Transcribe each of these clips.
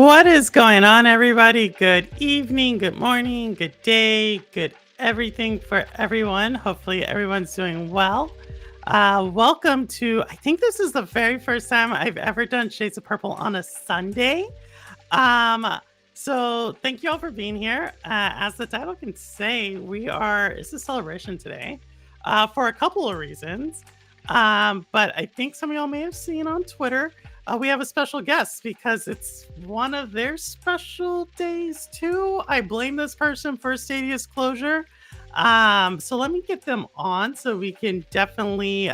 What is going on, everybody? Good evening, good morning, good day, good everything for everyone. Hopefully, everyone's doing well. Welcome to, I think this is the very first time I've ever done Shades of Purple on a Sunday. Um, so thank you all for being here. As the title can say, it's a celebration today for a couple of reasons. But I think some of y'all may have seen on Twitter. We have a special guest because it's one of their special days too. I blame this person for Stadia's closure. So let me get them on so we can definitely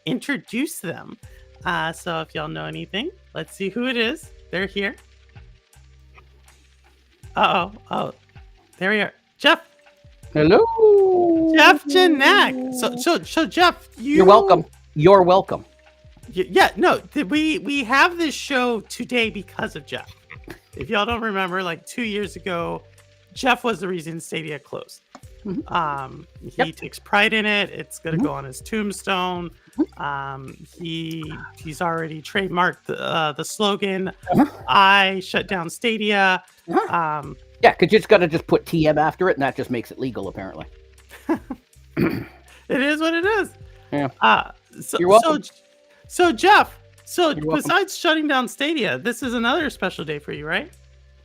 introduce them. So if y'all know anything, let's see who it is. They're here. Oh, there we are. Jeff. Hello, Jeff Janak. So Jeff, You're welcome. You're welcome. Yeah, no, we have this show today because of Jeff. If y'all don't remember, like 2 years ago, Jeff was the reason Stadia closed. He takes pride in it. It's gonna go on his tombstone. He's already trademarked the slogan, "I shut down Stadia." Yeah, because you just got to just put TM after it, and that just makes it legal, apparently. It is what it is. Yeah. You're welcome. So Jeff, You're welcome. besides shutting down Stadia, this is another special day for you, right?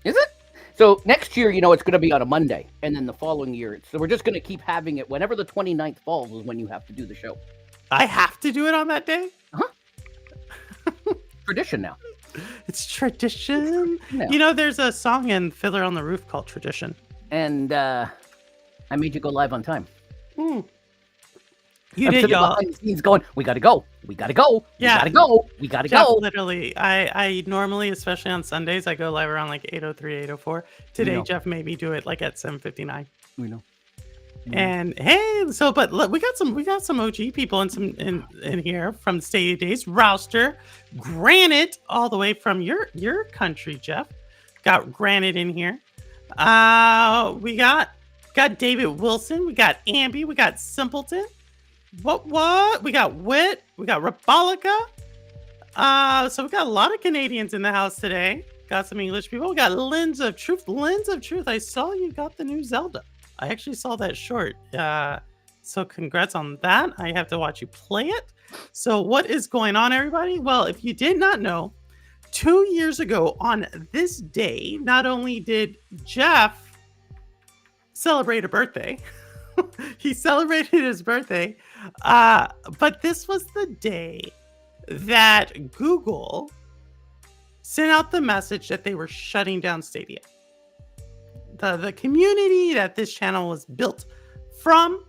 Is it? So next year, it's going to be on a Monday, and then the following year, so we're just going to keep having it whenever the 29th falls is when you have to do the show. I have to do it on that day? Tradition now. It's tradition. No. There's a song in Fiddler on the Roof called Tradition. And I made you go live on time. You I'm did, sitting y'all. behind the scenes going, we got to go. We got to go. Yeah. We got to go. We got to Jeff, go. literally, I normally, especially on Sundays, I go live around like 8:03, 8:04. Today, know. Jeff made me do it like at 7:59. We know. And hey, but look, we got some OG people in here from Stadia Days. Rouster, Granite, all the way from your country, Jeff. Got Granite in here. We got David Wilson. We got Ambi. We got Simpleton. What? We got Wit. We got Rebolica. So we got a lot of Canadians in the house today. Got some English people. We got Lens of Truth. Lens of Truth. I saw you got the new Zelda. I actually saw that short. So congrats on that. I have to watch you play it. So what is going on, everybody? Well, if you did not know, 2 years ago on this day, not only did Jeff celebrate a birthday, he celebrated his birthday, but this was the day that Google sent out the message that they were shutting down Stadia. The community that this channel was built from.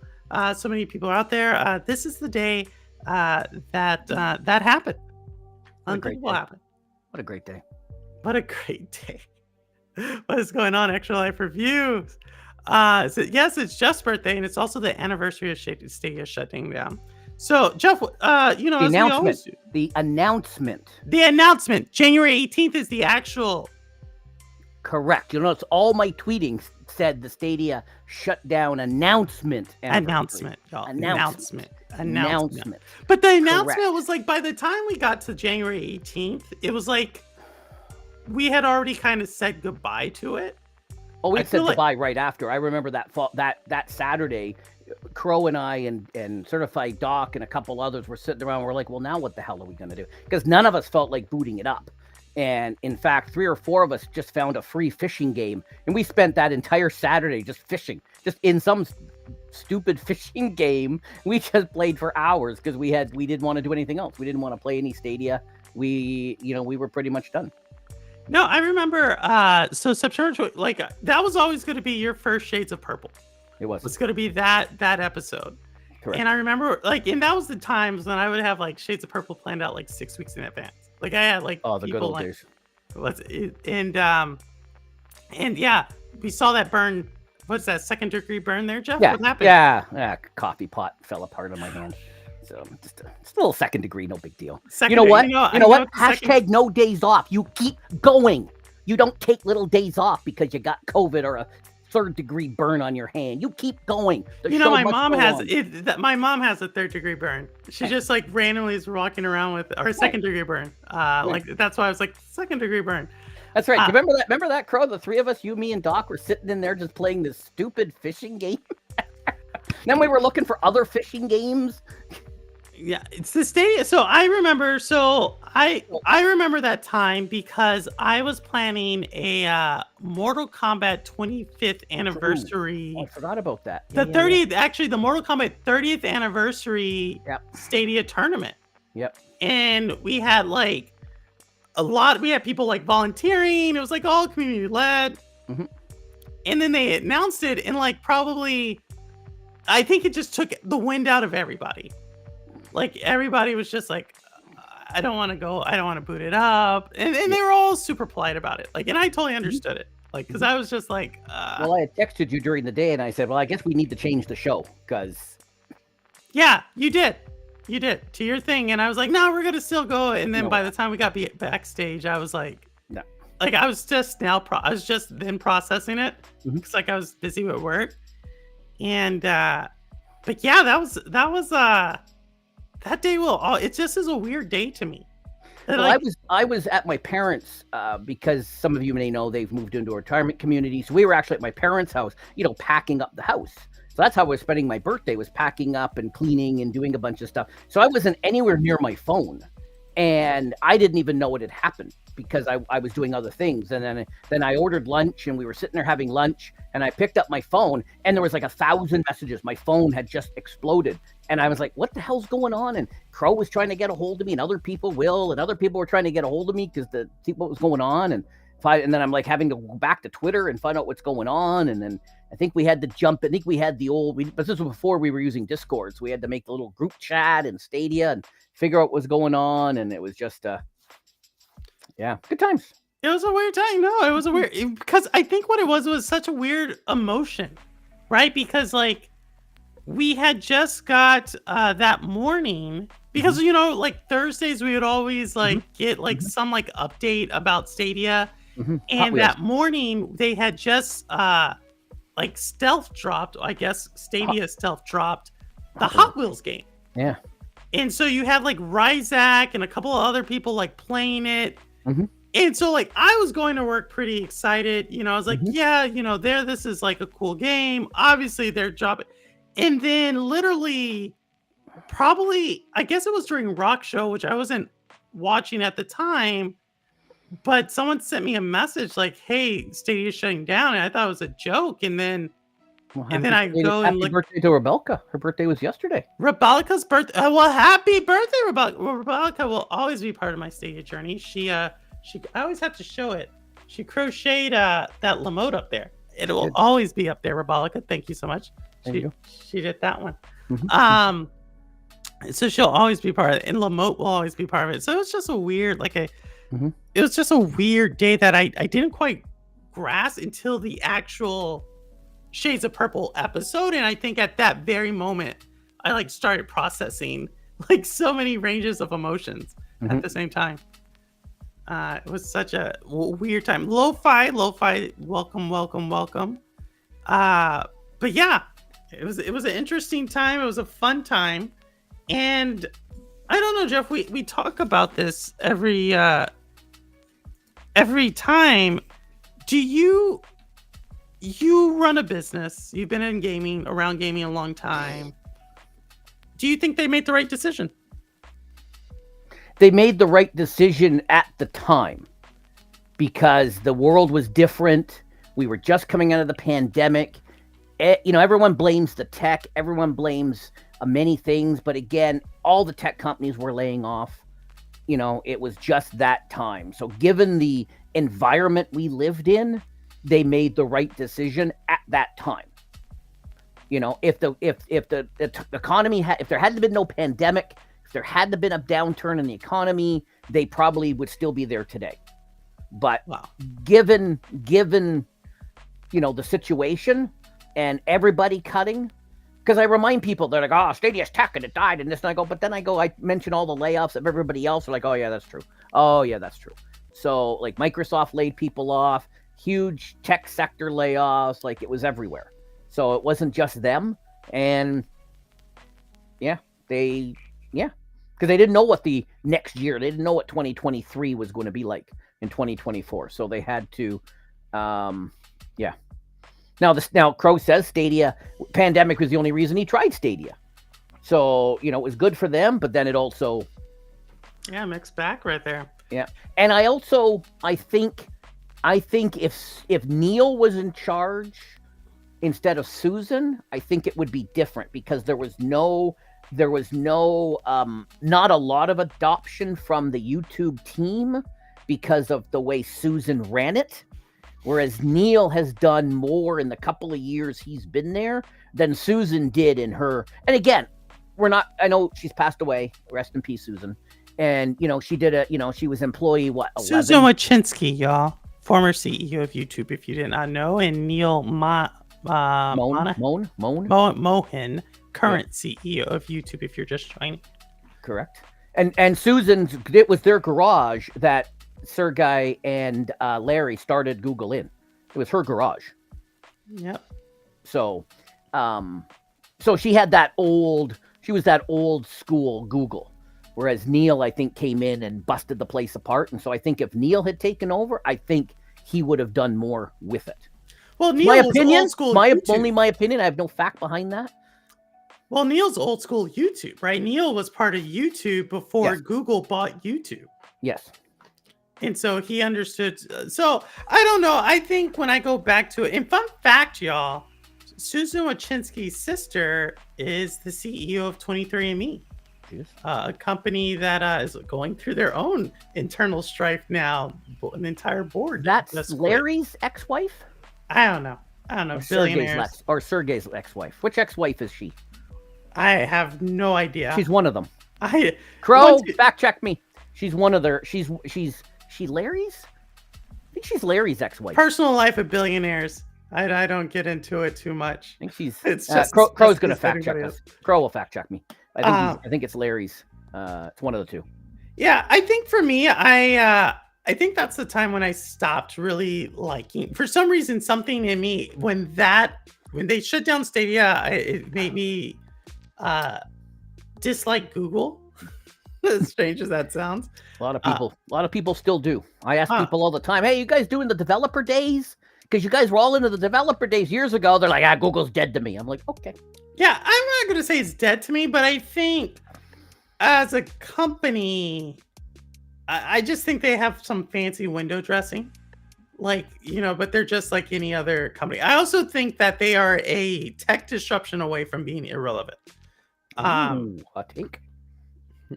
So many people are out there. This is the day that happened. Unthinkable happened. What a great day. What a great day. What is going on? Extra Life Reviews. Yes, it's Jeff's birthday, and it's also the anniversary of Stadia shutting down. So, Jeff, the announcement. January 18th is the actual. Correct. It's all my tweeting said the Stadia shutdown announcement. Announcement. But the announcement Correct. was like, by the time we got to January 18th, it was like we had already kind of said goodbye to it. Oh, we said goodbye right after. I remember that Saturday, Crow and I and Certified Doc and a couple others were sitting around. We're like, well, now what the hell are we going to do? Because none of us felt like booting it up. And in fact, 3 or 4 of us just found a free fishing game. And we spent that entire Saturday just fishing, just in some stupid fishing game. We just played for hours because we didn't want to do anything else. We didn't want to play any Stadia. We were pretty much done. No, I remember. So September, that was always going to be your first Shades of Purple. It was. It's going to be that episode. Correct. And I remember, and that was the times when I would have Shades of Purple planned out 6 weeks in advance. I had the people good old days. And yeah, we saw that burn. What's that, 2nd degree burn there, Jeff? Yeah, what happened? Yeah. Coffee pot fell apart on my hand. So just a little 2nd degree, no big deal. Second you know what? degree, you know what? Hashtag no days off. You keep going. You don't take little days off because you got COVID or a 3rd degree burn on your hand. You keep going. My mom has my mom has a 3rd degree burn. She just randomly is walking around with, or a 2nd degree burn. That's why I was like, 2nd degree burn. That's right. Do you remember that? Remember that, Crow? The three of us, you, me, and Doc, were sitting in there just playing this stupid fishing game. Then we were looking for other fishing games. Yeah, it's the Stadia. So I remember. So I remember that time because I was planning a Mortal Kombat 25th anniversary. Oh, I forgot about that. The 30th, actually, the Mortal Kombat 30th anniversary Stadia tournament. Yep. And we had like we had people like volunteering. It was like all community led. Mm-hmm. And then they announced it, and like probably, I think it just took the wind out of everybody. Like everybody was just like, I don't want to go. I don't want to boot it up. And they were all super polite about it. Like, and I totally understood it. Like, because I was just like, well, I had texted you during the day and I said, well, I guess we need to change the show because. Yeah, you did. You did to your thing. And I was like, no, we're going to still go. And then by the time we got backstage, I was like, no. Like I was just I was just then processing it. Because like I was busy with work. And, but yeah, that was, that day it just is a weird day to me. Well, like, I was at my parents' because some of you may know they've moved into a retirement community. So we were actually at my parents' house, packing up the house. So that's how I was spending my birthday, was packing up and cleaning and doing a bunch of stuff. So I wasn't anywhere near my phone, and I didn't even know what had happened because I was doing other things. And then I ordered lunch, and we were sitting there having lunch, and I picked up my phone, and there was like 1,000 messages. My phone had just exploded. And I was like, what the hell's going on? And Crow was trying to get a hold of me, and other people were trying to get a hold of me because to see what was going on. And then I'm like having to go back to Twitter and find out what's going on. And then I think we had to jump. I think we had but this was before we were using Discord. So we had to make the little group chat in Stadia and figure out what was going on. And it was just, good times. It was a weird time. No, it was a weird, because I think what it was such a weird emotion, right? Because like, we had just got that morning because like Thursdays we would always like get like some like update about Stadia, and that morning they had just like stealth dropped. I guess Stadia stealth dropped the Hot Wheels game. Yeah, and so you had like Ryzak and a couple of other people like playing it, and so like I was going to work pretty excited. I was like, this is like a cool game. Obviously, they're dropping. And then literally, probably, I guess it was during Rock Show, which I wasn't watching at the time, but someone sent me a message like, hey, Stadia's shutting down. And I thought it was a joke. And then I go and look. Happy birthday to Rebelka. Her birthday was yesterday. Rebelka's birthday. Well, happy birthday, Rebelka. Rebelka will always be part of my Stadia journey. I always have to show it. She crocheted that Lamote up there. It will always be up there, Rebelka. Thank you so much. She did that one. So she'll always be part of it, and Lamote will always be part of it. So it was just a weird, it was just a weird day that I didn't quite grasp until the actual Shades of Purple episode. And I think at that very moment, I like started processing like so many ranges of emotions at the same time. It was such a weird time. Lo-fi, welcome. But yeah. It was an interesting time. It was a fun time. And I don't know, Jeff, we talk about this every time. Do you run a business? You've been around gaming a long time. Do you think they made the right decision? They made the right decision at the time because the world was different. We were just coming out of the pandemic. Everyone blames the tech. Everyone blames many things. But again, all the tech companies were laying off. It was just that time. So given the environment we lived in, they made the right decision at that time. If the economy if there hadn't been no pandemic, if there hadn't been a downturn in the economy, they probably would still be there today. But given the situation, and everybody cutting, because I remind people, they're like, oh, Stadia's tech and it died and this, and I mention all the layoffs of everybody else. They're like, oh yeah, that's true. So like Microsoft laid people off, huge tech sector layoffs, like it was everywhere. So it wasn't just them. And because they didn't know what the next year, they didn't know what 2023 was going to be like in 2024. So they had to, yeah. Now Crow says Stadia pandemic was the only reason he tried Stadia. So, it was good for them, but then it also. Yeah, mixed back right there. Yeah. And I think if Neil was in charge instead of Susan, I think it would be different, because there was no not a lot of adoption from the YouTube team because of the way Susan ran it. Whereas Neil has done more in the couple of years he's been there than Susan did in her. And again, I know she's passed away. Rest in peace, Susan. And, she did she was employee, 11? Susan Wojcicki, y'all. Former CEO of YouTube, if you did not know. And Neil Mohin, current CEO of YouTube, if you're just joining. Correct. And Susan's, it was their garage that Sergey and Larry started Google in. It was her garage. Yep. So she had she was that old school Google, whereas Neil, I think, came in and busted the place apart. And so I think if Neil had taken over, I think he would have done more with it. Well, Neil was old school YouTube. Only my opinion. I have no fact behind that. Well, Neil's old school YouTube, right? Neil was part of YouTube before Google bought YouTube. Yes. And so he understood. So I don't know. I think when I go back to it, and fun fact, y'all, Susan Wojcicki's sister is the CEO of 23andMe, a company that is going through their own internal strife now. An entire board. That's Larry's ex-wife? I don't know. Billionaires. Sergey's ex-wife. Which ex-wife is she? I have no idea. She's one of them. Crow, fact check me. She's one of their. She Larry's? I think she's Larry's ex-wife. Personal life of billionaires. I don't get into it too much. I think she's. It's just Crow's going to fact check us. Crow will fact check me. I think it's Larry's. It's one of the two. Yeah, I think for me, I think that's the time when I stopped really liking. For some reason, something in me when they shut down Stadia, it made me dislike Google. As strange as that sounds. A lot of people still do. I ask people all the time, "Hey, you guys doing the developer days? Because you guys were all into the developer days years ago." They're like, Google's dead to me. I'm like, okay. Yeah, I'm not going to say it's dead to me, but I think as a company, I just think they have some fancy window dressing. But they're just like any other company. I also think that they are a tech disruption away from being irrelevant. Hot take.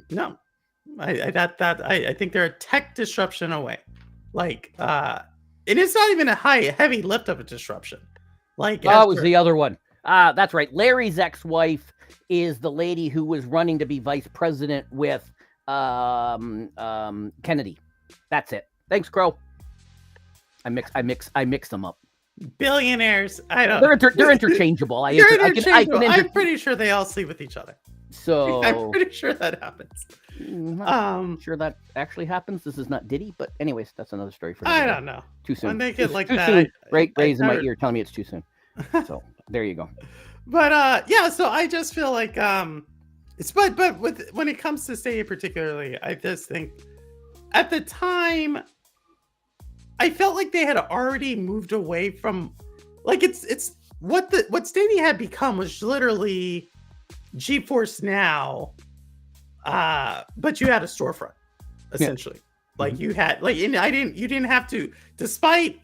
No, I think they're a tech disruption away. And it's not even a heavy lift of a disruption. That was the other one. That's right. Larry's ex-wife is the lady who was running to be vice president with Kennedy. That's it. Thanks, Crow. I mix them up. Billionaires. I don't. They're interchangeable. I'm pretty sure they all sleep with each other. So I'm pretty sure that happens. Sure that actually happens. This is not Diddy, but anyways, that's another story for. I don't know. Too soon. When they get like too that, soon. Ray's in my ear telling me it's too soon. So there you go. But so I just feel like but when it comes to Stadia particularly, I just think at the time I felt like they had already moved away from it's what Stadia had become was literally GeForce Now, but you had a storefront essentially. You had you didn't have to, despite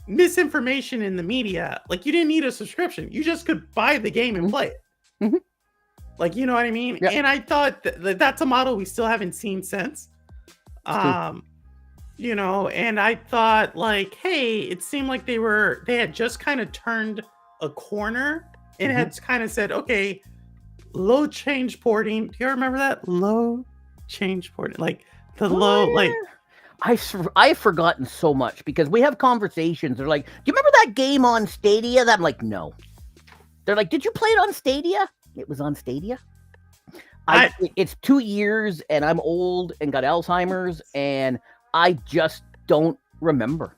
misinformation in the media, you didn't need a subscription. You just could buy the game and play it. You know what I mean? And I thought that's a model we still haven't seen since. And I thought hey, it seemed like they had just kind of turned a corner and had kind of said, okay, low change porting. Do you remember that? Low change porting. I've forgotten so much because we have conversations. They're like, do you remember that game on Stadia? That I'm like, no. They're like, did you play it on Stadia? It was on Stadia. It's 2 years and I'm old and got Alzheimer's and I just don't remember.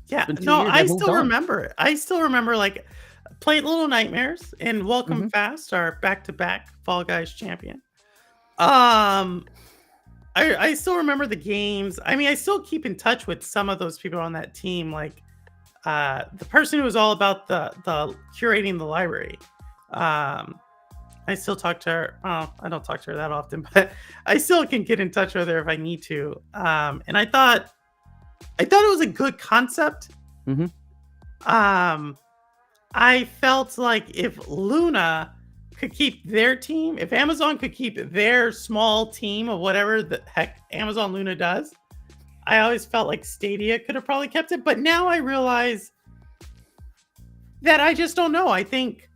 Yeah, no, I still remember it. I still remember played Little Nightmares and Welcome Mhm. Fast, our back-to-back Fall Guys champion. Um, I still remember the games. I mean, I still keep in touch with some of those people on that team, like the person who was all about the curating the library. Um, I still talk to her. Well, I don't talk to her that often, but I still can get in touch with her if I need to. And I thought it was a good concept. Mhm. I felt like if Luna could keep their team, if Amazon could keep their small team of whatever the heck Amazon Luna does, I always felt like Stadia could have probably kept it. But now I realize that I just don't know. I think,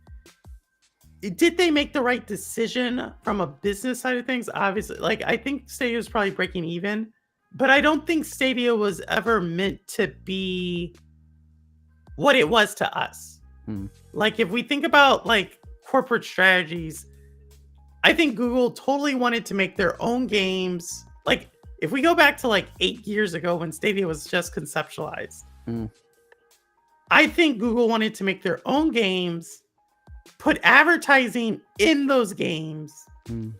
did they make the right decision from a business side of things? Obviously, like I think Stadia was probably breaking even, but I don't think Stadia was ever meant to be what it was to us. Mm. Like if we think about like corporate strategies, I think Google totally wanted to make their own games. Like if we go back to like 8 years ago when Stadia was just conceptualized, Mm. I think Google wanted to make their own games, put advertising in those games. Mm.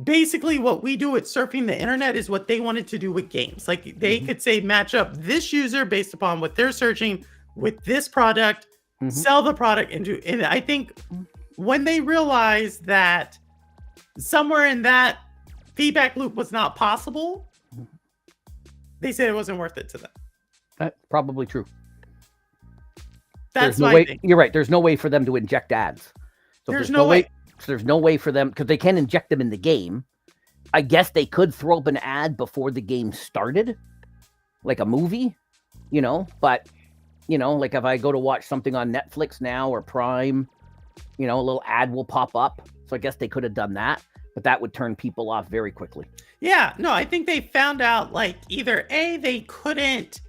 Basically, what we do with surfing the internet is what they wanted to do with games. Like they could say, match up this user based upon what they're searching with this product, sell the product, and do. And I think when they realized that somewhere in that feedback loop was not possible, they said it wasn't worth it to them. That's probably true. That's no my way. thing. You're right. There's no way for them to inject ads. So There's no way. So there's no way for them because they can inject them in the game. I guess they could throw up an ad before the game started, like a movie, But like if I go to watch something on Netflix now or Prime, a little ad will pop up. So I guess they could have done that, but that would turn people off very quickly. Yeah, no, I think they found out like either they couldn't.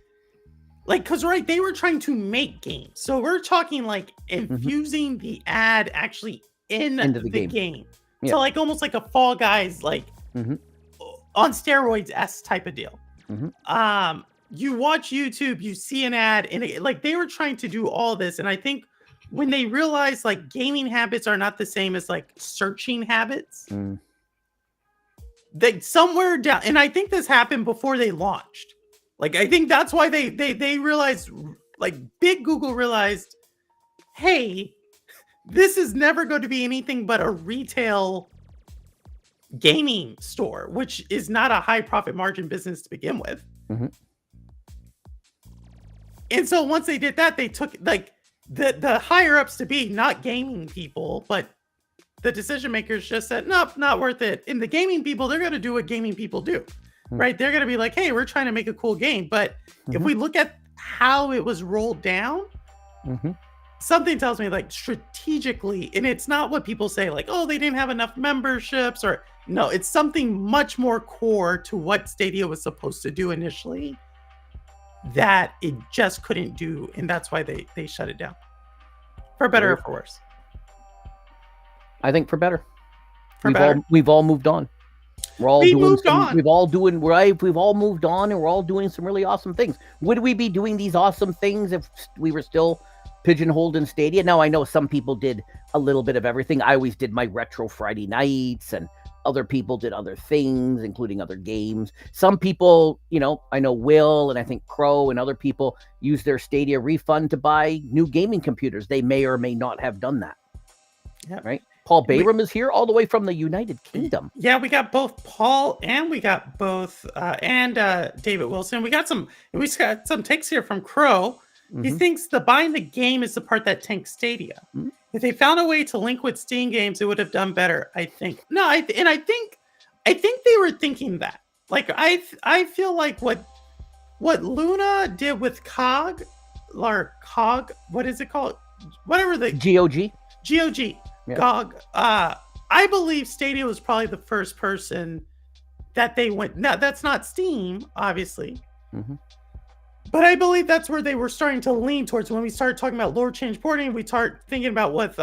Like, because they were trying to make games. So we're talking like infusing the ad actually into the game. Yeah. So like almost like a Fall Guys, like on steroids type of deal. You watch YouTube, you see an ad, and like they were trying to do all this. And I think when they realized like gaming habits are not the same as like searching habits, they somewhere down, and I think this happened before they launched. Like, I think that's why they realized, like, big Google realized, hey, this is never going to be anything but a retail gaming store, which is not a high profit margin business to begin with. And so once they did that, they took, like, the higher ups to be, not gaming people, but the decision makers just said, nope, not worth it. And the gaming people, they're going to do what gaming people do. Right? They're going to be like, hey, we're trying to make a cool game. But if we look at how it was rolled down, something tells me like strategically, and it's not what people say like, oh, they didn't have enough memberships or no, it's something much more core to what Stadia was supposed to do initially that it just couldn't do. And that's why they shut it down. For better or for worse. I think for better. Better. We've all moved on. We've all moved on, and we're all doing some really awesome things. Would we be doing these awesome things if we were still pigeonholed in Stadia? Now, I know some people did a little bit of everything. I always did my retro Friday nights, and other people did other things, including other games. Some people, I know Will and I think Crow and other people use their Stadia refund to buy new gaming computers. They may or may not have done that. Yeah. Right. Paul Bayram is here all the way from the United Kingdom. Yeah, we got both Paul and we got both David Wilson. We got some takes here from Crow. He thinks the buying the game is the part that tanks Stadia. If they found a way to link with Steam games, it would have done better, I think. No, I think they were thinking that. Like I feel like what Luna did with COG, what is it called? Whatever the GOG. Yeah. GOG. I believe Stadia was probably the first person that they went. Now that's not Steam, obviously, but I believe that's where they were starting to lean towards when we started talking about Lord Change porting. We start thinking about what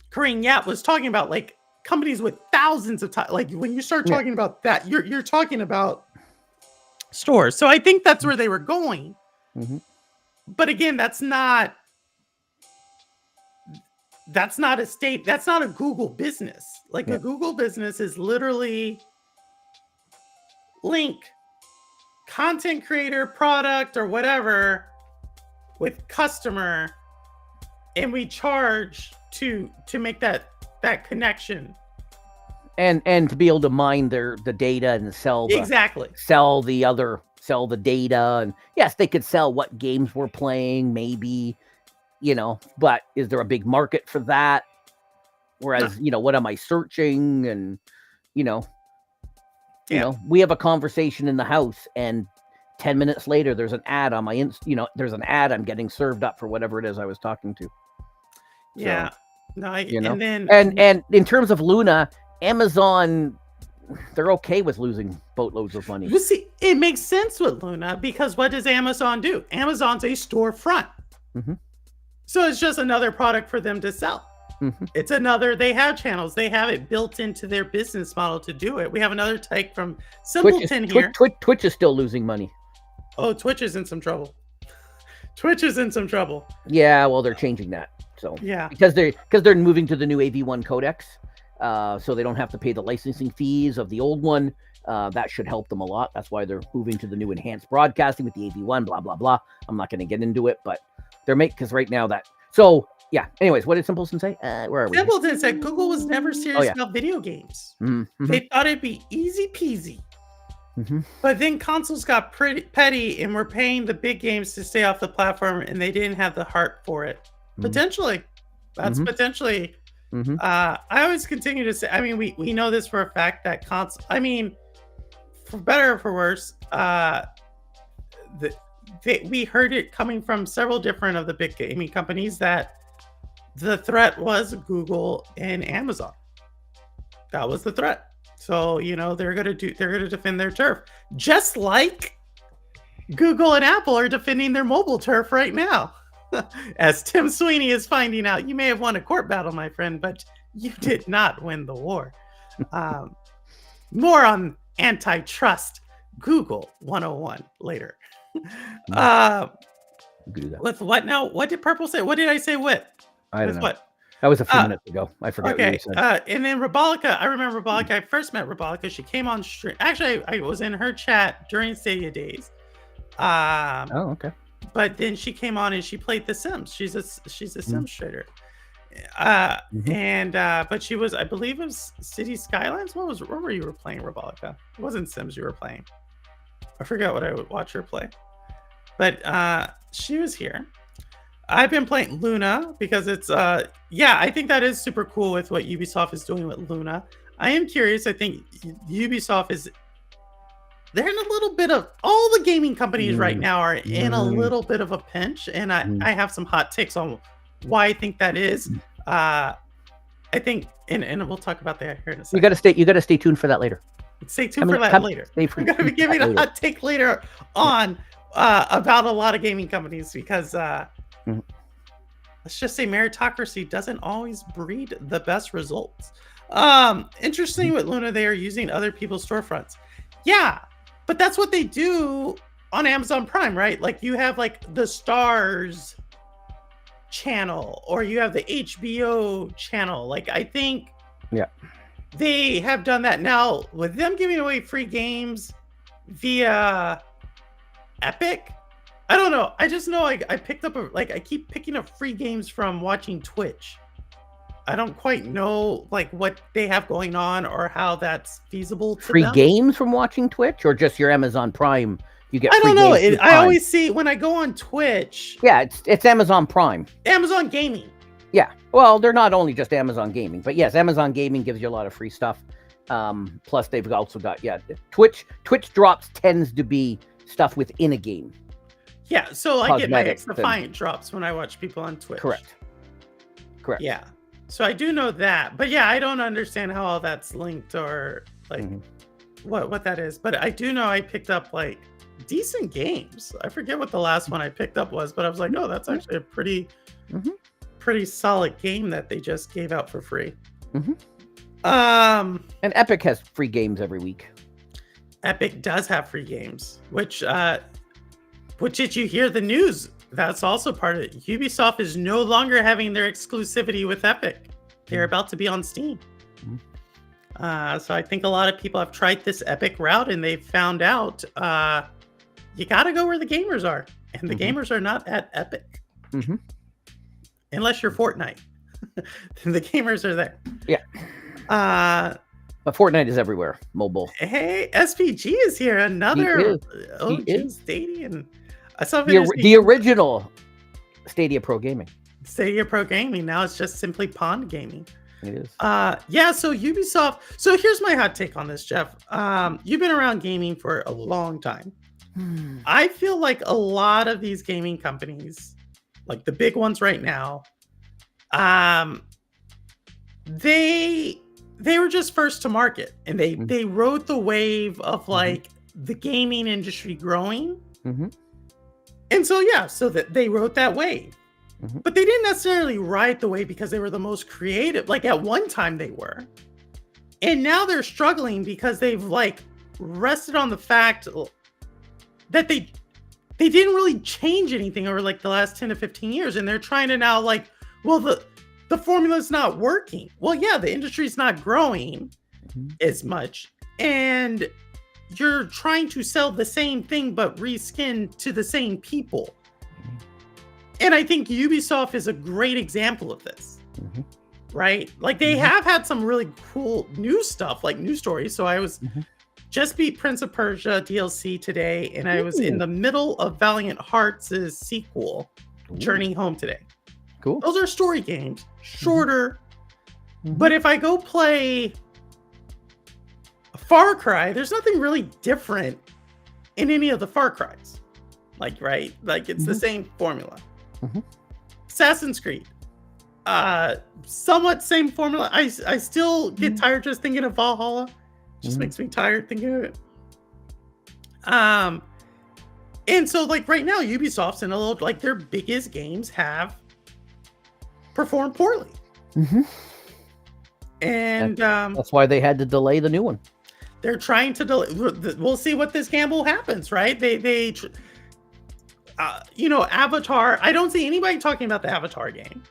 Korean Yap was talking about, like companies with thousands of like when you start talking about that, you're talking about stores. So I think that's where they were going. But again, that's not that's not a Google business. Like Yeah. a Google business is literally link content creator, product, or whatever with customer, and we charge to make that connection. And to be able to mine the data and sell the Exactly. sell the data, and yes, they could sell what games we're playing, maybe, but is there a big market for that? Whereas, what am I searching? And we have a conversation in the house, and 10 minutes later there's an ad on my there's an ad I'm getting served up for whatever it is I was talking to. Yeah. So, no, and then and in terms of Luna, Amazon, they're okay with losing boatloads of money. You see, it makes sense with Luna, because what does Amazon do? Amazon's a storefront. Mm-hmm. So it's just another product for them to sell. Mm-hmm. It's they have channels. They have it built into their business model to do it. We have another take from Simpleton here. Twitch is still losing money. Oh, Twitch is in some trouble. Twitch is in some trouble. Yeah, well, they're changing that. So yeah, because they're moving to the new AV1 codecs, so they don't have to pay the licensing fees of the old one. That should help them a lot. That's why they're moving to the new enhanced broadcasting with the AV1. Blah blah blah. I'm not going to get into it, but they're because right now that. So yeah. Anyways, what did Simpleton say? Where are we? Simpleton said Google was never serious about video games. Mm-hmm. They thought it'd be easy peasy. Mm-hmm. But then consoles got pretty petty and were paying the big games to stay off the platform, and they didn't have the heart for it. Mm-hmm. Potentially. That's potentially. Mm-hmm. I always continue to say, I mean, we know this for a fact that for better or for worse, we heard it coming from several different of the big gaming companies that the threat was Google and Amazon. That was the threat. So, they're going to defend their turf, just like Google and Apple are defending their mobile turf right now. As Tim Sweeney is finding out, you may have won a court battle, my friend, but you did not win the war. More on antitrust Google 101 later. With what now? What did Purple say? What did I say with? I don't know. What? That was a few minutes ago. I forgot what you said. And then Rebolica, I remember Rebolica. I first met Rebolica. She came on stream. Actually, I was in her chat during Stadia days. Oh, okay. But then she came on and she played The Sims. She's a Sims trader. And but she was, I believe it was City Skylines. What were you playing, Rebolica? It wasn't Sims you were playing. I forgot what I would watch her play. But she was here. I've been playing Luna because it's I think that is super cool with what Ubisoft is doing with Luna. I am curious. I think Ubisoft they're in a little bit of, all the gaming companies right now are in a little bit of a pinch, and I have some hot takes on why I think that is. I think, and we'll talk about that here in a second. You gotta stay tuned for that later. Stay tuned for that later. We're gonna be giving a hot take later on about a lot of gaming companies, because let's just say meritocracy doesn't always breed the best results. Interesting with Luna, they are using other people's storefronts. Yeah, but that's what they do on Amazon Prime, right? Like you have like the Stars channel, or you have the HBO channel. Like I think they have done that. Now with them giving away free games via Epic, I don't know. I just know I picked up I keep picking up free games from watching Twitch. I don't quite know like what they have going on or how that's feasible to free them. Games from watching Twitch, or just your Amazon Prime? You get. I don't know. I always see when I go on Twitch. Yeah, it's Amazon Prime. Amazon Gaming. Yeah. Well, they're not only just Amazon Gaming, but yes, Amazon Gaming gives you a lot of free stuff. Plus, they've also got Twitch drops tends to be stuff within a game. Yeah, so I get my X-Defiant drops when I watch people on Twitch. Correct. Yeah. So I do know that, but yeah, I don't understand how all that's linked or like what that is. But I do know I picked up like decent games. I forget what the last one I picked up was, but I was like, oh, that's actually a pretty solid game that they just gave out for free. And Epic has free games every week. Epic does have free games, which did you hear the news That's also part of it. Ubisoft is no longer having their exclusivity with Epic. They're about to be on Steam. So I think a lot of people have tried this Epic route and they've found out you got to go where the gamers are. And the gamers are not at Epic. Unless you're Fortnite. Then the gamers are there. Yeah. But Fortnite is everywhere, mobile. Hey, SPG is here. Another OG Stadia. The original Stadia Pro Gaming. Stadia Pro Gaming. Now it's just simply Pond Gaming. It is. Yeah, so Ubisoft. So here's my hot take on this, Jeff. You've been around gaming for a long time. I feel like a lot of these gaming companies, like the big ones right now, they were just first to market, and they rode the wave of like the gaming industry growing. And so so that they rode that wave. But they didn't necessarily ride the wave because they were the most creative. Like at one time they were. And now they're struggling because they've like rested on the fact that they didn't really change anything over like the last 10 to 15 years. And they're trying to now like, well, the formula's not working. Well, yeah, the industry's not growing as much. And you're trying to sell the same thing but reskin to the same people. And I think Ubisoft is a great example of this, right? Like they have had some really cool new stuff, like new stories. So I was just beat Prince of Persia DLC today, and I was in the middle of Valiant Hearts' sequel, Journey Home today. Cool. Those are story games, shorter. But if I go play Far Cry, there's nothing really different in any of the Far Cries. Like, right? Like it's the same formula. Assassin's Creed, somewhat same formula. I still get tired just thinking of Valhalla. Just makes me tired thinking of it. And so like right now, Ubisoft's in a little like their biggest games have performed poorly. And that's why they had to delay the new one. They're trying to delay. We'll see what this gamble happens, right? Avatar. I don't see anybody talking about the Avatar game,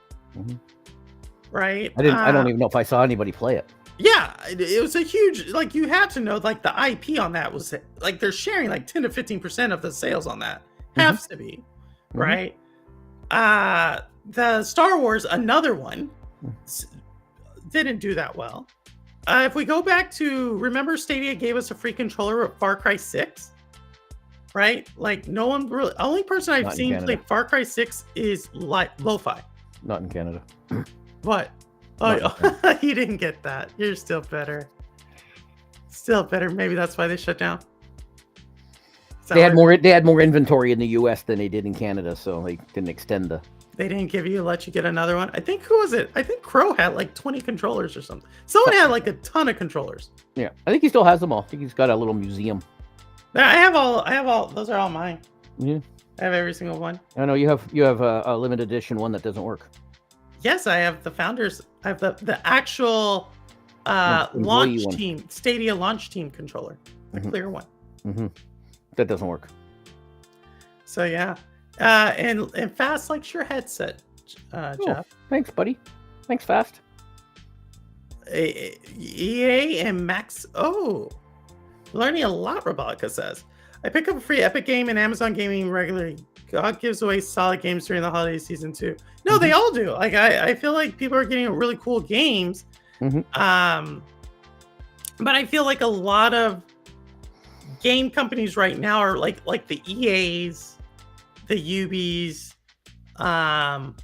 right? I don't even know if I saw anybody play it. Yeah, it was a huge. Like you had to know, like the IP on that was like they're sharing like 10 to 15% of the sales on that. Has to be, right? The Star Wars, another one, didn't do that well. If we go back to remember, Stadia gave us a free controller at Far Cry 6. Right? Like no one really. Only person I've seen play Far Cry 6 is Lo-Fi. Not in Canada. What? Oh, you didn't get that. You're still better. Still better. Maybe that's why they shut down. They had more inventory in the US than they did in Canada, so they didn't extend the. They didn't let you get another one. I think who was it? I think Crow had like 20 controllers or something. Someone had like a ton of controllers. Yeah, I think he still has them all. I think he's got a little museum. I have all. Those are all mine. Yeah, I have every single one. I know you have a limited edition one that doesn't work. Yes, I have the founders. I have the actual launch team, Stadia launch team controller, the clear one. That doesn't work. So yeah, and Fast likes your headset, Jeff. Thanks, buddy. Thanks, Fast. EA and Max. Oh. Learning a lot, Rebecca says. I pick up a free Epic game and Amazon Gaming regularly. God gives away solid games during the holiday season too. No, they all do. Like I feel like people are getting really cool games. But I feel like a lot of game companies right now are like the EAs, the Ubis. Don't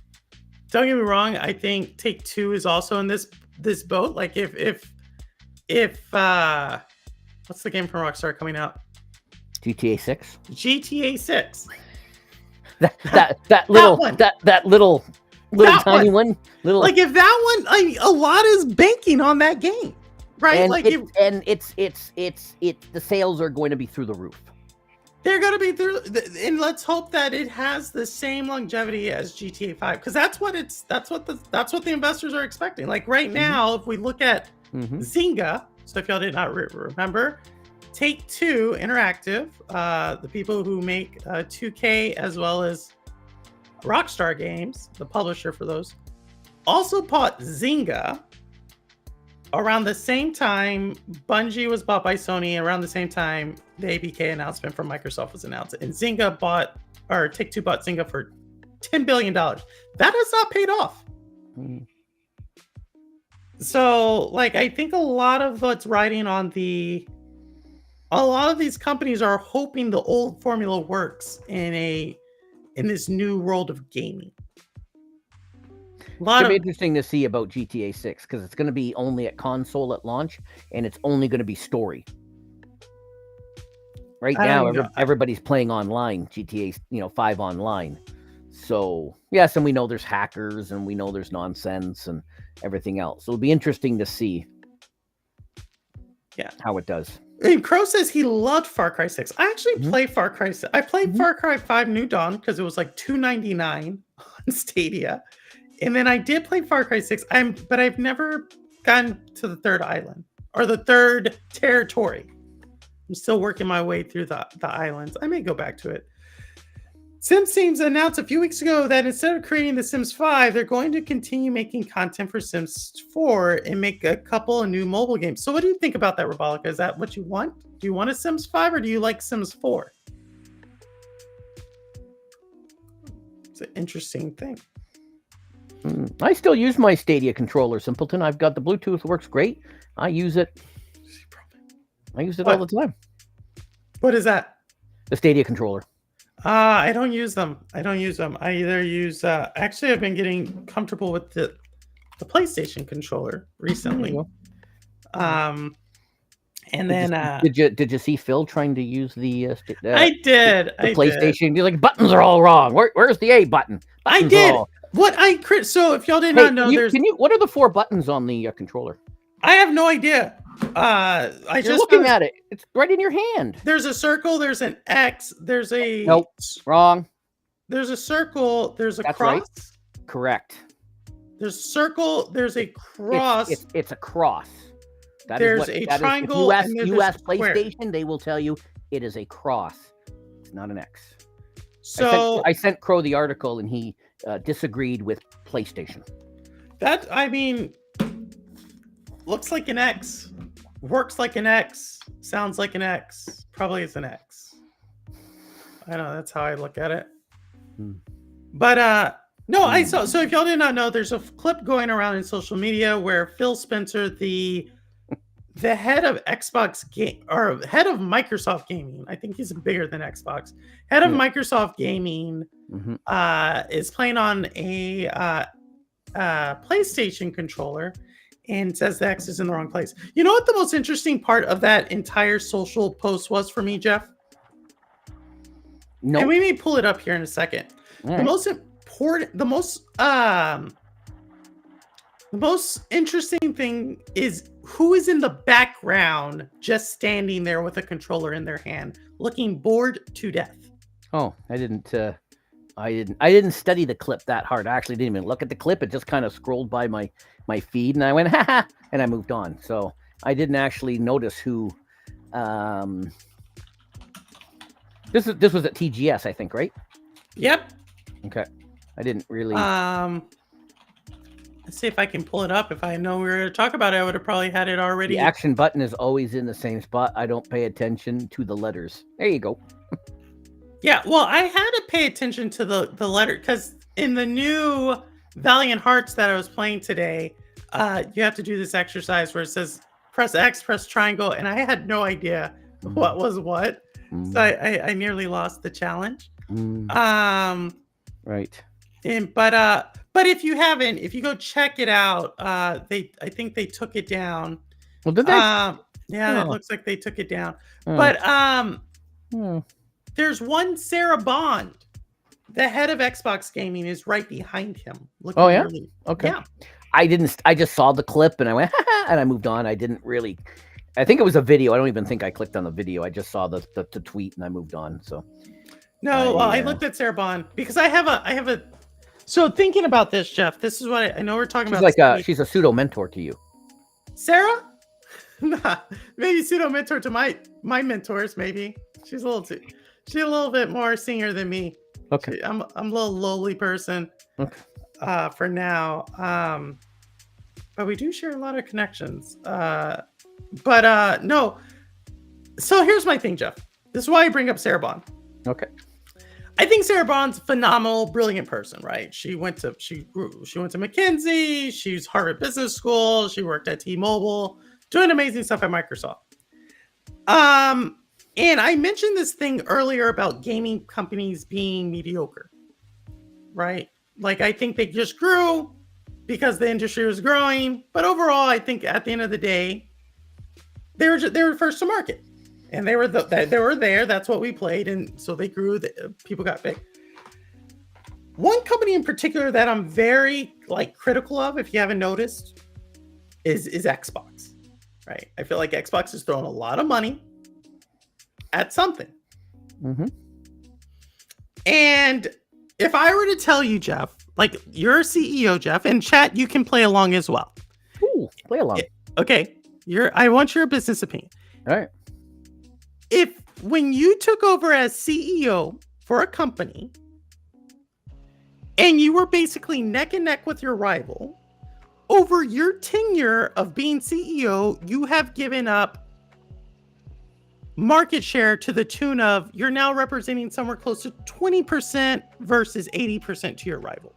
get me wrong. I think Take-Two is also in this boat. Like if what's the game from Rockstar coming out? GTA 6. GTA 6. that little tiny one. Little like if that one, I mean, a lot is banking on that game, right? And like the sales are going to be through the roof. They're going to be through, and let's hope that it has the same longevity as GTA 5, because that's what the investors are expecting. Like right now, if we look at Zynga. So if y'all did not remember, Take-Two Interactive, the people who make 2K as well as Rockstar Games, the publisher for those, also bought Zynga around the same time Bungie was bought by Sony. Around the same time the ABK announcement from Microsoft was announced, and Take-Two bought Zynga for $10 billion. That has not paid off. So, like, I think a lot of what's riding on a lot of these companies are hoping the old formula works in this new world of gaming. It's going to be interesting to see about GTA 6 because it's going to be only at console at launch, and it's only going to be story. Right now, everybody's playing online, GTA 5 online. So, yes, and we know there's hackers, and we know there's nonsense and everything else. So it'll be interesting to see how it does. And Crow says he loved Far Cry 6. I actually played Far Cry 6. I played Far Cry 5 New Dawn because it was like $2.99 on Stadia. And then I did play Far Cry 6. But I've never gotten to the third island or the third territory. I'm still working my way through the islands. I may go back to it. Sims Teams announced a few weeks ago that instead of creating The Sims 5, they're going to continue making content for Sims 4 and make a couple of new mobile games. So what do you think about that, Rabolica? Is that what you want? Do you want a Sims 5 or do you like Sims 4? It's an interesting thing. I still use my Stadia controller, Simpleton. I've got the Bluetooth, works great. I use it. I use it all the time. What is that? The Stadia controller. I don't use them. I either use actually I've been getting comfortable with the PlayStation controller recently. And then did you see Phil trying to use the I did. The PlayStation. You're like, buttons are all wrong. Where's the A button? Buttons I did. So if y'all did not know, what are the 4 buttons on the controller? I have no idea. You're looking at it. It's right in your hand. There's a circle. There's an X. There's a wrong. There's a circle. There's a cross. Right. Correct. There's a circle. There's a cross. It's a cross. There's a triangle. If you ask PlayStation, they will tell you it is a cross. It's not an X. So I sent Crow the article, and he disagreed with PlayStation. Looks like an X, works like an X, sounds like an X, probably is an X. I know, that's how I look at it. But no, I saw. So if y'all did not know, there's a clip going around in social media where Phil Spencer, the head of head of Microsoft Gaming, I think he's bigger than Xbox, head of Microsoft Gaming, is playing on a PlayStation controller and says the X is in the wrong place. You know what the most interesting part of that entire social post was for me, Jeff? No. And we may pull it up here in a second. All the most important, the most interesting thing is who is in the background just standing there with a controller in their hand, looking bored to death. Oh, I didn't study the clip that hard. I actually didn't even look at the clip. It just kind of scrolled by my feed, and I went, ha, and I moved on. So I didn't actually notice who. This was at TGS, I think, right? Yep. Okay. I didn't really. Let's see if I can pull it up. If I know we were going to talk about it, I would have probably had it already. The action button is always in the same spot. I don't pay attention to the letters. There you go. Yeah, well, I had to pay attention to the letter because in the new Valiant Hearts that I was playing today, you have to do this exercise where it says press X, press triangle, and I had no idea what was what. So I nearly lost the challenge. Right. But if you go check it out, I think they took it down. Well, did they? It looks like they took it down. But there's one Sarah Bond, the head of Xbox Gaming, is right behind him. Oh yeah. Okay. Yeah. I just saw the clip and I went, and I moved on. I didn't really. I think it was a video. I don't even think I clicked on the video. I just saw the tweet and I moved on. So. No, I looked at Sarah Bond because I have a. So thinking about this, Jeff, this is what I know we're talking about. She's a pseudo mentor to you. Sarah? Nah, maybe pseudo mentor to my mentors. Maybe she's a little bit more senior than me. Okay. I'm a little lowly person. Okay. For now. But we do share a lot of connections. No. So here's my thing, Jeff. This is why I bring up Sarah Bond. Okay. I think Sarah Bond's a phenomenal, brilliant person, right? She went to McKinsey, she's Harvard Business School, she worked at T-Mobile, doing amazing stuff at Microsoft. And I mentioned this thing earlier about gaming companies being mediocre, right? Like, I think they just grew because the industry was growing, but overall, I think at the end of the day, they were first to market. And they were there. That's what we played, and so they grew. People got big. One company in particular that I'm very critical of, if you haven't noticed, is Xbox. Right? I feel like Xbox is throwing a lot of money at something. Mm-hmm. And if I were to tell you, Jeff, you're a CEO, Jeff, and chat, you can play along as well. Ooh, play along. Okay, I want your business opinion. All right. If when you took over as CEO for a company and you were basically neck and neck with your rival, over your tenure of being CEO, you have given up market share to the tune of you're now representing somewhere close to 20% versus 80% to your rival.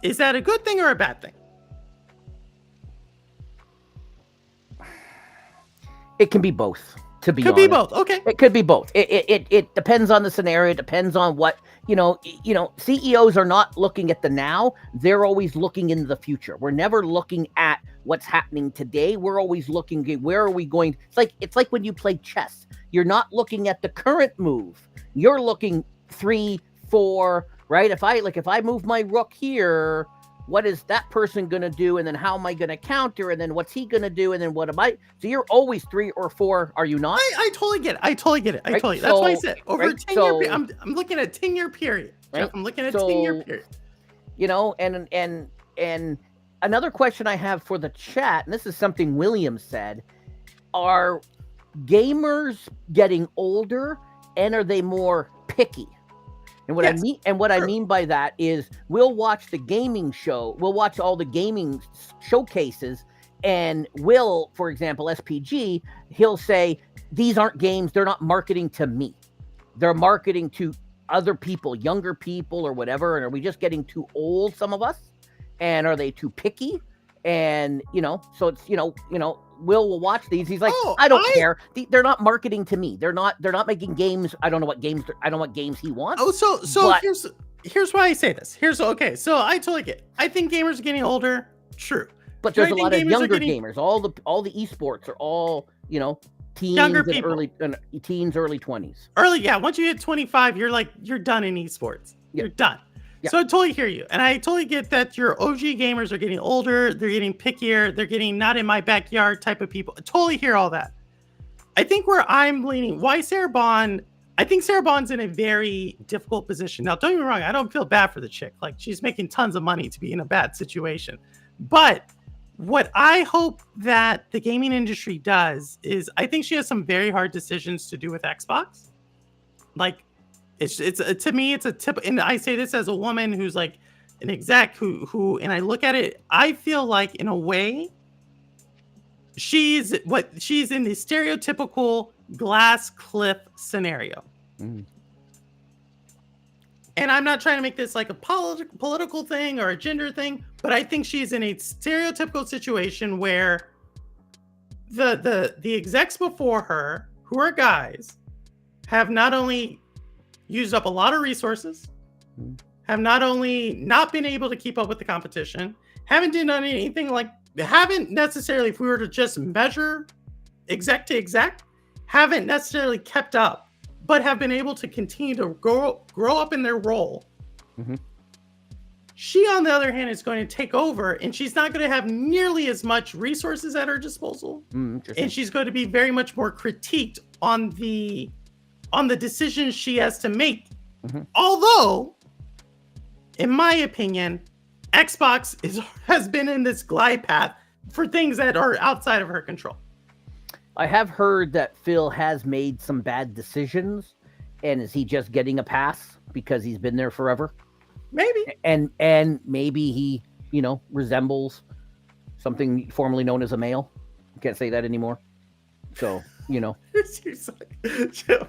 Is that a good thing or a bad thing? It can be both. To be honest. Could be both. Okay. It could be both. It depends on the scenario. It depends on what, CEOs are not looking at the now. They're always looking into the future. We're never looking at what's happening today. We're always looking at where are we going. It's like when you play chess. You're not looking at the current move. You're looking 3, 4, right? If I move my rook here, what is that person going to do? And then how am I going to counter? And then what's he going to do? And then what am I? So you're always 3 or 4, are you not? I totally get it. Right? That's why I said over 10 year. I'm looking at a 10-year period. Right? Jeff, I'm looking at a 10-year period. And another question I have for the chat, and this is something William said, are gamers getting older and are they more picky? And what I mean by that is we'll watch the gaming show. We'll watch all the gaming showcases. And Will, for example, SPG, he'll say, these aren't games. They're not marketing to me. They're marketing to other people, younger people or whatever. And are we just getting too old, some of us? And are they too picky? And, so it's, Will watch these. He's like, I don't care. They're not marketing to me. They're not making games. I don't know what games he wants. Here's why I say this. So I totally get it. I think gamers are getting older. True. But there's a lot of younger gamers. All the esports are all, teens, younger people. Early 20s. Once you hit 25, you're done in esports. Yeah. You're done. Yeah. So I totally hear you. And I totally get that your OG gamers are getting older. They're getting pickier. They're getting not in my backyard type of people. I totally hear all that. I think where I'm leaning, why Sarah Bond, I think Sarah Bond's in a very difficult position. Now, don't get me wrong. I don't feel bad for the chick. She's making tons of money to be in a bad situation. But what I hope that the gaming industry does is I think she has some very hard decisions to do with Xbox. It's to me, it's a tip. And I say this as a woman who's an exec who, and I look at it, I feel like in a way, she's in the stereotypical glass cliff scenario. Mm. And I'm not trying to make this a political thing or a gender thing, but I think she's in a stereotypical situation where the execs before her, who are guys, have not only used up a lot of resources, have not only not been able to keep up with the competition, haven't done anything haven't necessarily, if we were to just measure exec to exec, haven't necessarily kept up, but have been able to continue to grow up in their role. Mm-hmm. She, on the other hand, is going to take over, and she's not going to have nearly as much resources at her disposal. And she's going to be very much more critiqued on the decisions she has to make. Mm-hmm. Although, in my opinion, Xbox has been in this glide path for things that are outside of her control. I have heard that Phil has made some bad decisions, And is he just getting a pass because he's been there forever? Maybe. And maybe he, resembles something formerly known as a male. Can't say that anymore. So,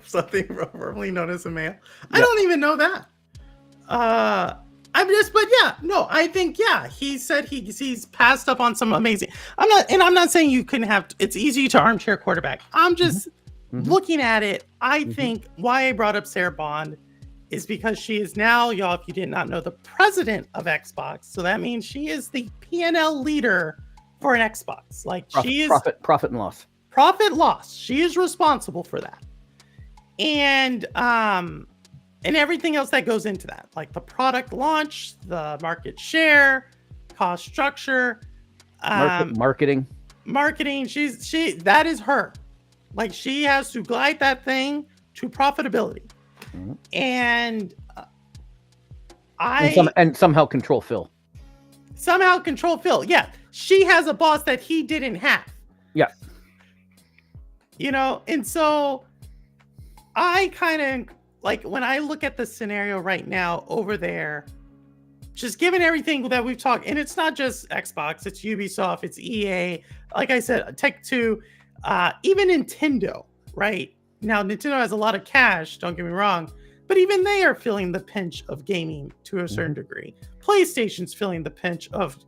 something formerly known as a male. I don't even know that. I think he said he's passed up on some amazing. I'm not saying you couldn't have. It's easy to armchair quarterback. I'm just looking at it. I think why I brought up Sarah Bond is because she is now, y'all, if you did not know, the president of Xbox. So that means she is the P&L leader for an Xbox. She is profit and loss. Profit loss. She is responsible for that. And everything else that goes into that, like the product launch, the market share, cost structure, marketing. That is her. Like, she has to glide that thing to profitability. And somehow control Phil. Yeah, she has a boss that he didn't have. Yeah. And so I kind of like, when I look at the scenario right now over there, just given everything that we've talked, and it's not just Xbox, it's Ubisoft, it's EA, like I said, Tech2, even Nintendo, right? Now, Nintendo has a lot of cash, don't get me wrong, but even they are feeling the pinch of gaming to a certain degree. PlayStation's feeling the pinch of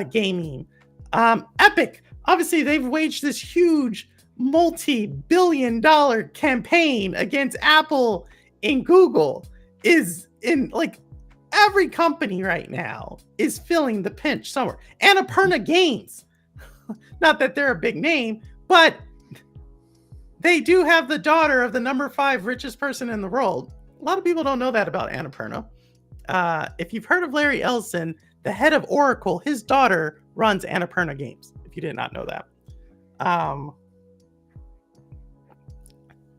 gaming. Epic, obviously, they've waged this huge multi-billion-dollar campaign against Apple and Google. Is in, like, every company right now is feeling the pinch somewhere. Annapurna Games, not that they're a big name, but they do have the daughter of the number 5 richest person in the world. A lot of people don't know that about Annapurna. If you've heard of Larry Ellison, the head of Oracle, his daughter runs Annapurna Games, if you did not know that.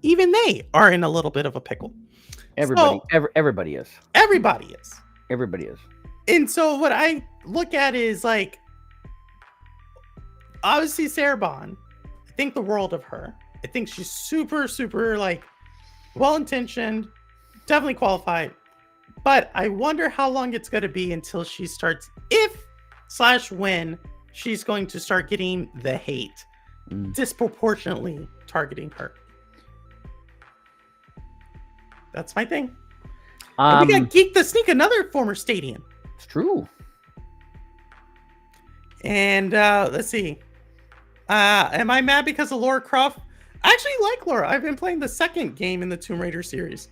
Even they are in a little bit of a pickle. Everybody is. Everybody is. Everybody is. And so what I look at is, like, obviously Sarah Bond, I think the world of her. I think she's super, super, like, well-intentioned, definitely qualified. But I wonder how long it's going to be until she starts, when she's going to start getting the hate disproportionately targeting her. That's my thing. We got Geek the Sneak, another former Stadian. It's true. And let's see. Am I mad because of Lara Croft? I actually like Lara. I've been playing the second game in the Tomb Raider series.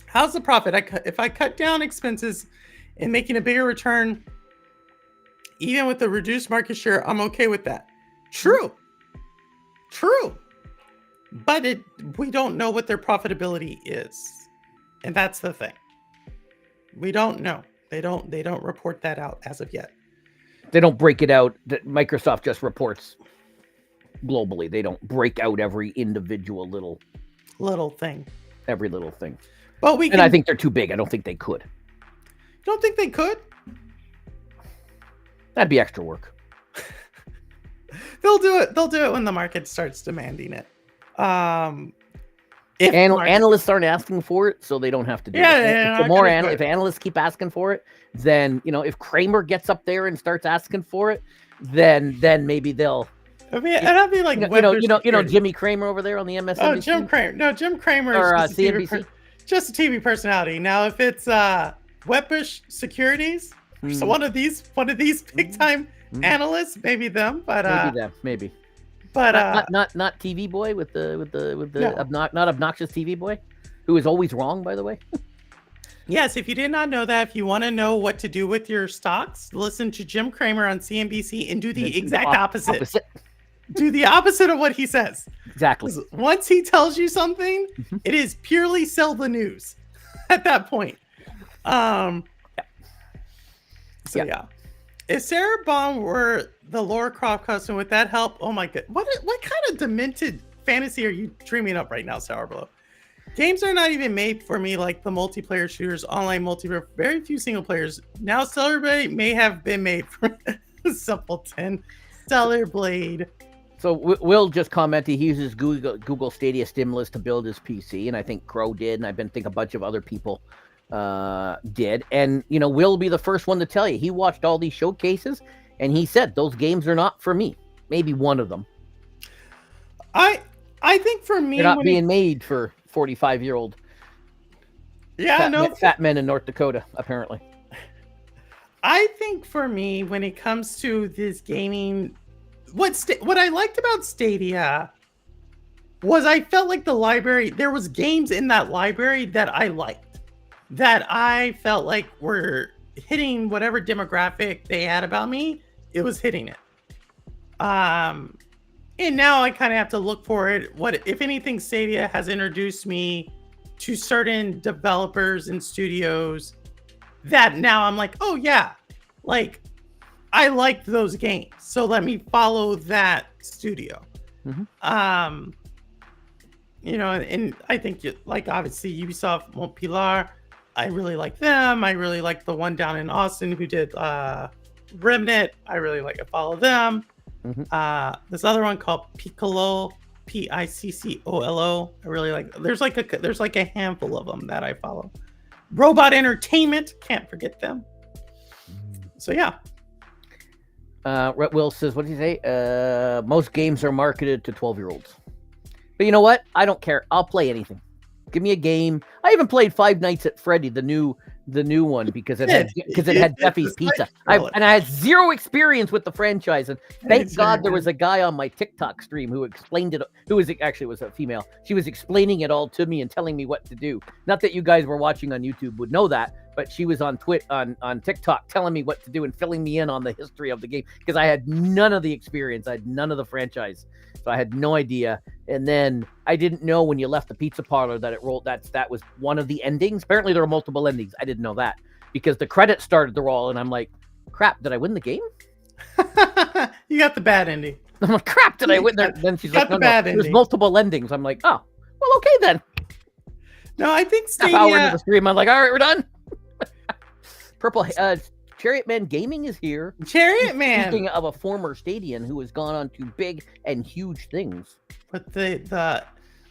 How's the profit? If I cut down expenses and making a bigger return, even with the reduced market share, I'm okay with that. True. But we don't know what their profitability is. And that's the thing. We don't know. They don't report that out as of yet. They don't break it out. Microsoft just reports globally. They don't break out every individual little thing. Every little thing. But I think they're too big. I don't think they could. You don't think they could? That'd be extra work. They'll do it when the market starts demanding it. If analysts aren't asking for it, so they don't have to do it. If analysts keep asking for it, then, if Kramer gets up there and starts asking for it, then maybe they'll. That'd be like Jimmy Kramer over there on the MSNBC. Oh, Jim Kramer. No, Jim Kramer or CNBC. Just a TV personality. Now, if it's Webbush Securities, so one of these big time analysts, maybe them, but maybe. But not TV boy with the not obnoxious TV boy, who is always wrong, by the way. Yes, if you did not know that, if you want to know what to do with your stocks, listen to Jim Kramer on CNBC and do the exact opposite. Do the opposite of what he says. Exactly. Once he tells you something, it is purely sell the news at that point. Yeah. If Sarah Bond were the Lara Croft costume, would that help? Oh my god. What kind of demented fantasy are you dreaming up right now, Sourbelow? Games are not even made for me like the multiplayer shooters, online multiplayer, very few single players. Now Stellar Blade may have been made for Simpleton. Stellar Blade. So Will just commented he uses Google Stadia stimulus to build his PC, and I think Crow did, and I think a bunch of other people did. And Will will be the first one to tell you he watched all these showcases, and he said those games are not for me. Maybe one of them. I think for me, they're not being made for 45-year-old. Fat men in North Dakota, apparently. I think for me, when it comes to this gaming, what I liked about Stadia was I felt like the library, there was games in that library that I liked, that I felt like were hitting whatever demographic they had about me. It was hitting it. And now I kind of have to look for it. What, if anything, Stadia has introduced me to certain developers and studios that now I'm like, oh yeah, like I liked those games, so let me follow that studio. Mm-hmm. And I think like obviously Ubisoft Montpellier, I really like them. I really like the one down in Austin who did Remnant. I really like to follow them. Mm-hmm. This other one called Piccolo, Piccolo. I really like. There's like a handful of them that I follow. Robot Entertainment, can't forget them. So yeah. Will says, what did he say? Most games are marketed to 12-year-olds. But you know what? I don't care. I'll play anything. Give me a game. I even played Five Nights at Freddy, the new one, because it had Jeffy's Pizza. I had zero experience with the franchise, and thank God there was a guy on my TikTok stream who explained it. It was a female. She was explaining it all to me and telling me what to do. Not that you guys were watching on YouTube would know that, but she was on TikTok telling me what to do and filling me in on the history of the game, because I had none of the experience. I had none of the franchise. So I had no idea. And then I didn't know when you left the pizza parlor that it rolled. That was one of the endings. Apparently there were multiple endings. I didn't know that because the credits started to roll and I'm like, crap, did I win the game? You got the bad ending. I'm like, crap, did I win there? Then she's like, no, there's multiple endings. I'm like, oh, well, okay then. No, I think Stadia... Half hour into the stream, I'm like, all right, we're done. Purple Chariot Man Gaming is here. Chariot Man. Speaking of a former Stadian who has gone on to big and huge things. But the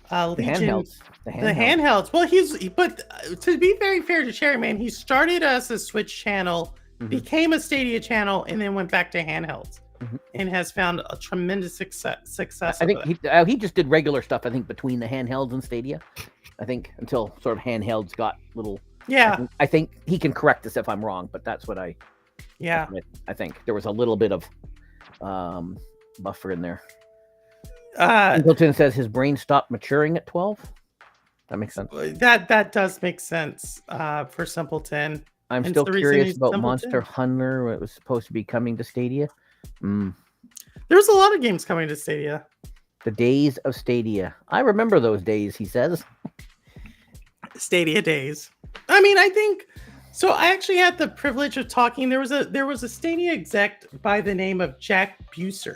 handhelds. The handhelds. Well, but to be very fair to Chariot Man, he started as a Switch channel, became a Stadia channel, and then went back to handhelds, and has found a tremendous success. I think he just did regular stuff. I think between the handhelds and Stadia. I think until sort of handhelds got little. Yeah, I think he can correct us if I'm wrong, but that's what I think there was a little bit of buffer in there. Singleton says his brain stopped maturing at 12. That makes sense. That does make sense for Simpleton. I'm still curious about Monster Hunter. It was supposed to be coming to Stadia. There's a lot of games coming to Stadia. The days of Stadia. I remember those days, he says. Stadia days. I mean, I think so. I actually had the privilege of talking. There was a Stadia exec by the name of Jack Buser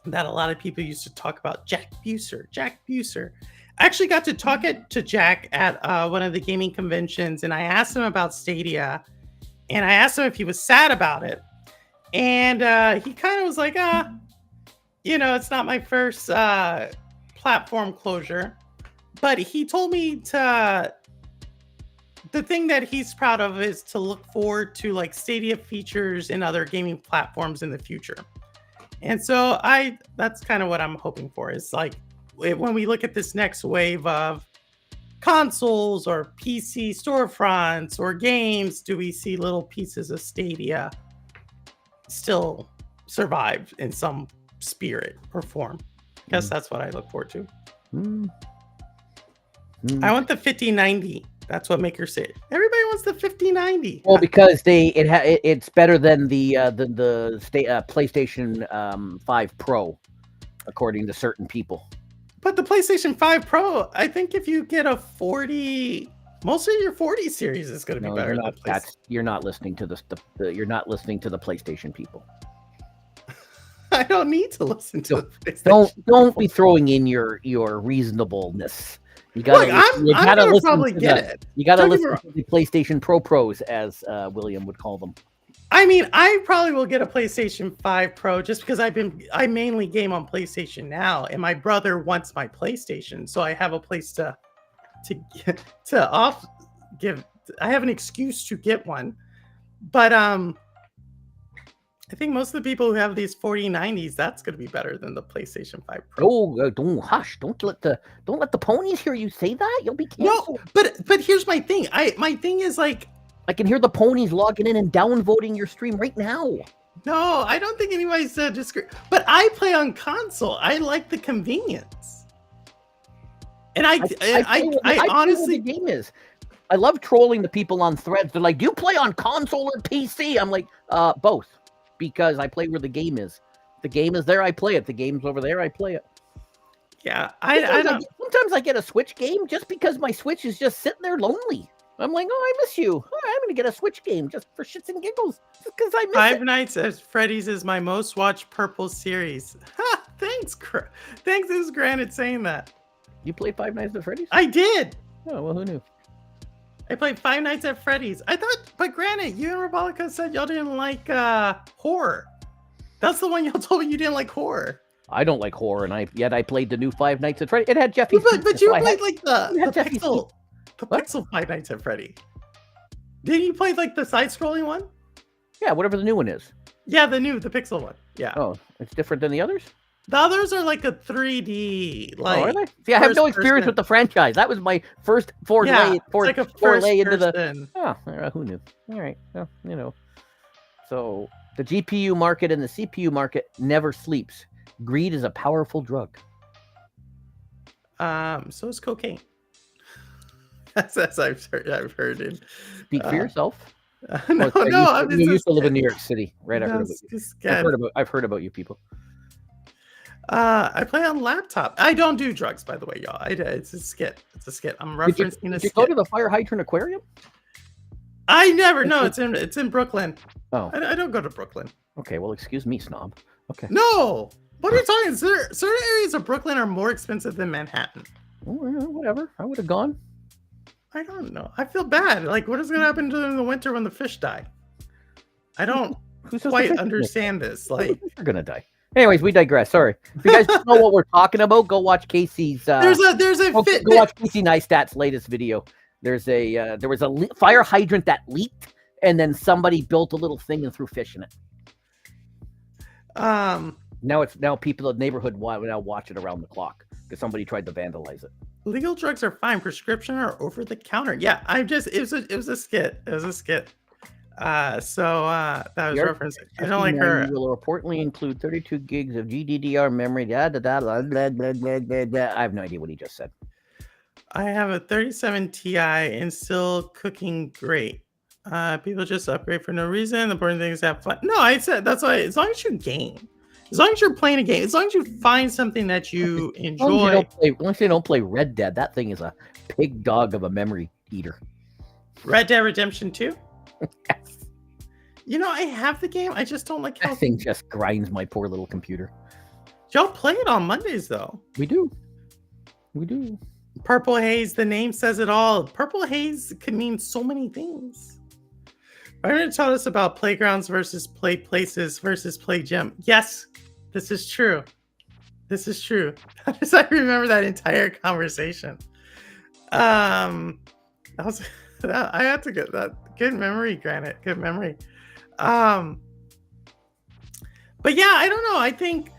that a lot of people used to talk about. Jack Buser. I actually got to talk to Jack at one of the gaming conventions, and I asked him about Stadia, and I asked him if he was sad about it, and he kind of was like, it's not my first platform closure, but he told me the thing that he's proud of is to look forward to like Stadia features in other gaming platforms in the future. And so that's kind of what I'm hoping for, is like when we look at this next wave of consoles or PC storefronts or games, do we see little pieces of Stadia still survive in some spirit or form? I guess that's what I look forward to. I want the 5090. That's what makers say. Everybody wants the 5090. Well, because it's better than the PlayStation 5 Pro, according to certain people. But the PlayStation 5 Pro, I think if you get a 40, most of your 40 series is going to be better. You're not listening to you're not listening to the PlayStation people. I don't need to listen to the PlayStation. Don't be throwing in your reasonableness. You gotta probably get it. You gotta listen to the PlayStation Pros, as William would call them. I mean, I probably will get a PlayStation 5 Pro just because I mainly game on PlayStation now, and my brother wants my PlayStation, so I have a place to to off give. I have an excuse to get one, but I think most of the people who have these 4090s, that's going to be better than the PlayStation 5 Pro. Oh, don't hush! Don't let the ponies hear you say that. You'll be canceled. No, but here's my thing. My thing is like, I can hear the ponies logging in and downvoting your stream right now. no, I don't think anybody said disagree. But I play on console. I like the convenience, and I honestly, the game is. I love trolling the people on threads. They're like, "Do you play on console or PC?" I'm like, both, because I play where the game is. The game is there, I play it. The game's over there, I play it. Yeah, sometimes I get a Switch game just because my Switch is just sitting there lonely. I'm like, oh, I miss you. All right, I'm going to get a Switch game just for shits and giggles, just because I miss Five Nights at Freddy's is my most watched Purple series. Ha, thanks. Thanks, this is Granted saying that. You played Five Nights at Freddy's? I did. Oh, well, who knew? I played Five Nights at Freddy's. I thought, but Granted, you and Rebolica said y'all didn't like horror. That's the one y'all told me you didn't like horror. I don't like horror, and yet I played the new Five Nights at Freddy's. It had Jeffy. But you played like the Pixel Five Nights at Freddy. Didn't you play like the side-scrolling one? Yeah, whatever the new one is. Yeah, the Pixel one. Yeah. Oh, it's different than the others? The others are like a 3D. Like, are they? See, I have no experience with the franchise. That was my first foray into the. Oh, who knew? All right, well, you know. So the GPU market and the CPU market never sleeps. Greed is a powerful drug. So is cocaine. As I've heard it. Speak for yourself. No, you used to live in New York City, right? I've heard about you people. I play on laptop. I don't do drugs, by the way, y'all. It's a skit. I'm referencing a skit. Did you go to the Fire Hydrant Aquarium? I never. No, it's in Brooklyn. Oh, I don't go to Brooklyn. Okay, well, excuse me, snob. Okay. No. What are you talking? Certain areas of Brooklyn are more expensive than Manhattan. Oh, whatever. I would have gone. I don't know. I feel bad. Like, what is going to happen during the winter when the fish die? I don't quite understand this. Like, they're going to die. Anyways, we digress. Sorry. If you guys don't know what we're talking about, go watch Casey's. Go watch Casey Neistat's latest video. There was a fire hydrant that leaked, and then somebody built a little thing and threw fish in it. Now people in the neighborhood now watch it around the clock because somebody tried to vandalize it. Legal drugs are fine. Prescription or over the counter. Yeah, it was a skit. It was a skit. That was referencing. I don't like her. Will reportedly include 32 gigs of GDDR memory. Blah, blah, blah, blah, blah, blah, blah, blah. I have no idea what he just said. I have a 37 Ti and still cooking great. People just upgrade for no reason. The important thing is have fun. No, I said that's why. As long as you game, as long as you're playing a game, as long as you find something that you enjoy. As long as you don't play Red Dead, that thing is a pig dog of a memory eater. Red Dead Redemption 2? Yes. You know, I have the game. I just don't like how that thing just grinds my poor little computer. Y'all play it on Mondays, though. We do. Purple Haze, the name says it all. Purple Haze can mean so many things. I'm going to tell us about playgrounds versus play places versus play gym. Yes, this is true. I remember that entire conversation. I had to get that. Good memory, Granite. Good memory. But yeah, I don't know. I think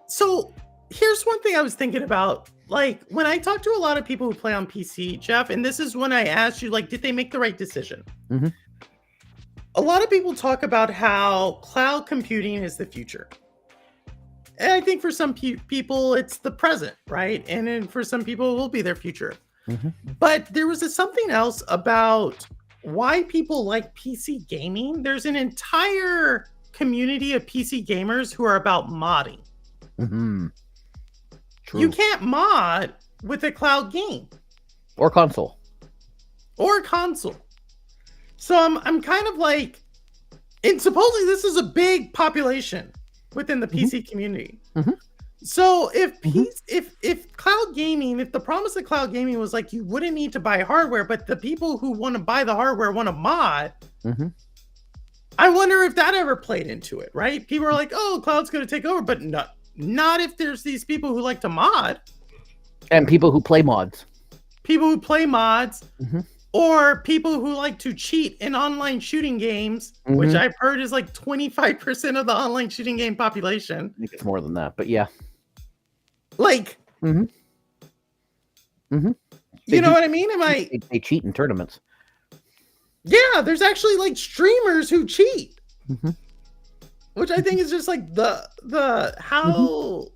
so. Here's one thing I was thinking about. Like, when I talk to a lot of people who play on PC, Jeff, and this is when I asked you, like, did they make the right decision? Mm-hmm. A lot of people talk about how cloud computing is the future. And I think for some people, it's the present, right? And then for some people, it will be their future. Mm-hmm. But there was something else about why people like PC gaming. There's an entire community of PC gamers who are about modding. Mm-hmm. True. You can't mod with a cloud game. Or console. So I'm kind of like, and supposedly this is a big population within the PC community. Mm-hmm. So if cloud gaming, if the promise of cloud gaming was like you wouldn't need to buy hardware, but the people who want to buy the hardware want to mod, mm-hmm. I wonder if that ever played into it, right? People are like, oh, cloud's going to take over, but not if there's these people who like to mod. And people who play mods. People who play mods, or people who like to cheat in online shooting games, which I've heard is like 25% of the online shooting game population. I think it's more than that, but yeah. Like, you know what I mean? They cheat in tournaments. Yeah, there's actually like streamers who cheat, which I think is just like the how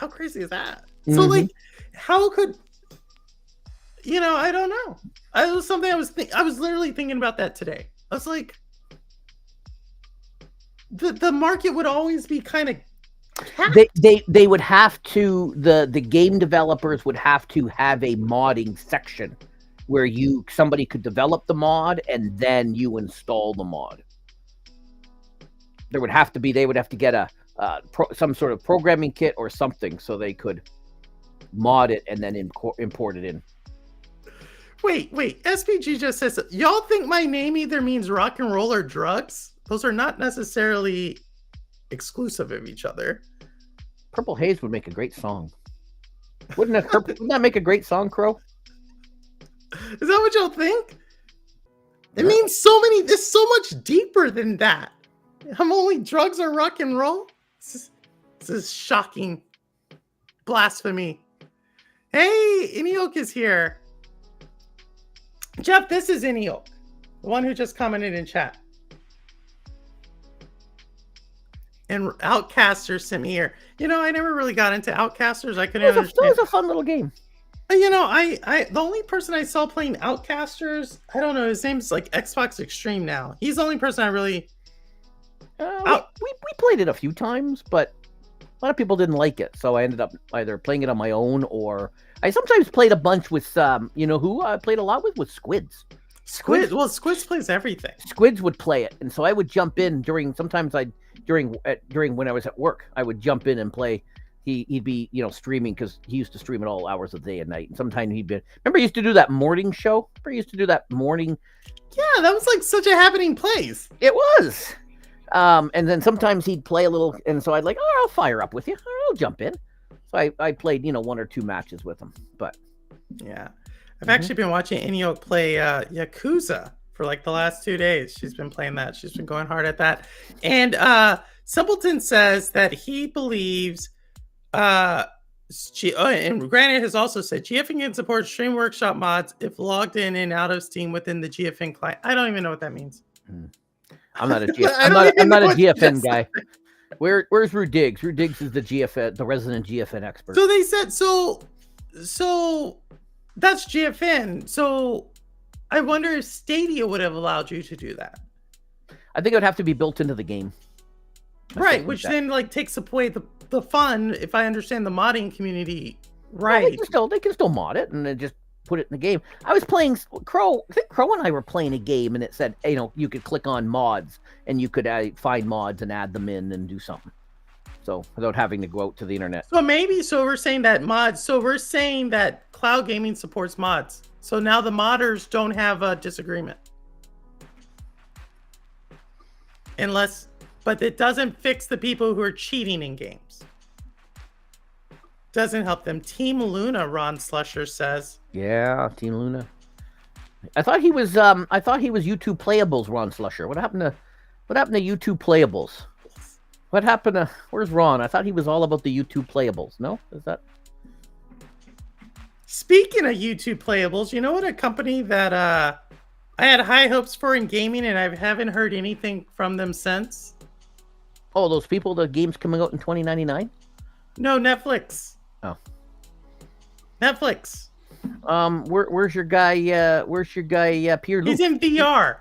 crazy is that? So like, how could I don't know. It was something I was literally thinking about that today. I was like, the market would always be kind of they would have to the game developers would have to have a modding section where somebody could develop the mod and then you install the mod. They would have to get some sort of programming kit or something so they could mod it and then import it in. Wait. SPG just says, y'all think my name either means rock and roll or drugs? Those are not necessarily exclusive of each other. Purple Haze would make a great song. Wouldn't that make a great song, Crow? Is that what y'all think? It means it's so much deeper than that. I'm only drugs or rock and roll? This is shocking. Blasphemy. Hey, Iniok is here. Jeff, this is Iniok, the one who just commented in chat. And Outcasters sent me here. I never really got into Outcasters. I couldn't understand. It was a fun little game. I the only person I saw playing Outcasters, I don't know, his name's like Xbox Extreme now. He's the only person I really... we played it a few times, but a lot of people didn't like it. So I ended up either playing it on my own or... I sometimes played a bunch with, who I played a lot with Squids. Squids plays everything. Squids would play it. And so I would jump in during when I was at work, I would jump in and play. He'd be, streaming because he used to stream at all hours of the day and night. And sometimes remember he used to do that morning show? Yeah, that was like such a happening place. It was. And then sometimes he'd play a little. And so I'd like, I'll fire up with you. I'll jump in. So I played, 1 or 2 matches with him. But yeah, I've actually been watching Iniok play Yakuza for like the last 2 days. She's been playing that. She's been going hard at that. And Simpleton says that he believes and Granite has also said GFN can support Stream Workshop mods if logged in and out of Steam within the GFN client. I don't even know what that means. I'm not a GFN guy. Where's Rude Diggs? Rude Diggs is the GFN, the resident GFN expert. So they said so that's GFN. So I wonder if Stadia would have allowed you to do that. I think it would have to be built into the game. Right, which then like takes away the fun, if I understand the modding community right. Well, they can still mod it and then just put it in the game. I was playing Crow. I think Crow and I were playing a game and it said, you could click on mods and you could find mods and add them in and do something. So without having to go out to the internet. So we're saying that we're saying that cloud gaming supports mods. So now the modders don't have a disagreement. But it doesn't fix the people who are cheating in games. Doesn't help them. Team Luna, Ron Slusher says. Yeah, Team Luna. I thought he was YouTube Playables, Ron Slusher. What happened to YouTube Playables? What happened to where's Ron? I thought he was all about the YouTube Playables. No? Is that Speaking of YouTube Playables, you know what a company that I had high hopes for in gaming and I haven't heard anything from them since? Oh, those people, the game's coming out in 2099? No, Netflix. Oh. Netflix. Where's your guy? Pierre Luke? He's in VR.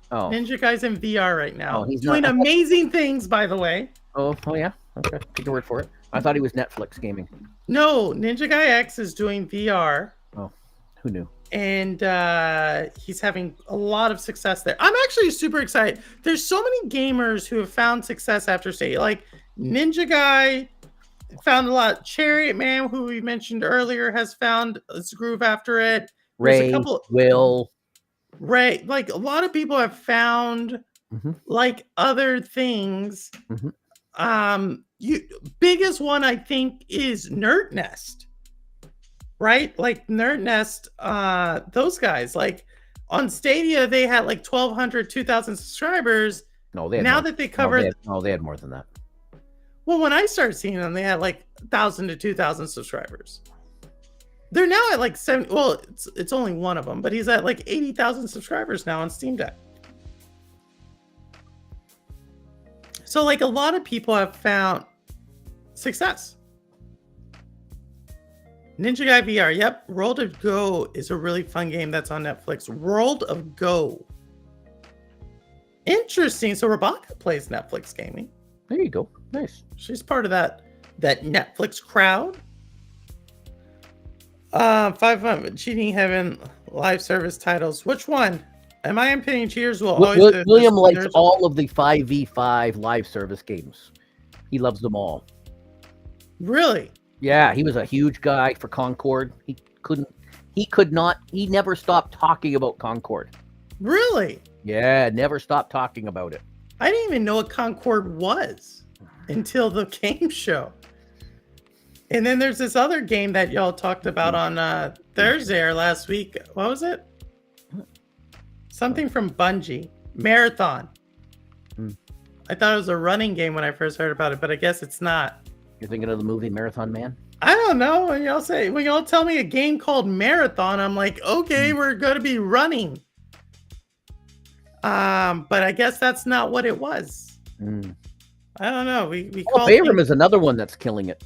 Oh. Ninja Guy's in VR right now. Oh, he's doing amazing things, by the way. Oh yeah. Okay, take your word for it. I thought he was Netflix gaming. No, Ninja Guy X is doing VR. Oh, who knew? And he's having a lot of success there. I'm actually super excited. There's so many gamers who have found success after Stadia. Like Ninja Guy found a lot. Chariot Man, who we mentioned earlier, has found its groove after it. Ray, Will. Ray, like a lot of people have found like other things. Biggest one I think is Nerd Nest, right? Like Nerd Nest, those guys, like on Stadia, they had like 1,200, 2,000 subscribers. No, they had now more. that they covered. No, they had more than that. Well, when I started seeing them, they had like 1,000 to 2,000 subscribers. They're now at like 7. Well, it's only one of them, but he's at like 80,000 subscribers now on Steam Deck. So like a lot of people have found success. Ninja Guy VR. Yep. World of Go is a really fun game that's on Netflix. World of Go. Interesting. So Rebecca plays Netflix gaming. There you go. Nice. She's part of that Netflix crowd. 5 Cheating Heaven live service titles. Which one? Am I impending cheers? William likes all of the 5v5 live service games. He loves them all. Really? Yeah, he was a huge guy for Concord. He never stopped talking about Concord. Really? Yeah, never stopped talking about it. I didn't even know what Concord was until the game show. And then there's this other game that y'all talked about on Thursday or last week. What was it? Something from Bungie. Marathon. I thought it was a running game when I first heard about it, but I guess it's not. You're thinking of the movie Marathon Man? I don't know. When y'all tell me a game called Marathon, I'm like, okay, we're going to be running. But I guess that's not what it was. I don't know. We Paul Bayram is another one that's killing it.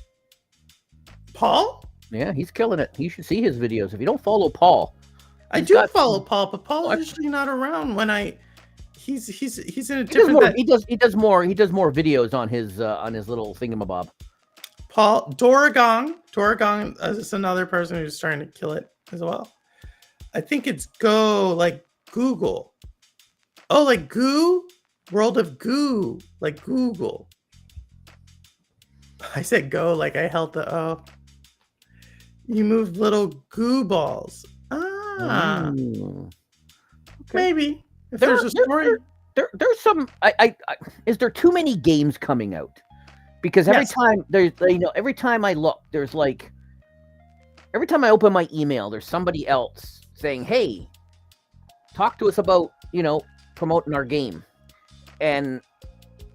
Paul? Yeah, he's killing it. You should see his videos. If you don't follow Paul, I do follow Paul, but Paul's usually not around when he's in a different. He does more videos on his little thingamabob. Paul Doragon is another person who's trying to kill it as well. I think it's Go, like Google. Oh, like Goo? World of Goo, like Google. I said go like I held the O. You moved little goo balls. Okay. Maybe. If there's a story. There's some. Is there too many games coming out? Because every time I look, there's like, every time I open my email, there's somebody else saying, "Hey, talk to us about promoting our game," and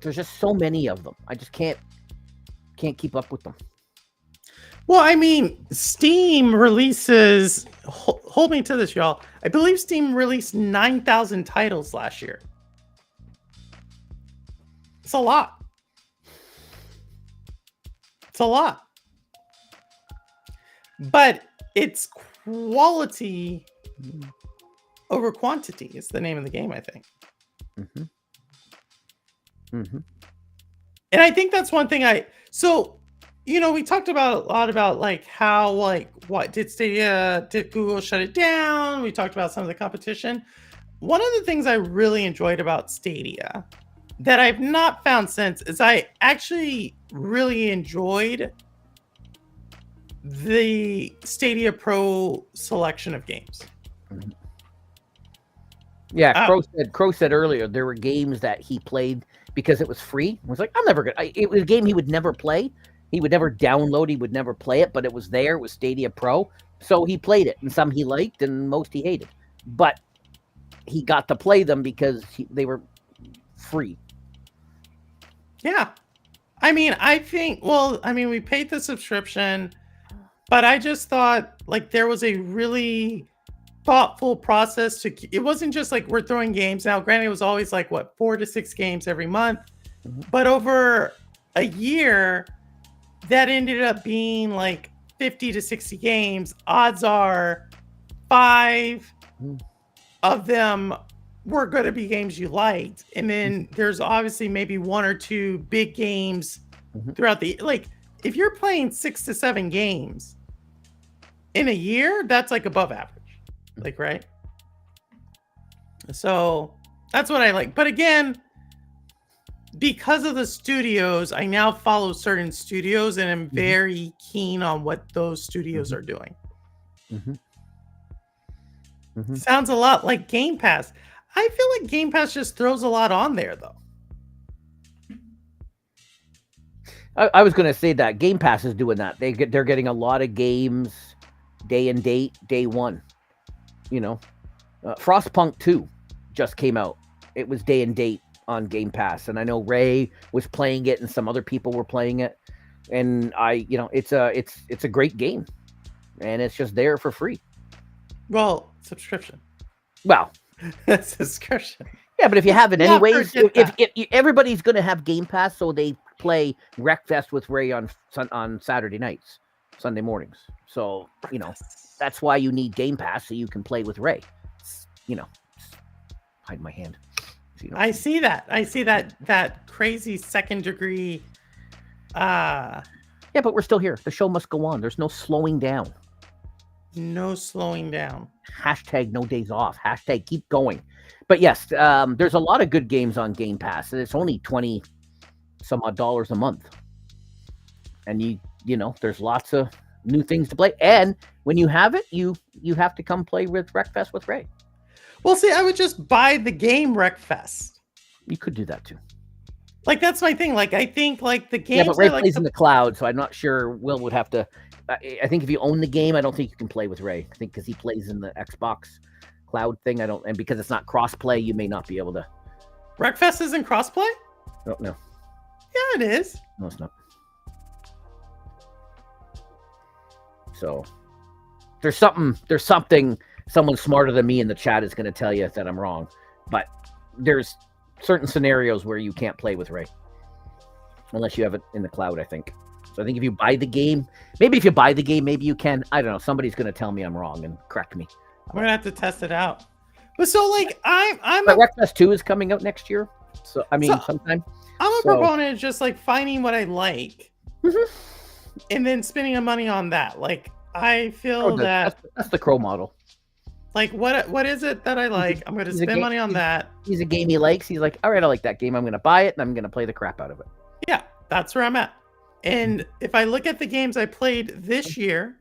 there's just so many of them. I just can't keep up with them. Well, I mean, Steam releases. Hold me to this, y'all. I believe Steam released 9,000 titles last year. It's a lot. It's a lot. But it's quality over quantity is the name of the game, I think. And I think that's one thing we talked about a lot about like how, like, what did Google shut it down? We talked about some of the competition. One of the things I really enjoyed about Stadia that I've not found since is I actually really enjoyed the Stadia Pro selection of games. Yeah, Crow said earlier there were games that he played because it was free. I was like, I'm never gonna. It was a game he would never play. He would never download. He would never play it, but it was there. It was Stadia Pro, so he played it. And some he liked, and most he hated. But he got to play them because they were free. Yeah, I mean, we paid the subscription, but I just thought like there was a really thoughtful process it wasn't just like we're throwing games now. Granted, it was always like 4 to 6 games every month, but over a year that ended up being like 50 to 60 games. Odds are 5 of them were going to be games you liked, and then there's obviously maybe 1 or 2 big games throughout the, like, if you're playing 6 to 7 games in a year, that's like above average. Like, right? So that's what I like. But again, because of the studios, I now follow certain studios and I'm very keen on what those studios are doing. Sounds a lot like Game Pass. I feel like Game Pass just throws a lot on there, though. I was going to say that Game Pass is doing that. They're getting a lot of games day and date, day one. You know, Frostpunk 2 just came out. It was day and date on Game Pass, and I know Ray was playing it, and some other people were playing it. And it's a great game, and it's just there for free. Well, subscription. Well, subscription. Yeah, but if you have it anyways, if everybody's going to have Game Pass, so they play Wreckfest with Ray on Saturday nights, Sunday mornings. So that's why you need Game Pass, so you can play with Ray. Hide my hand. I see that. I see that crazy second degree. Yeah, but we're still here. The show must go on. There's no slowing down. No slowing down. Hashtag no days off. Hashtag keep going. But yes, there's a lot of good games on Game Pass. It's only $20 some odd a month, and there's lots of new things to play. And when you have it, you have to come play with Wreckfest with Ray. Well, see, I would just buy the game Wreckfest. You could do that too. Like, that's my thing. Like, I think like the game. Yeah, but Ray plays in the cloud, so I'm not sure Will would have to. I think if you own the game, I don't think you can play with Ray. I think because he plays in the Xbox cloud thing, and because it's not cross-play, you may not be able to. Wreckfest isn't cross-play? Oh, no. Yeah, it is. No, it's not. So there's something someone smarter than me in the chat is going to tell you that I'm wrong, but there's certain scenarios where you can't play with Ray unless you have it in the cloud, I think. So I think if you buy the game, maybe you can. I don't know. Somebody's going to tell me I'm wrong and correct me. I'm going to have to test it out. But so like But Wreckfest 2 is coming out next year. So I mean, sometime. I'm a proponent of just like finding what I like and then spending the money on that. Like I feel that's the Crow model. Like what is it that I like? I'm going to spend money on that. He's a game he likes. He's like, all right, I like that game. I'm going to buy it and I'm going to play the crap out of it. Yeah, that's where I'm at. And if I look at the games I played this year,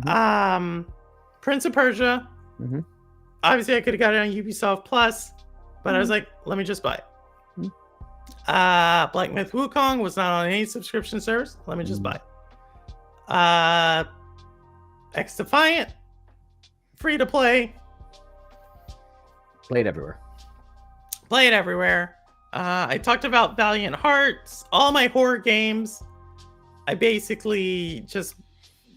Prince of Persia, obviously I could have got it on Ubisoft Plus, but I was like, let me just buy it. Black Myth Wukong was not on any subscription service. Let me just buy it. X Defiant, free to play. Play it everywhere. I talked about Valiant Hearts, all my horror games. I basically just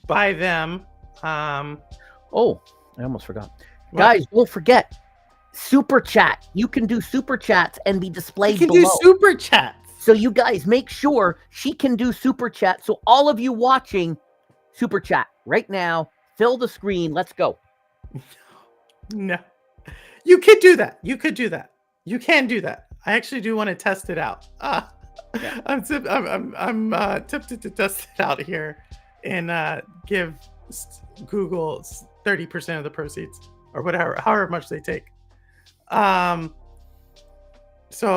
buy them. Oh, I almost forgot. What? Guys, don't forget Super Chat. You can do Super Chats and be displayed below. You can do Super Chats. So you guys make sure she can do Super Chat. So all of you watching, Super Chat right now. Fill the screen. Let's go. No. You could do that. You can do that. I actually do want to test it out. Yeah. I'm tempted to test it out here and give Google 30% of the proceeds or whatever, however much they take. So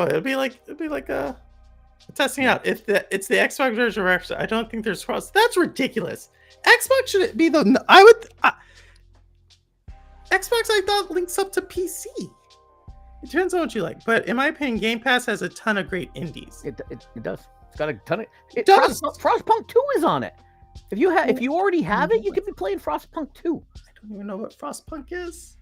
it'll be like a testing out. If it's the Xbox version, I don't think there's cross. That's ridiculous. Xbox should be Xbox. I thought links up to PC. It depends on what you like, but in my opinion, Game Pass has a ton of great indies. It does. It's got a ton of. It does. Frostpunk 2 is on it. If you already have it, you could be playing Frostpunk 2. I don't even know what Frostpunk is.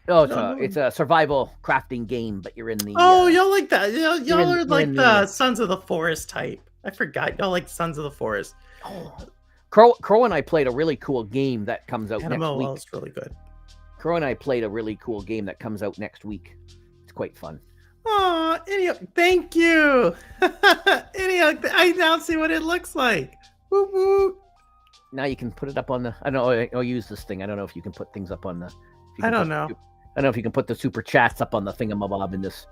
Oh, it's a survival crafting game, but you're in the. Oh, y'all like that? Y'all are like the Sons of the Forest type. I forgot y'all like Sons of the Forest. Oh. Crow and I played a really cool game that comes out next week. It's really good. Crow and I played a really cool game that comes out next week. It's quite fun. Oh, thank you. I now see what it looks like. Woo woo. Now you can put it up on the. I don't know. I'll use this thing. I don't know if you can put things up on the. I don't know. I don't know if you can put the super chats up on the thingamabob in this.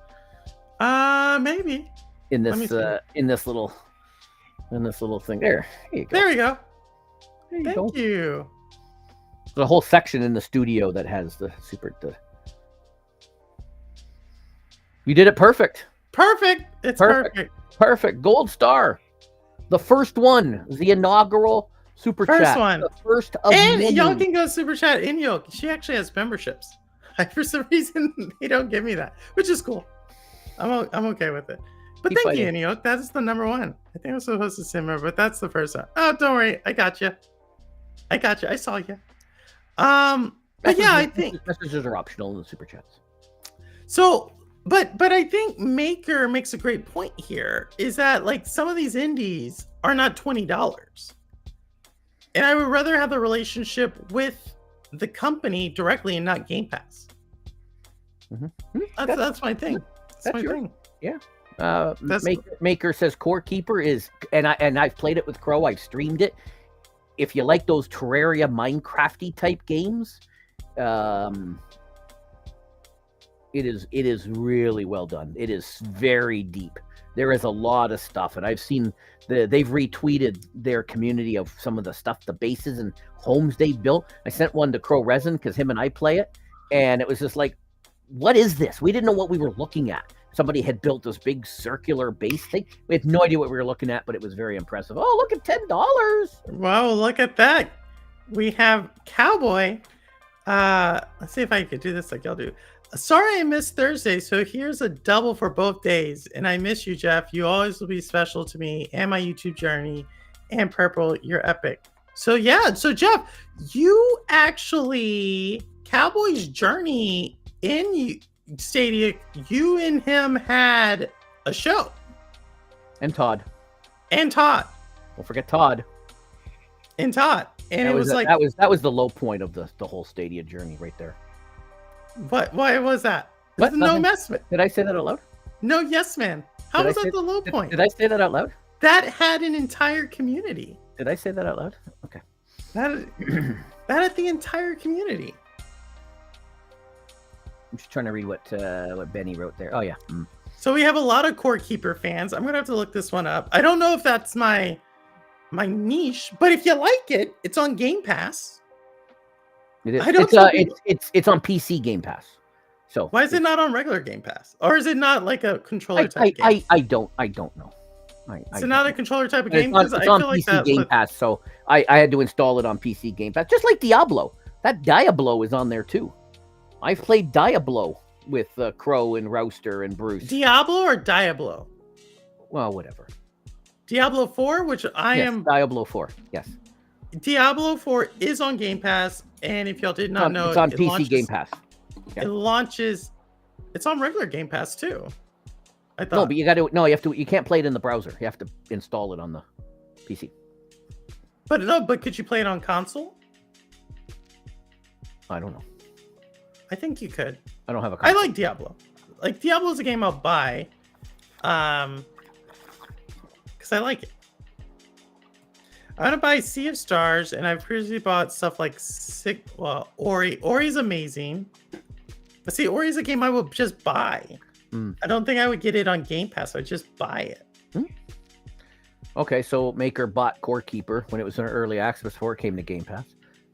Maybe. In this little thing. There you go. There we go. Thank you. There's a whole section in the studio that has the super. You did it perfect. It's perfect. Gold star. The first one. The inaugural super chat. First one. The first of and many. y'all can go super chat in Yoke. She actually has memberships. For some reason, they don't give me that, which is cool. I'm okay with it. But Keep thank you, fighting. Anio. That is the number one. I think I was supposed to say more, but that's the first one. Oh, don't worry. I got you. I saw you. But yeah, I think messages are optional in the super chats. so. But I think Maker makes a great point here. Is that like some of these indies are not $20, and I would rather have the relationship with the company directly and not Game Pass. That's my thing. That's my thing. Yeah. Maker says Core Keeper is, and I've played it with Crow. I've streamed it. If you like those Terraria Minecrafty type games, it is really well done. It is very deep. There is a lot of stuff, and I've seen they've retweeted their community of some of the stuff, the bases and homes they built. I sent one to Crow Resin because him and I play it, and it was just like, what is this? We didn't know what we were looking at. Somebody had built this big circular base thing. We had no idea what we were looking at, but it was very impressive. Oh, look at $10. Wow, look at that. We have Cowboy. Let's see if I could do this like y'all do. Sorry I missed Thursday, so here's a double for both days. And I miss you, Jeff. You always will be special to me and my YouTube journey. And Purple, you're epic. So yeah, so Jeff, you actually, Cowboy's journey in Stadia, you and him had a show. And Todd. And Todd. Don't forget Todd. And Todd. And that it was like that was the low point of the whole Stadia journey right there. What? Why was that? What? No mess. Did I say that out loud? No, yes, man. How was that the low point? Did I say that out loud? That had an entire community. Did I say that out loud? Okay. That had the entire community. I'm just trying to read what Benny wrote there. Oh yeah. So we have a lot of Core Keeper fans. I'm gonna have to look this one up. I don't know if that's my niche, but if you like it, it's on Game Pass. It is. It's on PC Game Pass. So why is it not on regular Game Pass? Or is it not like a controller type game? I don't know. It's not a controller type of game? It's on PC Game Pass, so I had to install it on PC Game Pass. Just like Diablo. That Diablo is on there too. I've played Diablo with Crow and Rouster and Bruce. Diablo or Diablo? Well, whatever. Diablo 4, which I am... Diablo 4, yes. Diablo 4 is on Game Pass, and if y'all did not know... It's on PC Game Pass. Yeah. It launches... It's on regular Game Pass, too. I thought. No, but you can't play it in the browser. You have to install it on the PC. But could you play it on console? I don't know. I think you could. I don't have a console. I like Diablo. Like, Diablo's a game I'll buy. Because I like it. I'm going to buy Sea of Stars, and I've previously bought stuff like Ori. Ori's amazing. But see, Ori's a game I would just buy. I don't think I would get it on Game Pass. I'd just buy it. Okay, so Maker bought Core Keeper when it was in early access before it came to Game Pass.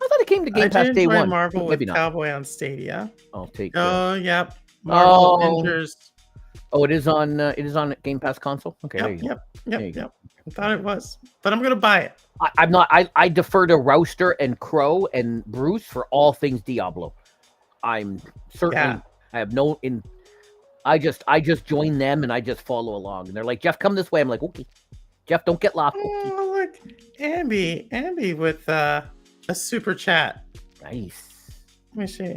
I thought it came to Game Pass day one. Marvel Maybe with not. Cowboy on Stadia. I'll take. Yep. Marvel Avengers. Oh, it is on Game Pass console. Okay, there you go. Yep. I thought it was, but I'm gonna buy it. I'm not. I defer to Rouster and Crow and Bruce for all things Diablo. I'm certainly. I have no in. I just join them and I just follow along. And they're like, Jeff, come this way. I'm like, okay. Jeff, don't get lost. Okay. Oh, look, Ambi with a super chat. Nice. Let me see.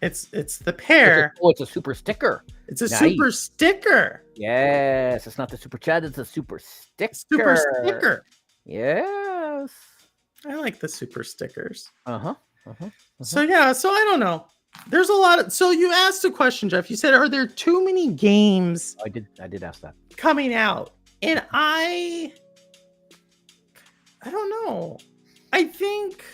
It's the pair. It's a super sticker. It's a super sticker. Yes, it's not the super chat. It's a super sticker. Super sticker. Yes. I like the super stickers. So yeah. So I don't know. There's a lot of. So you asked a question, Jeff. You said, "Are there too many games?" I did ask that coming out, and I don't know. I think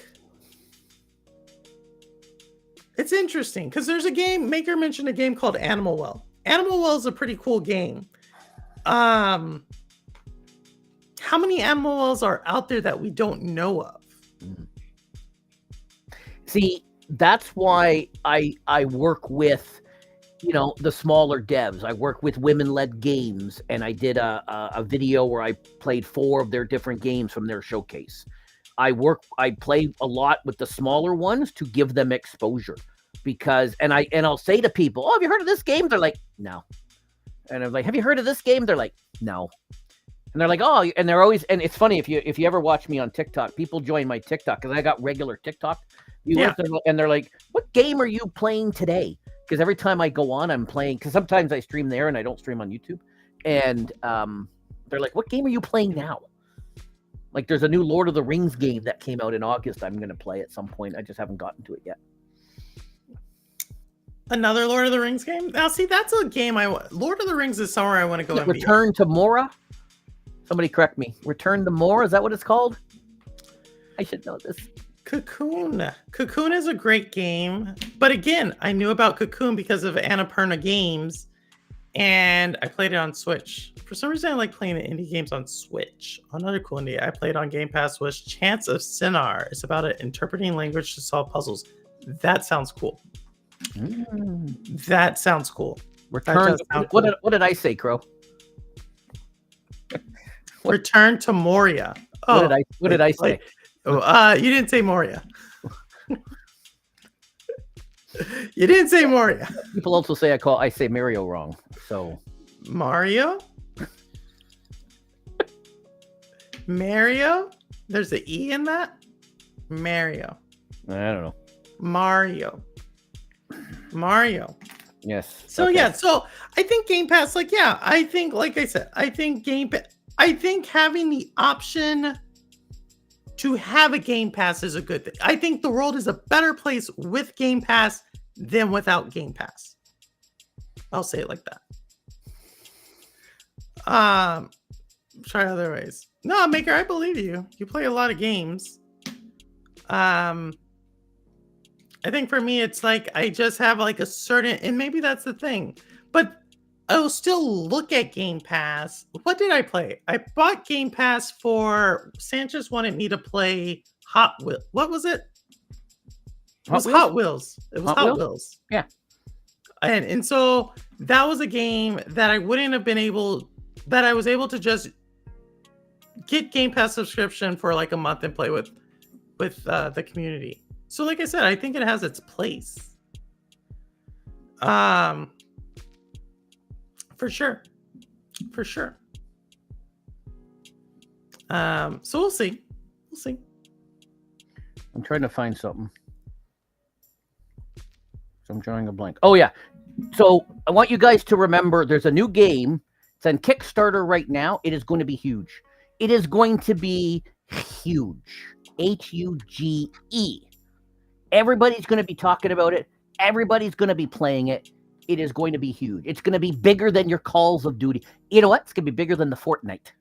it's interesting because there's a game. Maker mentioned a game called Animal Well. Animal Well is a pretty cool game. How many Animal Wells are out there that we don't know of? See, that's why I work with, the smaller devs. I work with women-led games, and I did a video where I played 4 of their different games from their showcase. I play a lot with the smaller ones to give them exposure, because I'll say to people, "Oh, have you heard of this game?" They're like, "No." And I'm like, "Have you heard of this game?" They're like, "No." And they're like, "Oh," and they're always, and it's funny, if you ever watch me on TikTok, people join my TikTok because I got regular TikTok viewers, and they're like, "What game are you playing today?" Because every time I go on, I'm playing, because sometimes I stream there and I don't stream on YouTube. And they're like, "What game are you playing now?" Like, there's a new Lord of the Rings game that came out in August. I'm going to play at some point. I just haven't gotten to it yet. Another Lord of the Rings game? Now, see, that's a game Lord of the Rings is somewhere I want to go. Return to Mora? Somebody correct me. Return to Mora? Is that what it's called? I should know this. Cocoon. Cocoon is a great game. But again, I knew about Cocoon because of Annapurna Games. And I played it on Switch. For some reason, I like playing the indie games on Switch. Another cool indie I played on Game Pass was Chants of Sinar. It's about interpreting language to solve puzzles. That sounds cool. That sounds cool. Return. What did I say, Crow? Return to Moria. Oh, what did I say? You didn't say Moria. You didn't say Moria. People also say I say Mario wrong. So Mario? Mario? There's an E in that? Mario. I don't know. Mario. Yes. So okay. Yeah, so I think Game Pass, like I said, I think having the option to have a Game Pass is a good thing. I think the world is a better place with Game Pass than without Game Pass. I'll say it like that. Try other ways. No, Maker, I believe you. You play a lot of games. I think for me, it's like I just have like a certain, and maybe that's the thing, but I'll still look at Game Pass. What did I play? I bought Game Pass for Sanchez wanted me to play Hot Wheels. What was it? It was Hot Wheels. It was Hot Wheels. Yeah. And so that was a game that I wouldn't have been able, that I was able to just get Game Pass subscription for like a month and play with the community. So like I said, I think it has its place. For sure. So we'll see. I'm trying to find something. So I'm drawing a blank. Oh yeah. So I want you guys to remember there's a new game. It's on Kickstarter right now. It is going to be huge. It is going to be huge. Huge. Everybody's going to be talking about it. Everybody's going to be playing it. It is going to be huge. It's going to be bigger than your Calls of Duty. You know what? It's going to be bigger than the Fortnite.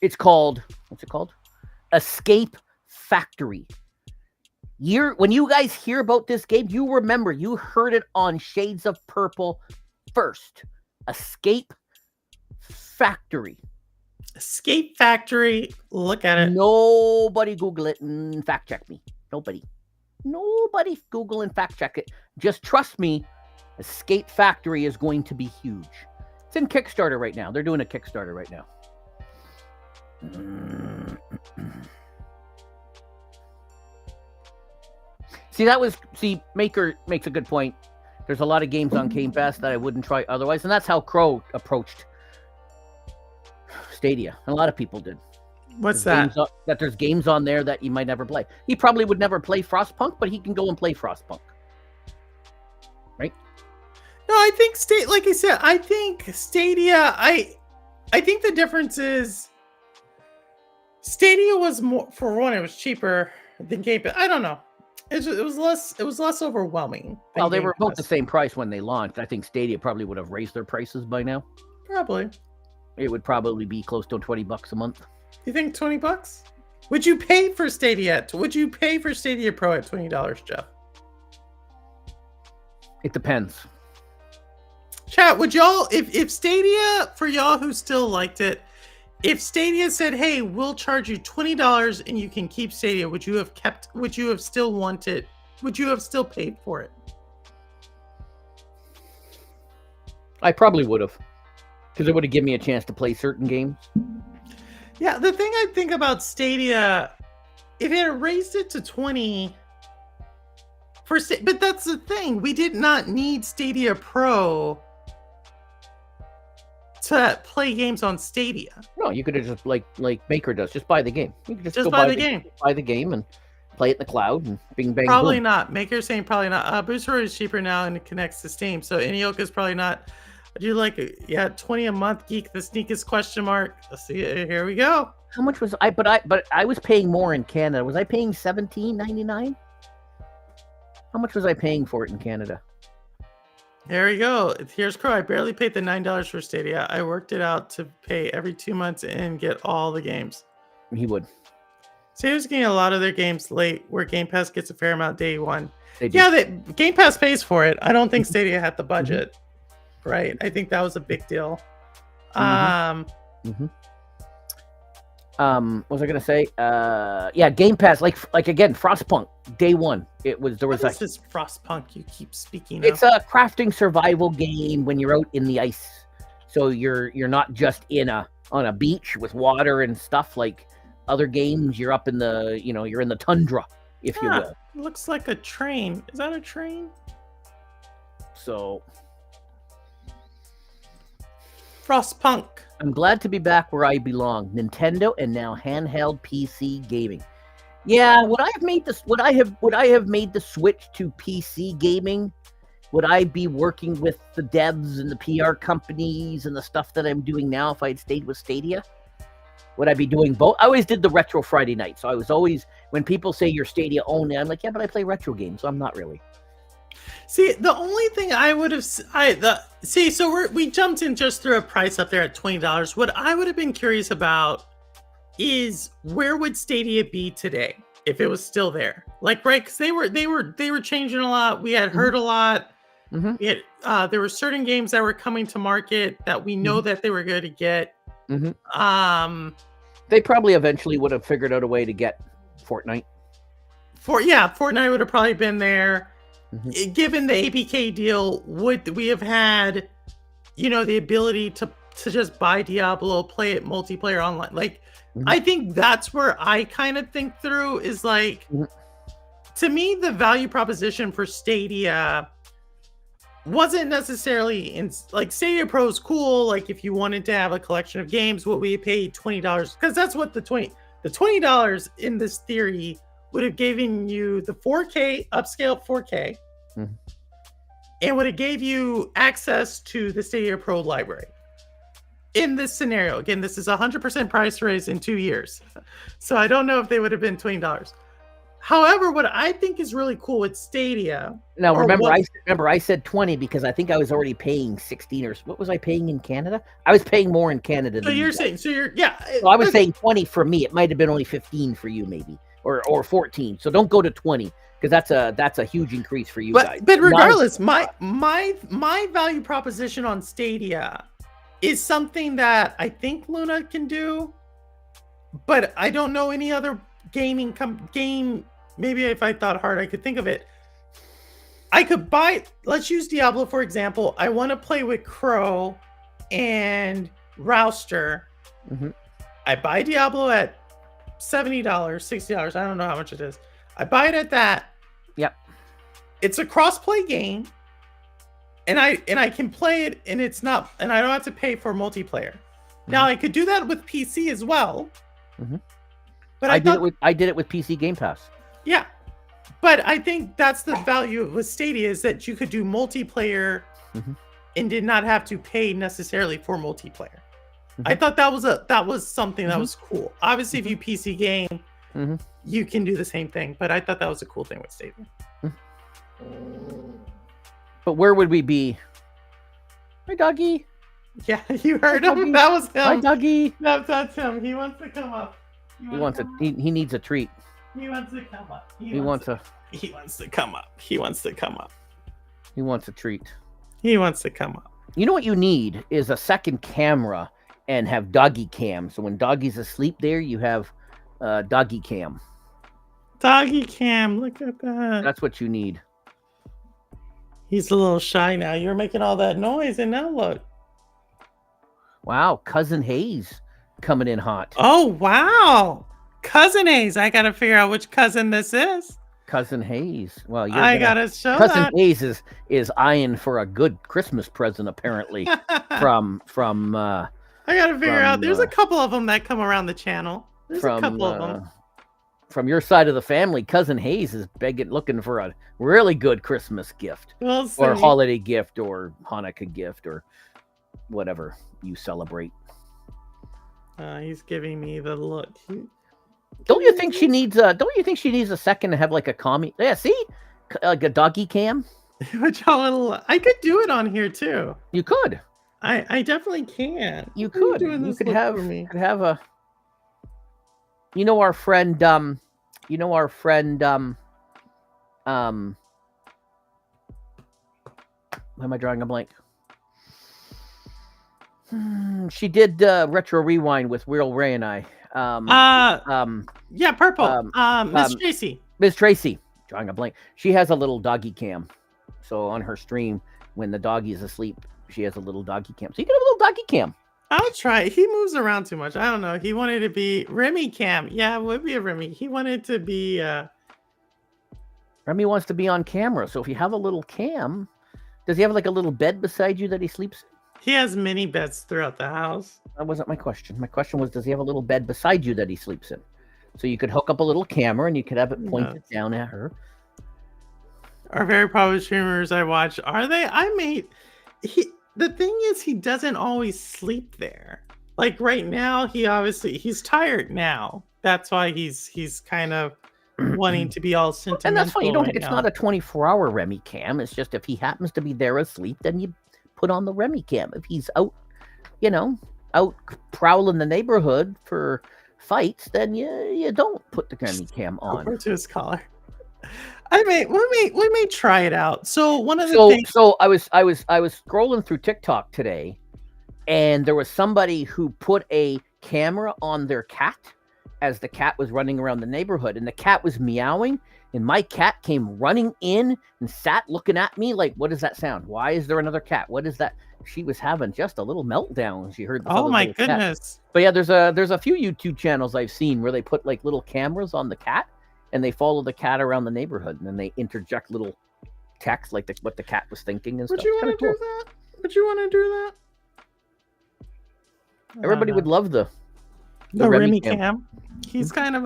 It's called, what's it called? Escape Factory. When you guys hear about this game, you remember you heard it on Shades of Purple first. Escape Factory. Escape Factory. Look at it. Nobody Google it and fact check me. Nobody Google and fact check it. Just trust me. Escape Factory is going to be huge. It's in Kickstarter right now. They're doing a Kickstarter right now. Maker makes a good point. There's a lot of games on Game Pass that I wouldn't try otherwise, and that's how Crow approached Stadia. A lot of people did. What's that? There's games on there that you might never play. He probably would never play Frostpunk, but he can go and play Frostpunk. Right? No, I think like I said, I think Stadia, I think the difference is Stadia was more, for one, it was cheaper than Game Pass. I don't know. It was less overwhelming. Well, they were both the same price when they launched. I think Stadia probably would have raised their prices by now. Probably. It would probably be close to $20 a month. You think $20? Would you pay for Stadia? Would you pay for Stadia Pro at $20, Jeff? It depends. Chat, would y'all, if Stadia, for y'all who still liked it, if Stadia said, hey, we'll charge you $20 and you can keep Stadia, would you have still paid for it? I probably would have. Because it would have given me a chance to play certain games. Yeah, the thing I think about Stadia if it had raised it to 20 but that's the thing. We did not need Stadia Pro to play games on Stadia. No, you could have just like Maker does, just buy the game. You could just buy the game. Buy the game and play it in the cloud and bing bang. Probably boom. not. Maker's saying probably not. Booster is cheaper now and it connects to Steam. So Inyoka's probably not. Do you like it? Yeah, 20 a month. Geek the sneakest question mark. Let's see. Here we go. How much was I? But I was paying more in Canada. Was I paying $17.99? How much was I paying for it in Canada? There we go. Here's Crow. I barely paid the $9 for Stadia. I worked it out to pay every 2 months and get all the games. He would. Stadia's getting a lot of their games late, where Game Pass gets a fair amount day one. Yeah, Game Pass pays for it. I don't think Stadia had the budget. Right. I think that was a big deal. What was I gonna say? Yeah, Game Pass, like again, Frostpunk, day one. There was what is this Frostpunk you keep speaking of? It's a crafting survival game when you're out in the ice. So you're not just on a beach with water and stuff like other games. You're up in the you're in the tundra, if you will. It looks like a train. Is that a train? So Frostpunk. I'm glad to be back where I belong. Nintendo and now handheld PC gaming. Yeah, would I have made the switch to PC gaming? Would I be working with the devs and the PR companies and the stuff that I'm doing now if I had stayed with Stadia? Would I be doing both? I always did the retro Friday night, so I was always, when people say you're Stadia only, I'm like, yeah, but I play retro games, so I'm not really. See, the only thing I would have, we jumped in just through a price up there at $20. What I would have been curious about is where would Stadia be today if it was still there? Like, right? Because they were changing a lot. We had heard a lot. We had, there were certain games that were coming to market that we know that they were going to get. They probably eventually would have figured out a way to get Fortnite. Fortnite would have probably been there. Given the APK deal, would we have had, the ability to just buy Diablo, play it multiplayer online? Like, I think that's where I kind of think through is like, to me, the value proposition for Stadia wasn't necessarily like Stadia Pro is cool. Like, if you wanted to have a collection of games, what we paid $20, because that's what the $20 in this theory would have given you the 4K upscale 4K, and would have gave you access to the Stadia Pro library. In this scenario, again, this is 100% price raise in 2 years, so I don't know if they would have been $20. However, what I think is really cool with Stadia. Now, I said 20 because I think I was already paying 16 or what was I paying in Canada? I was paying more in Canada. So you're saying, So I was saying 20 for me. It might have been only 15 for you, maybe, or 14. So don't go to 20 because that's a huge increase for you guys. But regardless, my value proposition on Stadia is something that I think Luna can do, but I don't know any other game. Maybe if I thought hard, I could think of it. I could buy, let's use Diablo, for example. I want to play with Crow and Rouster. I buy Diablo at $70, $60. I don't know how much it is. I buy it at that. Yep. It's a cross-play game. And I can play it, and it's not, and I don't have to pay for multiplayer. Now I could do that with PC as well. But I did it with PC Game Pass. Yeah, but I think that's the value with Stadia is that you could do multiplayer and did not have to pay necessarily for multiplayer. I thought that was something that was cool. Obviously, if you PC game, you can do the same thing. But I thought that was a cool thing with Stadia. But where would we be? Hi, doggy. Yeah, you heard him. That was him. Hi, doggy. That's him. He wants to come up. He needs a treat. He wants to come up. He wants to come up. He wants to come up. He wants a treat. He wants to come up. You know what you need is a second camera and have doggy cam. So when doggy's asleep there, you have doggy cam. Doggy cam. Look at that. That's what you need. He's a little shy now. You're making all that noise, and now look. Wow, Cousin Hayes coming in hot. Oh, wow. Cousin Hayes. I gotta figure out which cousin this is. Cousin Hayes. Well, I gotta show Cousin that. Hayes is eyeing for a good Christmas present, apparently, from I gotta figure out. There's a couple of them that come around the channel. There's a couple of them. From your side of the family. Cousin Hayes is looking for a really good Christmas gift, or holiday gift, or Hanukkah gift, or whatever you celebrate. He's giving me the look. Don't you think she needs a second to have like a commie? Yeah, see, like a doggy cam. I could do it on here too. You could. I definitely can. You could. You could have a. You know our friend. Why am I drawing a blank? She did Retro Rewind with Will Ray and I. Yeah, purple. Miss Tracy. Miss Tracy. Drawing a blank. She has a little doggy cam. So on her stream, when the doggy is asleep, she has a little doggy cam. So you can have a little doggy cam. I'll try it. He moves around too much. I don't know. He wanted to be Remy cam. Yeah, it would be a Remy. He wanted to be Remy wants to be on camera. So if you have a little cam, does he have like a little bed beside you that he sleeps in? He has many beds throughout the house. That wasn't my question. My question was, does he have a little bed beside you that he sleeps in? So you could hook up a little camera and you could have it pointed down at her. Our very popular streamers I watch, are they? The thing is, he doesn't always sleep there. Like right now, he's tired now. That's why he's kind of wanting to be all sentimental. And that's fine. It's not a 24-hour Remy cam. It's just if he happens to be there asleep, then you put on the Remy cam. If he's out prowling the neighborhood for fights, then you don't put the Remy cam on. Over to his collar. We may try it out. So one of the things. So I was scrolling through TikTok today, and there was somebody who put a camera on their cat as the cat was running around the neighborhood, and the cat was meowing, and my cat came running in and sat looking at me like, "What does that sound? Why is there another cat? What is that?" She was having just a little meltdown when she heard. Oh my goodness! Cat. But yeah, there's a few YouTube channels I've seen where they put like little cameras on the cat, and they follow the cat around the neighborhood, and then they interject little text like what the cat was thinking and stuff. Would you want to do that? Would you want to do that? Everybody would love the Remy cam. He's kind of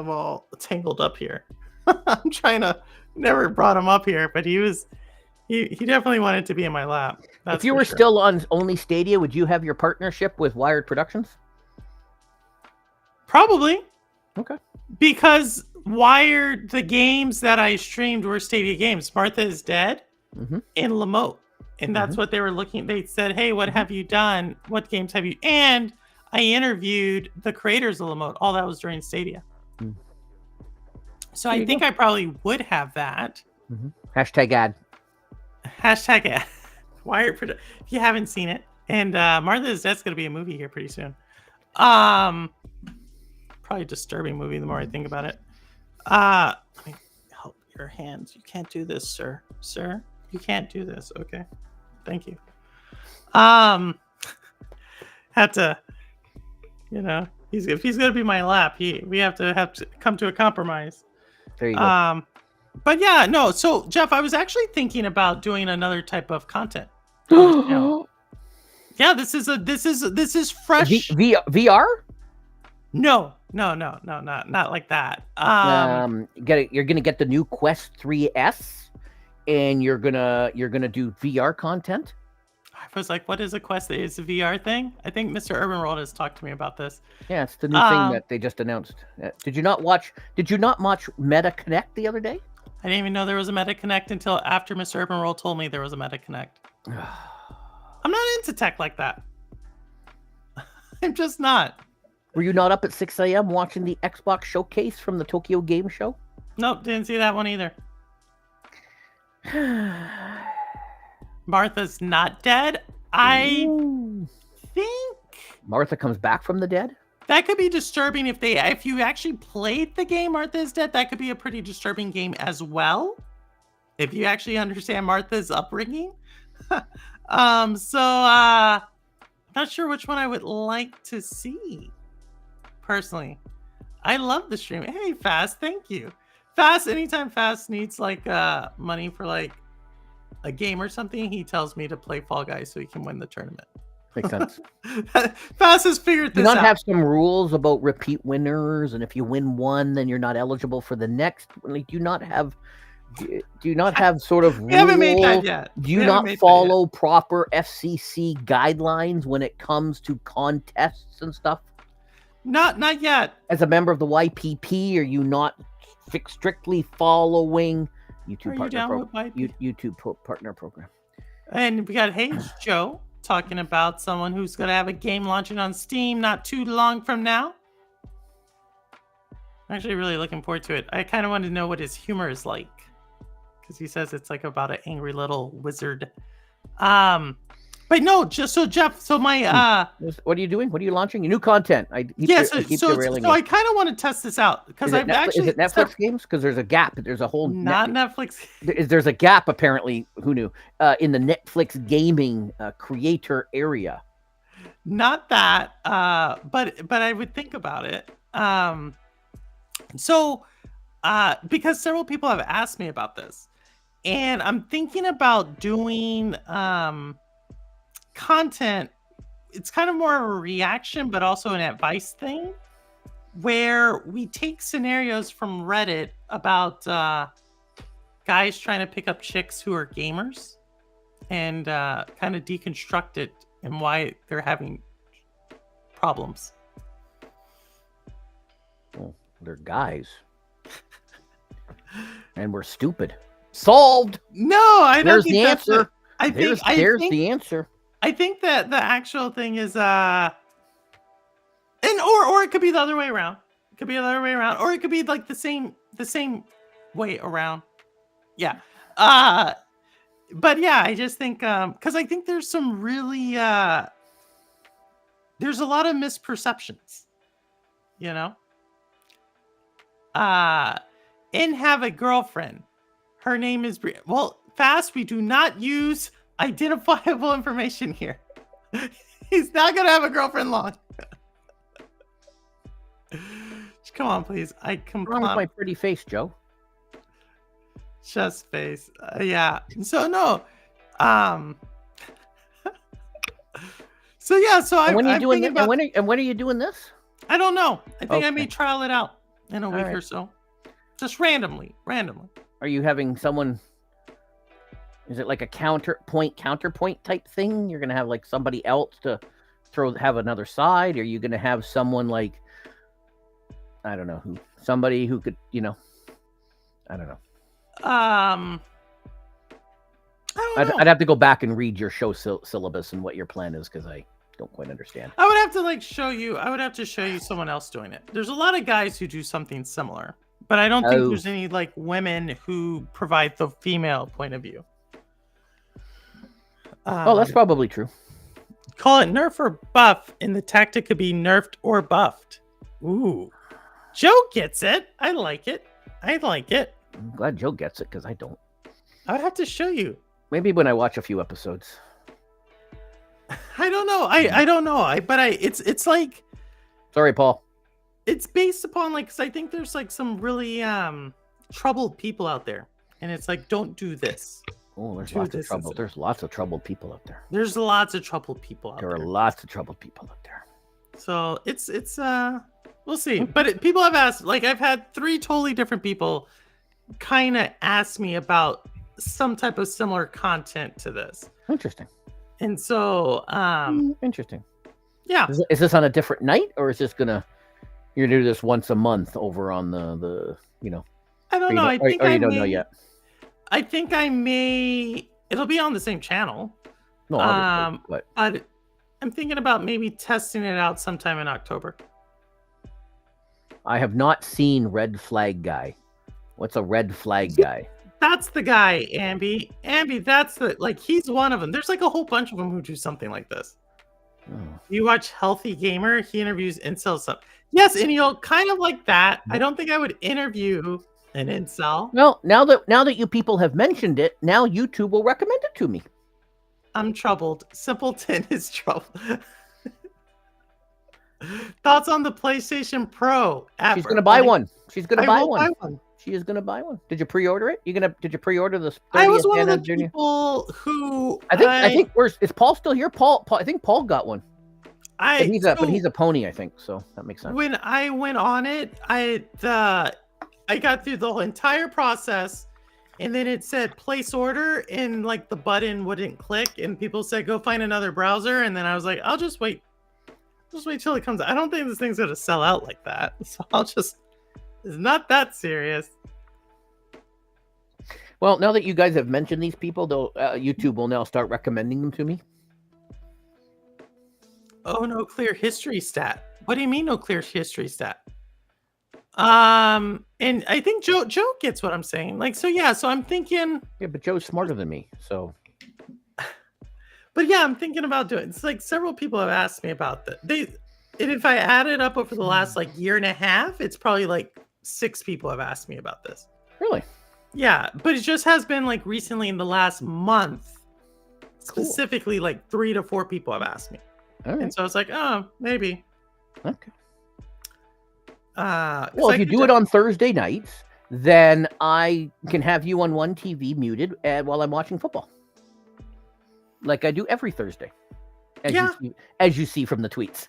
all tangled up here. I'm trying to. Never brought him up here, but he definitely wanted to be in my lap. If you were still on only Stadia, would you have your partnership with Wired Productions? Probably. Okay. Because Wired, the games that I streamed were Stadia games. Martha is Dead and Lamote. And that's what they were looking. They said, "Hey, what have you done? What games have you?" And I interviewed the creators of Lamote. All that was during Stadia. So I think I probably would have that. Hashtag ad. Hashtag ad. Wired If you haven't seen it. And Martha is Dead's going to be a movie here pretty soon. Probably a disturbing movie the more I think about it. Let me help your hands. You can't do this, sir. Sir, you can't do this. Okay. Thank you. Had to, if he's going to be my lap, we have to come to a compromise. There you go. But yeah, no. So Jeff, I was actually thinking about doing another type of content. Yeah, this is fresh. VR? No, not like that. You're gonna get the new Quest 3S, and you're gonna do VR content. I was like, what is a Quest? It's a VR thing. I think Mr. Urban World has talked to me about this. Yeah, it's the new thing that they just announced. Did you not watch Meta Connect the other day? I didn't even know there was a Meta Connect until after Mr. Urban World told me there was a Meta Connect. I'm not into tech like that. I'm just not. Were you not up at 6 a.m. watching the Xbox showcase from the Tokyo Game Show? Nope, didn't see that one either. Martha's not dead. I think Martha comes back from the dead. That could be disturbing if you actually played the game Martha is Dead. That could be a pretty disturbing game as well. If you actually understand Martha's upbringing. I'm not sure which one I would like to see. personally, I love the stream. Hey, Fast, thank you. Fast, anytime Fast needs like money for like a game or something, he tells me to play Fall Guys so he can win the tournament. Makes sense. Fast has figured Do this you not out. have some rules about repeat winners, and if you win one, then you're not eligible for the next? Like, do you not have sort of We haven't made that rules? yet. Do We you haven't not made that follow proper FCC guidelines when it comes to contests and stuff? yet. Not yet. As a member of the YPP, are you not strictly following YouTube partner program? And we got Hey Joe talking about someone who's going to have a game launching on Steam not too long from now. I'm actually really looking forward to it. I kind of want to know what his humor is like, because he says it's like about an angry little wizard. But no, just so Jeff, so my what are you doing? What are you launching? New content. I kind of want to test this out because I've actually. Is it Netflix games? Because there's a gap. There's a whole Netflix. There's a gap apparently. Who knew? In the Netflix gaming creator area. Not that, but I would think about it. Because several people have asked me about this, and I'm thinking about doing content. It's kind of more of a reaction, but also an advice thing, where we take scenarios from Reddit about guys trying to pick up chicks who are gamers, and kind of deconstruct it and why they're having problems. Well, they're guys. And we're stupid. Solved. No, I don't There's think the that's answer. It. There's the answer. I think that the actual thing is or it could be the other way around. It could be the other way around, or it could be like the same way around. Yeah. But yeah, I just think because I think there's some really there's a lot of misperceptions, you know. And have a girlfriend. Her name is well, Fast. We do not use identifiable information here. He's not gonna have a girlfriend long. Come on, please. What's wrong with my pretty face, Joe? Just face. Yeah. So no. So yeah. So when are you doing this? And when are you doing this? I don't know. I think I may trial it out in a week or so. Just randomly. Are you having someone? Is it like a counterpoint type thing? You're gonna have like somebody else to have another side? Or are you gonna have someone like, I don't know who, somebody who could, I don't know. I don't know. I'd have to go back and read your show syllabus and what your plan is, because I don't quite understand. I would have to show you someone else doing it. There's a lot of guys who do something similar, but I don't think there's any like women who provide the female point of view. That's probably true. Call it nerf or buff, and the tactic could be nerfed or buffed. Ooh. Joe gets it. I like it. I'm glad Joe gets it, because I don't. I would have to show you. Maybe when I watch a few episodes. I don't know. I don't know. It's like. Sorry, Paul. It's based upon because I think there's like some really troubled people out there, and it's like, don't do this. Oh, there's lots of trouble. There's lots of troubled people out there. There are lots of troubled people out there. So it's we'll see. But people have asked, I've had 3 totally different people kind of ask me about some type of similar content to this. Interesting. And so interesting. Yeah. Is this on a different night, or is this you're gonna do this once a month over on the I don't know. You don't know yet. I think it'll be on the same channel. No, obviously, but I'm thinking about maybe testing it out sometime in October. I have not seen Red Flag Guy. What's a Red Flag Guy? That's the guy, Ambi. That's he's one of them. There's a whole bunch of them who do something like this. Oh. You watch Healthy Gamer, he interviews incels. Yes, and kind of like that. I don't think I would interview an incel. Well, now that you people have mentioned it, now YouTube will recommend it to me. I'm troubled. Simpleton is troubled. Thoughts on the PlayStation Pro? She's gonna buy one. She's gonna I buy will one. buy one. She is gonna buy one. Did you pre-order it? Did you pre-order this? I was 30th one of the Junior? people who I think is Paul still here? Paul, I think Paul got one. But he's a pony, I think, so that makes sense. When I went on it, I got through the whole entire process, and then it said place order, and like the button wouldn't click, and people said go find another browser, and then I was like, I'll just wait till it comes out. I don't think this thing's gonna sell out like that, so it's not that serious. Well, now that you guys have mentioned these people, though, YouTube will now start recommending them to me. Oh, no clear history stat. What do you mean no clear history stat? And I think Joe gets what I'm saying. Like, so yeah, so I'm thinking. Yeah, but Joe's smarter than me, so. But yeah, I'm thinking about doing it. It's like several people have asked me about that. And if I add it up over the last like year and a half, it's probably like 6 people have asked me about this. Really? Yeah, but it just has been like recently in the last month, specifically like 3 to 4 people have asked me. All right. And so I was like, oh, maybe. Okay. Well, if you do it on Thursday nights, then I can have you on one TV muted while I'm watching football, like I do every Thursday. As you see from the tweets.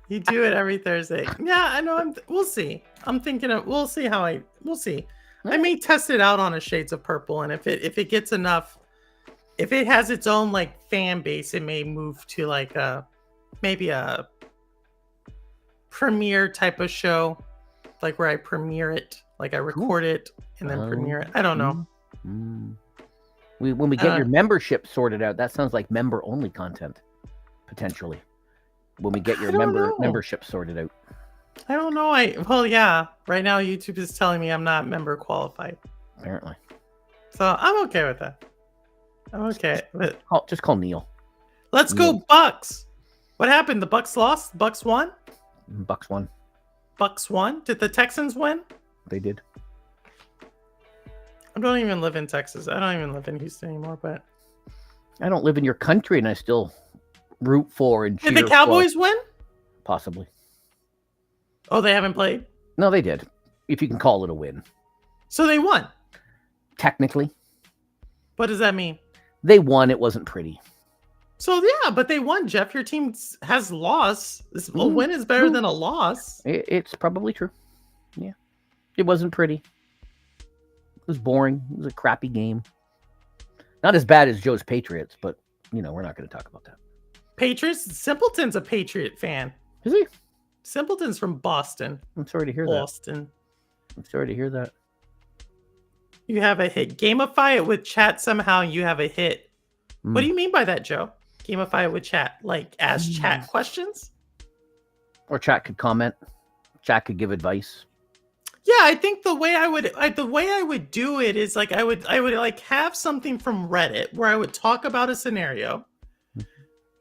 You do it every Thursday. Yeah, I know. We'll see. I'm thinking we'll see. We'll see. I may test it out on a Shades of Purple, and if it gets enough, if it has its own like fan base, it may move to like maybe a premiere type of show, like where I premiere it, like I record it and then premiere it. I don't know. When we get your membership sorted out, that sounds like member only content, potentially. When we get your membership sorted out. I don't know. Well, yeah. Right now, YouTube is telling me I'm not member qualified. Apparently. So I'm okay with that. I'm okay. Just call Neil. Let's go Bucks. What happened? The Bucks lost? Bucks won? Bucks won. Bucks won? Did the Texans win? They did. I don't even live in Texas. I don't even live in Houston anymore, but I don't live in your country, and I still root for and cheer. Did the Cowboys win? Possibly. Oh, they haven't played? No, they did. If you can call it a win. So they won? Technically. What does that mean? They won. It wasn't pretty. So yeah, but they won, Jeff. Your team has lost. A win is better than a loss. It's probably true. Yeah. It wasn't pretty. It was boring. It was a crappy game. Not as bad as Joe's Patriots, but, we're not going to talk about that. Patriots? Simpleton's a Patriot fan. Is he? Simpleton's from Boston. I'm sorry to hear Boston. I'm sorry to hear that. You have a hit. Gamify it with chat somehow. You have a hit. What do you mean by that, Joe? Gamify it with chat. Like, ask chat questions? Or chat could comment. Chat could give advice. Yeah, I think the way I would do it is like I would like have something from Reddit where I would talk about a scenario.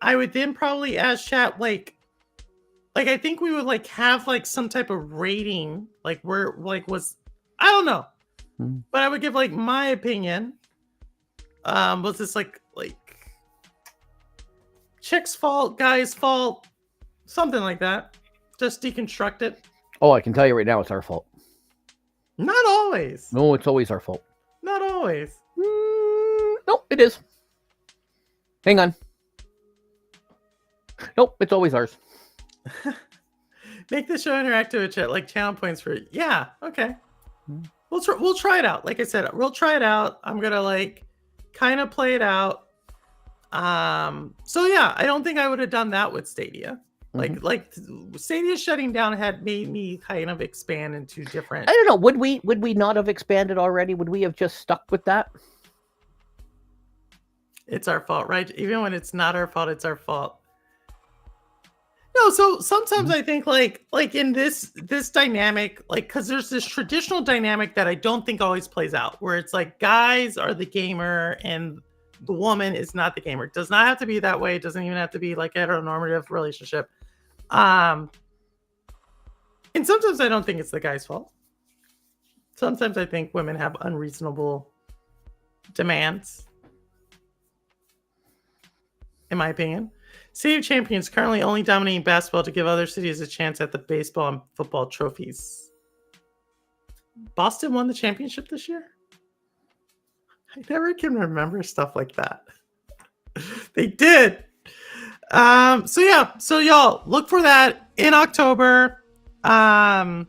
I would then probably ask chat like I think we would like have like some type of rating, like where like was I don't know. But I would give like my opinion. Was this like chick's fault, guy's fault, something like that. Just deconstruct it. Oh, I can tell you right now, it's our fault. Not always. No, it's always our fault. Not always. Nope, it is. Hang on. Nope, it's always ours. Make the show interactive with chat, like channel points for it. Yeah, okay. We'll try it out. Like I said, we'll try it out. I'm gonna like kind of play it out. So yeah, I don't think I would have done that with Stadia. Like Stadia shutting down had made me kind of expand into different. I don't know. Would we not have expanded already? Would we have just stuck with that? It's our fault, right? Even when it's not our fault, it's our fault. No, so sometimes I think like in this dynamic, like because there's this traditional dynamic that I don't think always plays out, where it's like guys are the gamer and the woman is not the gamer. It does not have to be that way. It doesn't even have to be like a heteronormative relationship. And sometimes I don't think it's the guy's fault. Sometimes I think women have unreasonable demands, in my opinion. City of Champions currently only dominating basketball to give other cities a chance at the baseball and football trophies. Boston won the championship this year? I never can remember stuff like that. They did. So y'all look for that in October. In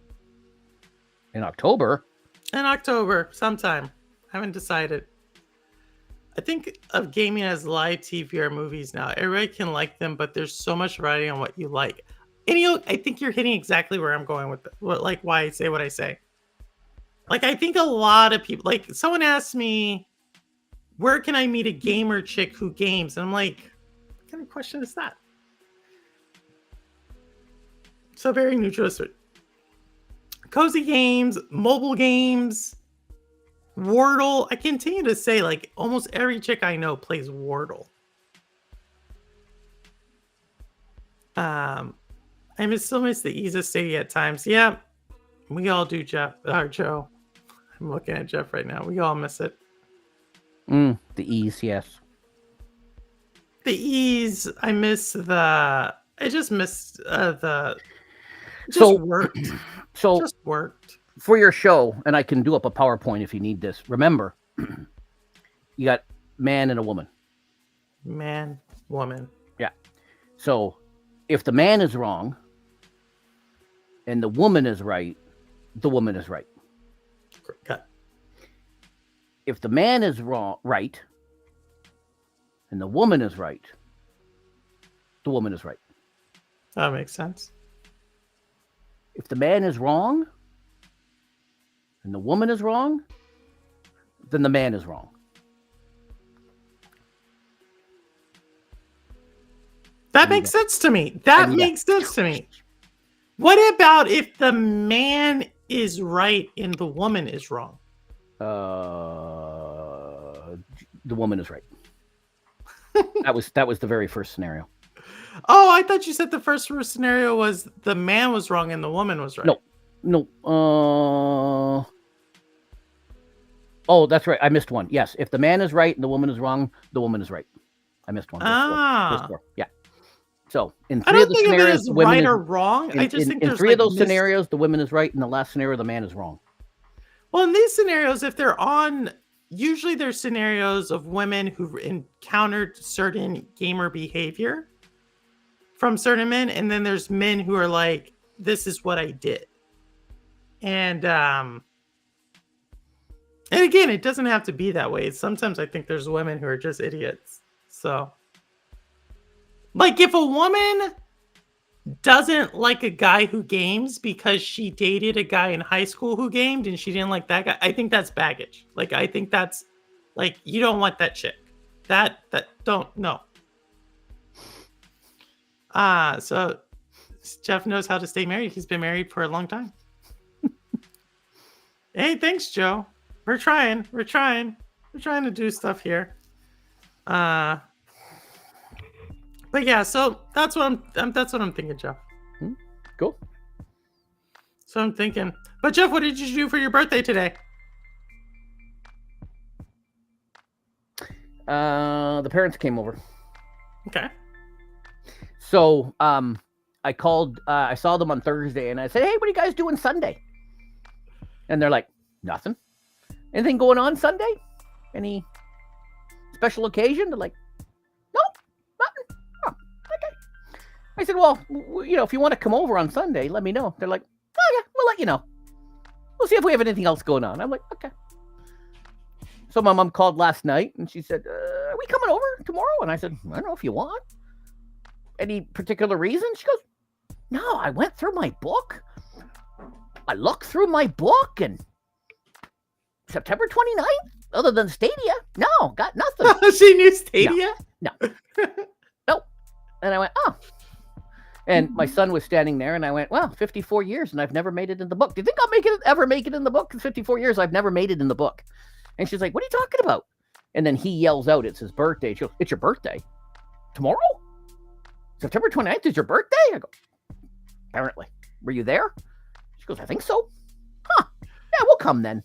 October? In October, sometime. I haven't decided. I think of gaming as live TV or movies now. Everybody can like them, but there's so much variety on what you like. And I think you're hitting exactly where I'm going with it. Like why I say what I say. Like I think a lot of people, like someone asked me, where can I meet a gamer chick who games? And I'm like, what kind of question is that? So very neutral. Cozy games, mobile games, Wordle. I continue to say like almost every chick I know plays Wordle. I still miss the ease of Stadia at times. Yeah, we all do, Jeff or Joe. I'm looking at Jeff right now. We all miss it. The ease, yes. The ease. I miss the. I just missed the. Just worked. So just worked for your show, and I can do up a PowerPoint if you need this. Remember, you got man and a woman. Man, woman. Yeah. So if the man is wrong and the woman is right, the woman is right. Cut. If the man is right and the woman is right, the woman is right. That makes sense. If the man is wrong and the woman is wrong, then the man is wrong. That makes sense to me. That makes sense to me. What about if the man is right and the woman is wrong? The woman is right. That was the very first scenario. Oh, I thought you said the first scenario was the man was wrong and the woman was right. No. Oh, that's right. I missed one. Yes, if the man is right and the woman is wrong, the woman is right. I missed one. There's four. Yeah. So in three of the scenarios, the women right or wrong. I just think in three of those scenarios, the woman is right. In the last scenario, the man is wrong. Well, in these scenarios, if they're on, usually there's scenarios of women who've encountered certain gamer behavior from certain men, and then there's men who are like, this is what I did. And again, it doesn't have to be that way. Sometimes I think there's women who are just idiots. So like if a woman doesn't like a guy who games because she dated a guy in high school who gamed and she didn't like that guy, I think that's baggage. Like I think that's like, you don't want that chick. That don't, no. So Jeff knows how to stay married. He's been married for a long time. Hey, thanks, Joe. We're trying to do stuff here. But yeah, so that's what I'm thinking, Jeff. Cool. So I'm thinking. But Jeff, what did you do for your birthday today? The parents came over. Okay. So I called, I saw them on Thursday and I said, hey, what are you guys doing Sunday? And they're like, nothing. Anything going on Sunday? Any special occasion? They're like, nope, nothing. Oh, okay. I said, well, if you want to come over on Sunday, let me know. They're like, oh yeah, we'll let you know. We'll see if we have anything else going on. I'm like, okay. So my mom called last night and she said, are we coming over tomorrow? And I said, I don't know if you want. Any particular reason? She goes, no, I went through my book. I looked through my book and September 29th, other than Stadia, no, got nothing. She knew Stadia? No. Nope. And I went, oh. And my son was standing there and I went, well, 54 years and I've never made it in the book. Do you think I'll ever make it in the book? Because 54 years, I've never made it in the book. And she's like, what are you talking about? And then he yells out, it's his birthday. She goes, it's your birthday? Tomorrow? September 29th is your birthday? I go, apparently. Were you there? She goes, I think so. Huh. Yeah, we'll come then.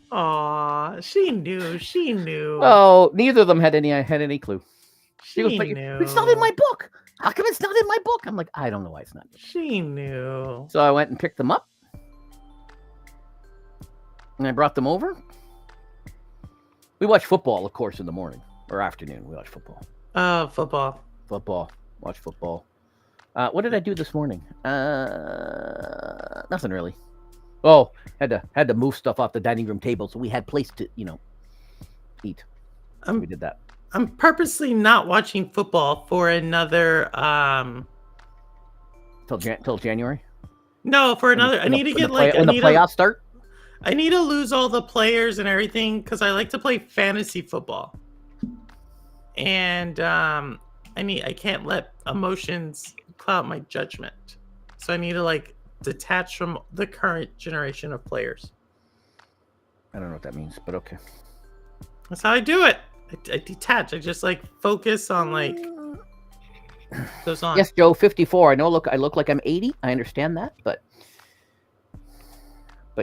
Aw, she knew. Oh, neither of them had any clue. She goes, but it's not in my book. How come it's not in my book? I'm like, I don't know why it's not. She knew. So I went and picked them up. And I brought them over. We watch football, of course, in the morning or afternoon. We watch football. Football. Football. Watch football. What did I do this morning? Nothing really. Oh, had to move stuff off the dining room table, so we had place to, eat. We did that. I'm purposely not watching football for another till January. No, for another. I need to get when the playoffs start. I need to lose all the players and everything because I like to play fantasy football, and I can't let emotions cloud my judgment. So I need to detach from the current generation of players. I don't know what that means, but okay. That's how I do it. I detach. I just focus on goes on. Yes, Joe, 54. I know. I look like I'm 80. I understand that, but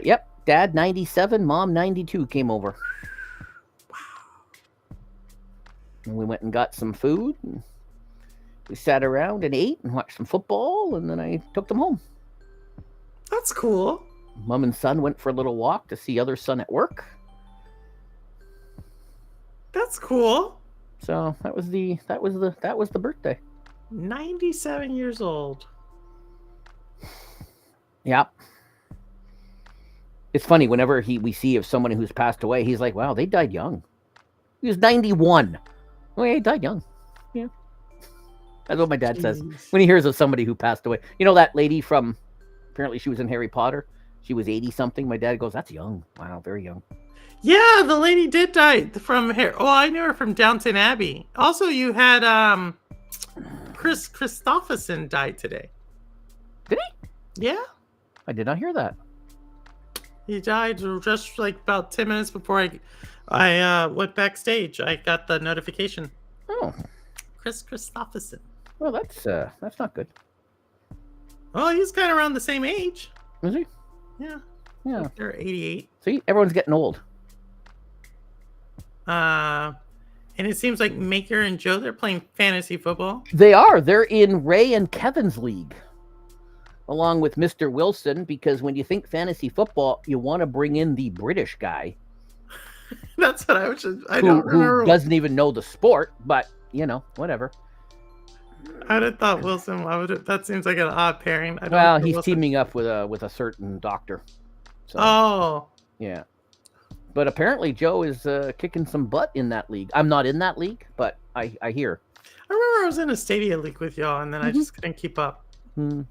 yep. Dad 97, Mom 92 came over. Wow. And we went and got some food. And we sat around and ate and watched some football, and then I took them home. That's cool. Mom and son went for a little walk to see other son at work. That's cool. So that was the birthday. 97 years old. Yep. It's funny whenever we see of someone who's passed away, he's like, "Wow, they died young." He was 91. Oh, yeah, he died young. Yeah, that's what my dad says when he hears of somebody who passed away. You know that lady from? Apparently, she was in Harry Potter. She was 80 something. My dad goes, "That's young. Wow, very young." Yeah, the lady did die from Harry. Well, I knew her from Downton Abbey. Also, you had Chris Christopherson died today. Did he? Yeah. I did not hear that. He died just about 10 minutes before I went backstage. I got the notification. Oh. Chris Christopherson. Well, that's not good. Well, he's kind of around the same age. Is he? Yeah. Yeah. They're 88. See, everyone's getting old. And it seems like Maker and Joe, they're playing fantasy football. They are. They're in Ray and Kevin's league, along with Mr. Wilson, because when you think fantasy football, you want to bring in the British guy. That's what I was just... Who doesn't even know the sport, but, whatever. I'd have thought Wilson, that seems like an odd pairing. He's teaming up with a certain doctor. So, oh. Yeah. But apparently Joe is kicking some butt in that league. I'm not in that league, but I hear. I remember I was in a Stadia league with y'all, and then I just couldn't keep up. And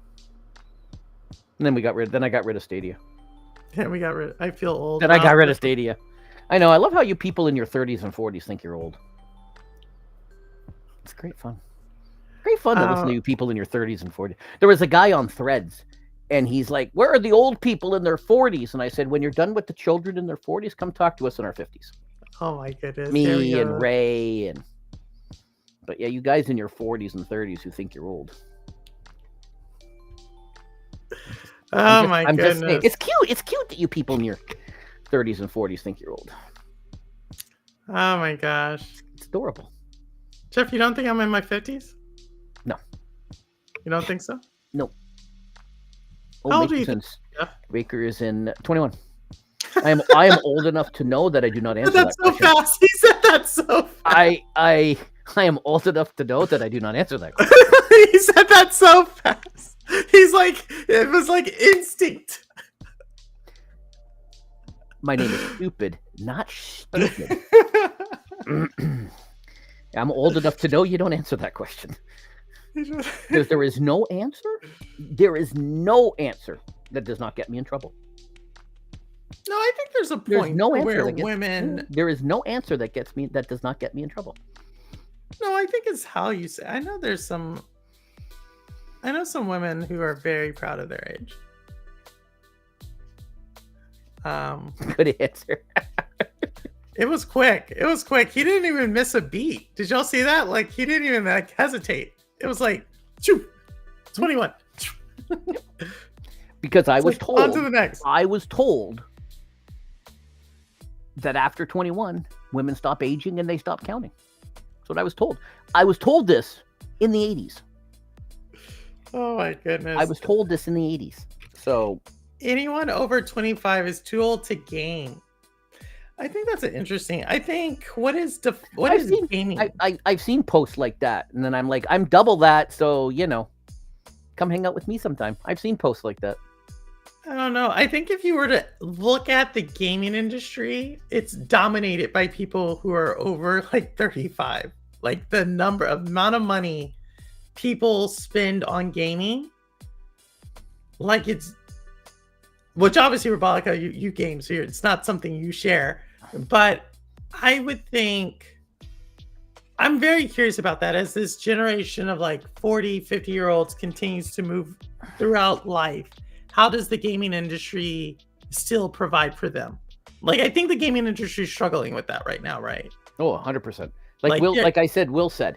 then I got rid of Stadia. Yeah, I feel old. Then I got rid of Stadia. I know. I love how you people in your 30s and 40s think you're old. It's great fun. Great fun to listen to you people in your 30s and 40s. There was a guy on Threads, and he's like, "Where are the old people in their 40s?" And I said, "When you're done with the children in their 40s, come talk to us in our 50s." Oh my goodness. Me and Ray but yeah, you guys in your 40s and 30s who think you're old. I'm just saying, it's cute. It's cute that you people in your 30s and 40s think you're old. Oh my gosh. It's adorable. Jeff, you don't think I'm in my 50s? No. You don't think so? No. How old are you? Baker is in 21. I am old enough to know that I do not answer that question. That's so fast. He said that so fast. I am old enough to know that I do not answer that question. He said that so fast. He's like, it was like instinct. My name is Stupid, not stupid. I'm old enough to know you don't answer that question. Because there is no answer. There is no answer that does not get me in trouble. No, I think there's a point There's no answer where that gets, women. There is no answer that does not get me in trouble. No, I think it's how you say. I know some women who are very proud of their age. Good answer. It was quick. He didn't even miss a beat. Did y'all see that? Like, he didn't even hesitate. It was like, 21. Because I was told. On to the next. I was told that after 21, women stop aging and they stop counting. That's what I was told. I was told this in the 80s. Oh my goodness. I was told this in the 80s. So anyone over 25 is too old to game. I think that's interesting. I think what is gaming? I've seen posts like that, and then I'm like, I'm double that, so come hang out with me sometime. I've seen posts like that. I don't know. I think if you were to look at the gaming industry, it's dominated by people who are over like 35. Like the amount of money people spend on gaming, like it's, which obviously Rebolica, you game, so it's not something you share, but I would think, I'm very curious about that as this generation of like 40, 50-year-olds continues to move throughout life. How does the gaming industry still provide for them? Like, I think the gaming industry is struggling with that right now, right? Oh, 100%. Like I said, Will said,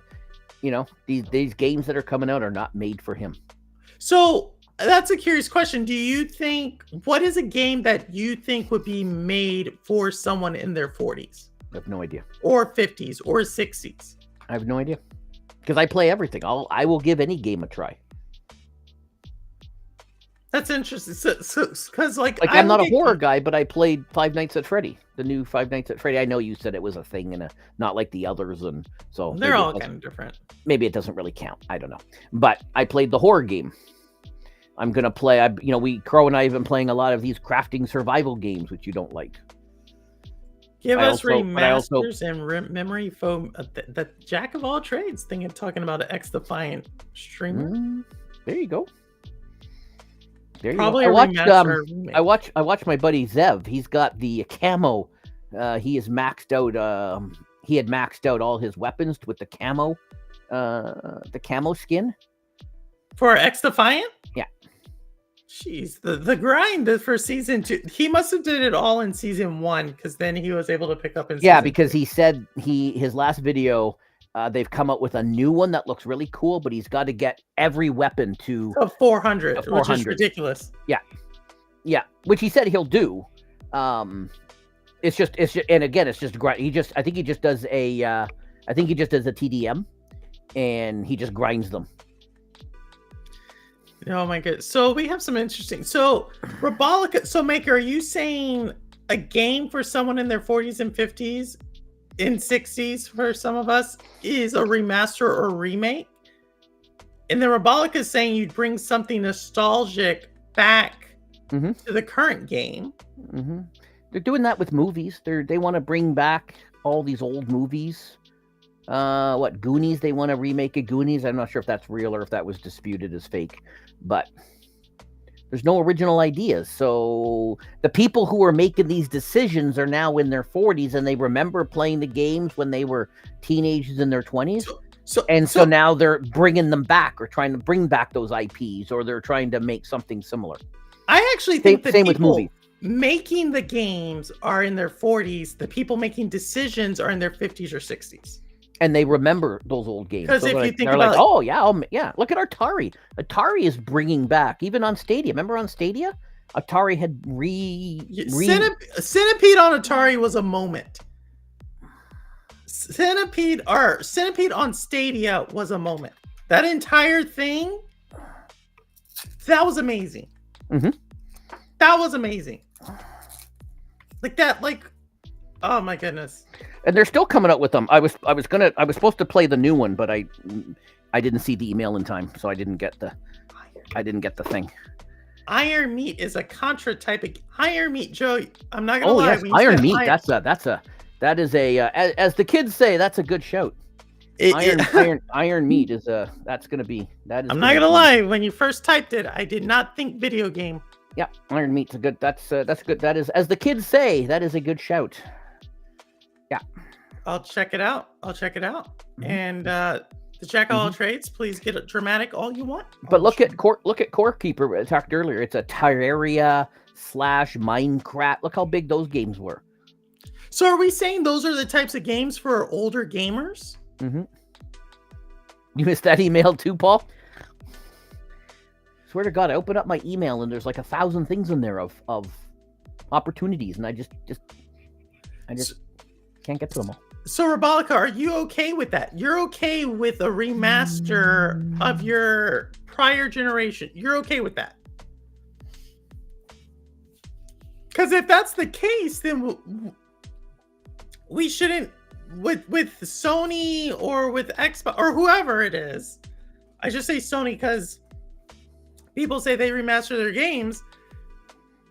these games that are coming out are not made for him. So that's a curious question. Do you think, what is a game that you think would be made for someone in their 40s? I have no idea. Or 50s or 60s? I have no idea. Because I play everything. I will give any game a try. That's interesting. So because I'm not a horror guy, but I played Five Nights at Freddy, the new Five Nights at Freddy. I know you said it was a thing and not like the others, and so they're all kind of different. Maybe it doesn't really count. I don't know. But I played the horror game. I'm gonna play. Crow and I have been playing a lot of these crafting survival games, which you don't like. Give us remasters and memory foam. The jack of all trades thing. And talking about an X-Defiant streamer. There you go. Probably I watched my buddy Zev. He's got the camo. He is maxed out. He had maxed out all his weapons with the camo skin for X-Defiant. Yeah. Jeez, the grind for season 2. He must have did it all in season 1 because then he was able to pick up in. Yeah, because 2. He said his last video. They've come up with a new one that looks really cool, but he's got to get every weapon to 400, which is ridiculous. Yeah, which he said he'll do. It's just, and again, it's just grind. I think he just does a TDM, and he just grinds them. Oh my goodness! So we have some interesting. So Rebolica. So Maker, are you saying a game for someone in their 40s and 50s? In 60s for some of us is a remaster or remake, and then Rebolica is saying you'd bring something nostalgic back to the current game. They're doing that with movies. They want to bring back all these old movies. Goonies? They want to remake a Goonies. I'm not sure if that's real or if that was disputed as fake, but there's no original ideas. So the people who are making these decisions are now in their 40s, and they remember playing the games when they were teenagers in their 20s. So now they're bringing them back, or trying to bring back those IPs, or they're trying to make something similar. I actually think the same with movies. Making the games are in their 40s. The people making decisions are in their 50s or 60s. And they remember those old games. Because if you think about like, oh yeah, look at Atari. Atari is bringing back, even on Stadia. Remember on Stadia, Atari had Centipede on Atari was a moment. Centipede on Stadia was a moment. That entire thing, that was amazing. That was amazing. Oh my goodness. And they're still coming out with them. I was supposed to play the new one, but I didn't see the email in time, so I didn't get the thing. Iron Meat is a Contra type of Iron Meat, Joe. I'm not gonna lie. Yes, Iron Meat. That is as the kids say, that's a good shout. Iron Meat is that's gonna be that is. I'm not gonna lie. When you first typed it, I did not think video game. Yeah, Iron Meat's a good. That's good. That is, as the kids say, that is a good shout. Yeah, I'll check it out. And the jack of all trades, please get it dramatic all you want. But look at Core Keeper. I talked earlier. It's a Terraria / Minecraft. Look how big those games were. So are we saying those are the types of games for older gamers? You missed that email too, Paul? Swear to God, I open up my email and there's like 1,000 things in there of opportunities, and I just can't get to them all. So, Rabalica, are you okay with that? You're okay with a remaster of your prior generation? You're okay with that? Because if that's the case, then we shouldn't, with Sony or with Xbox or whoever it is. I just say Sony because people say they remaster their games.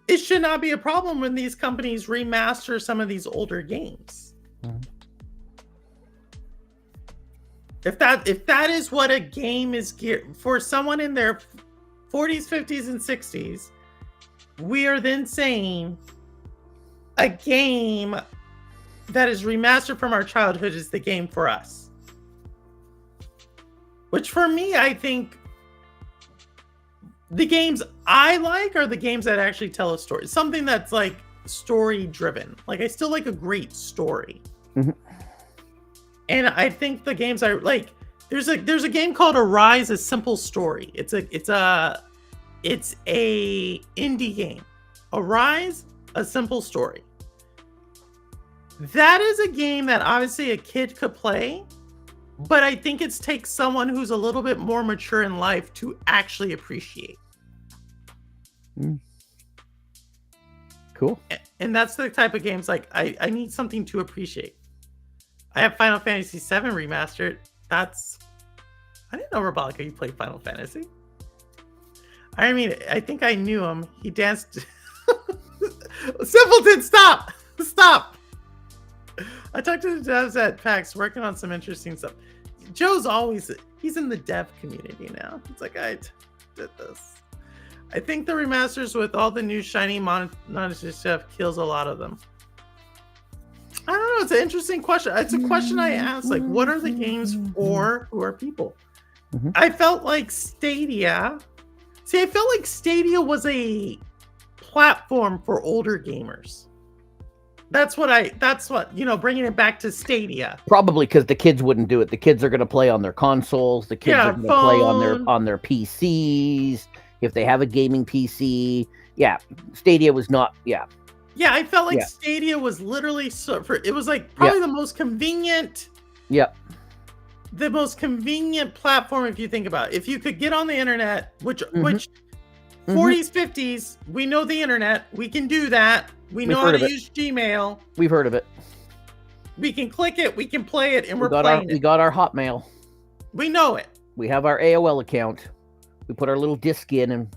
It should not be a problem when these companies remaster some of these older games. Mm-hmm. If that is what a game is geared for, someone in their 40s, 50s, and 60s, we are then saying a game that is remastered from our childhood is the game for us. Which for me, I think the games I like are the games that actually tell a story. Something that's like story driven. Like I still like a great story. Mm-hmm. And I think the games I like, there's a game called Arise, A Simple Story. It's a indie game. Arise, A Simple Story. That is a game that obviously a kid could play, but I think it takes someone who's a little bit more mature in life to actually appreciate. Cool. And that's the type of games like I need something to appreciate. I have Final Fantasy VII Remastered. I didn't know, Rabalica, you played Final Fantasy. I mean, I think I knew him. He danced. Simpleton, stop! Stop! I talked to the devs at PAX working on some interesting stuff. Joe's he's in the dev community now. It's like, I did this. I think the remasters with all the new shiny monster stuff kills a lot of them. I don't know. It's an interesting question. It's a question I ask. Like, what are the games for? Who are people? Mm-hmm. I felt like Stadia. See, I felt like Stadia was a platform for older gamers. That's what, bringing it back to Stadia. Probably because the kids wouldn't do it. The kids are going to play on their consoles. The kids are going to play on their PCs. If they have a gaming PC. Yeah. Stadia was not, yeah. Yeah, I felt like Stadia was literally it was like probably the most convenient. Yeah. The most convenient platform if you think about it. If you could get on the internet, which 40s, 50s, we know the internet. We can do that. We know how to use Gmail. We've heard of it. We can click it. We can play it, and we're playing it. We got our Hotmail. We know it. We have our AOL account. We put our little disc in and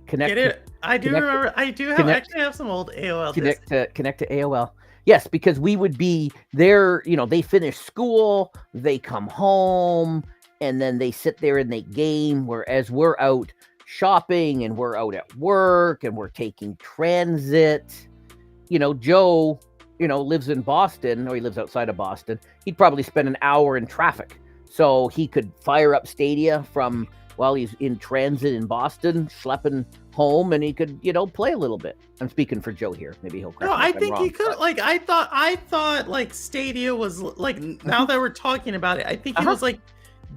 connect. Get it? I do remember. I do actually have some old AOL. Connect to AOL. Yes, because we would be there. They finish school, they come home, and then they sit there and they game. Whereas we're out shopping and we're out at work and we're taking transit. Joe, lives in Boston, or he lives outside of Boston. He'd probably spend an hour in traffic, so he could fire up Stadia from while he's in transit in Boston, schlepping home, and he could, play a little bit. I'm speaking for Joe here. Maybe he'll. No, I think he could. Like, I thought like Stadia was like. Now that we're talking about it, I think it was like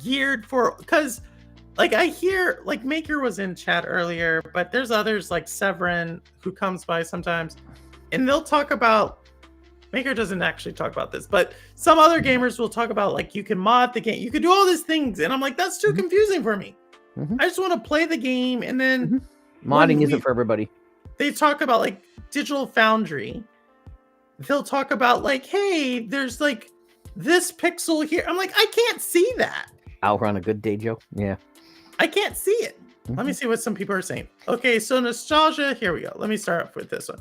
geared for, because like I hear like Maker was in chat earlier, but there's others like Severin who comes by sometimes, and they'll talk about. Maker doesn't actually talk about this, but some other gamers will talk about like you can mod the game, you can do all these things, and I'm like, that's too confusing for me. I just want to play the game, and then modding isn't for everybody. They talk about like Digital Foundry. They'll talk about like, hey, there's like this pixel here. I'm like, I can't see that. Out on a good day, Joe. Yeah, I can't see it. Let me see what some people are saying. Okay, so nostalgia. Here we go. Let me start off with this one.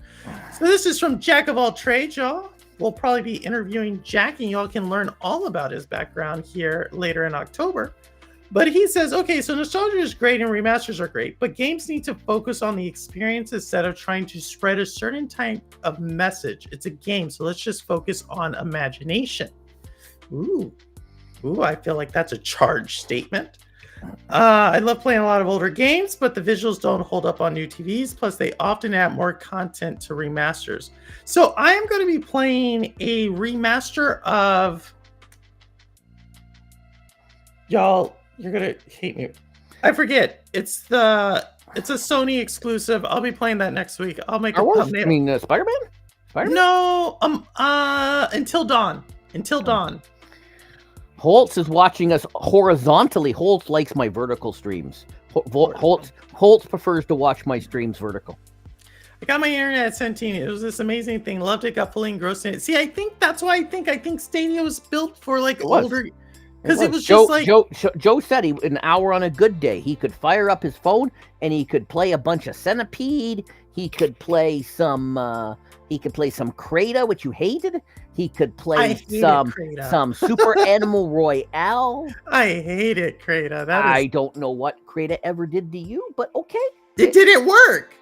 So this is from Jack of All Trades, y'all. We'll probably be interviewing Jack, and y'all can learn all about his background here later in October. But he says, okay, so nostalgia is great and remasters are great, but games need to focus on the experience instead of trying to spread a certain type of message. It's a game, so let's just focus on imagination. Ooh, I feel like that's a charged statement. I love playing a lot of older games, but the visuals don't hold up on new TVs. Plus, they often add more content to remasters. So I am going to be playing a remaster of... Y'all... You're gonna hate me. I forget. It's a Sony exclusive. I'll be playing that next week. I'll make a thumbnail. Spider-Man? No. Until Dawn. Until dawn. Holtz is watching us horizontally. Holtz likes my vertical streams. Holtz prefers to watch my streams vertical. I got my internet at 17. It was this amazing thing. Loved it. Got fully engrossed in it. See, I think that's why I think Stadia was built for like older. Because it was just like Joe said, an hour on a good day, he could fire up his phone and he could play a bunch of Centipede. He could play some Crata, which you hated. He could play some Super Animal Royale. I hated Crata. I don't know what Crata ever did to you, but okay. It didn't work.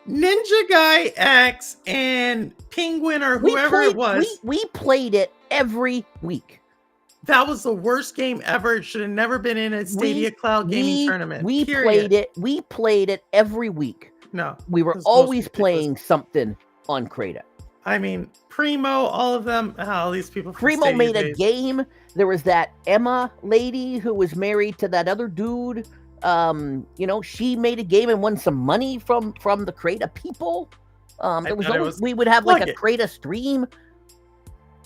Ninja Guy X and Penguin or whoever it was. We played it every week. That was the worst game ever. It should have never been in a Stadia Cloud Gaming tournament. We played it every week. No. We were always playing something on Crata. I mean, Primo, all of them. All these people. Primo made a game. There was that Emma lady who was married to that other dude. She made a game and won some money from the Crata people. We would have like a Crata stream.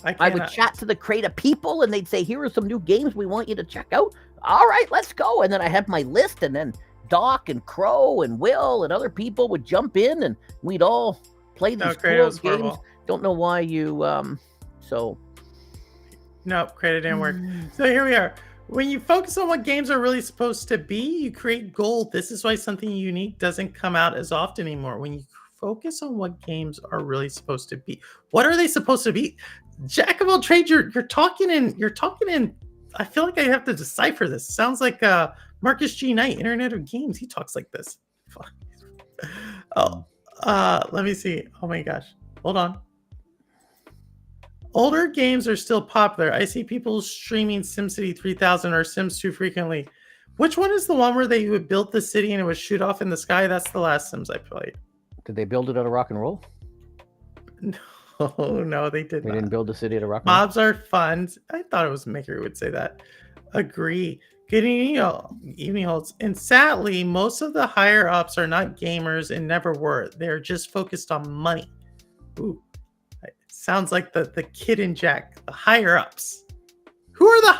I would chat to the Crata people and they'd say, here are some new games we want you to check out. All right, let's go. And then I had my list, and then Doc and Crow and Will and other people would jump in and we'd all play these cool games. Don't know why you No, Crata didn't work. So here we are. When you focus on what games are really supposed to be, you create gold. This is why something unique doesn't come out as often anymore. When you focus on what games are really supposed to be, what are they supposed to be? Jack of all trades, you're talking in. I feel like I have to decipher this. Sounds like Marcus G. Knight, Internet of Games. He talks like this. Let me see. Oh my gosh, hold on. Older games are still popular. I see people streaming SimCity 3000 or Sims 2 frequently. Which one is the one where they would build the city and it would shoot off in the sky? That's the last Sims I played. Did they build it out of rock and roll? No, they did not. They didn't build the city out of rock and roll? Mobs are fun. I thought it was Maker who would say that. Agree. Good evening, Holtz. And sadly, most of the higher ups are not gamers and never were. They're just focused on money. Ooh. Sounds like the Kid and Jack, the higher ups. Who are the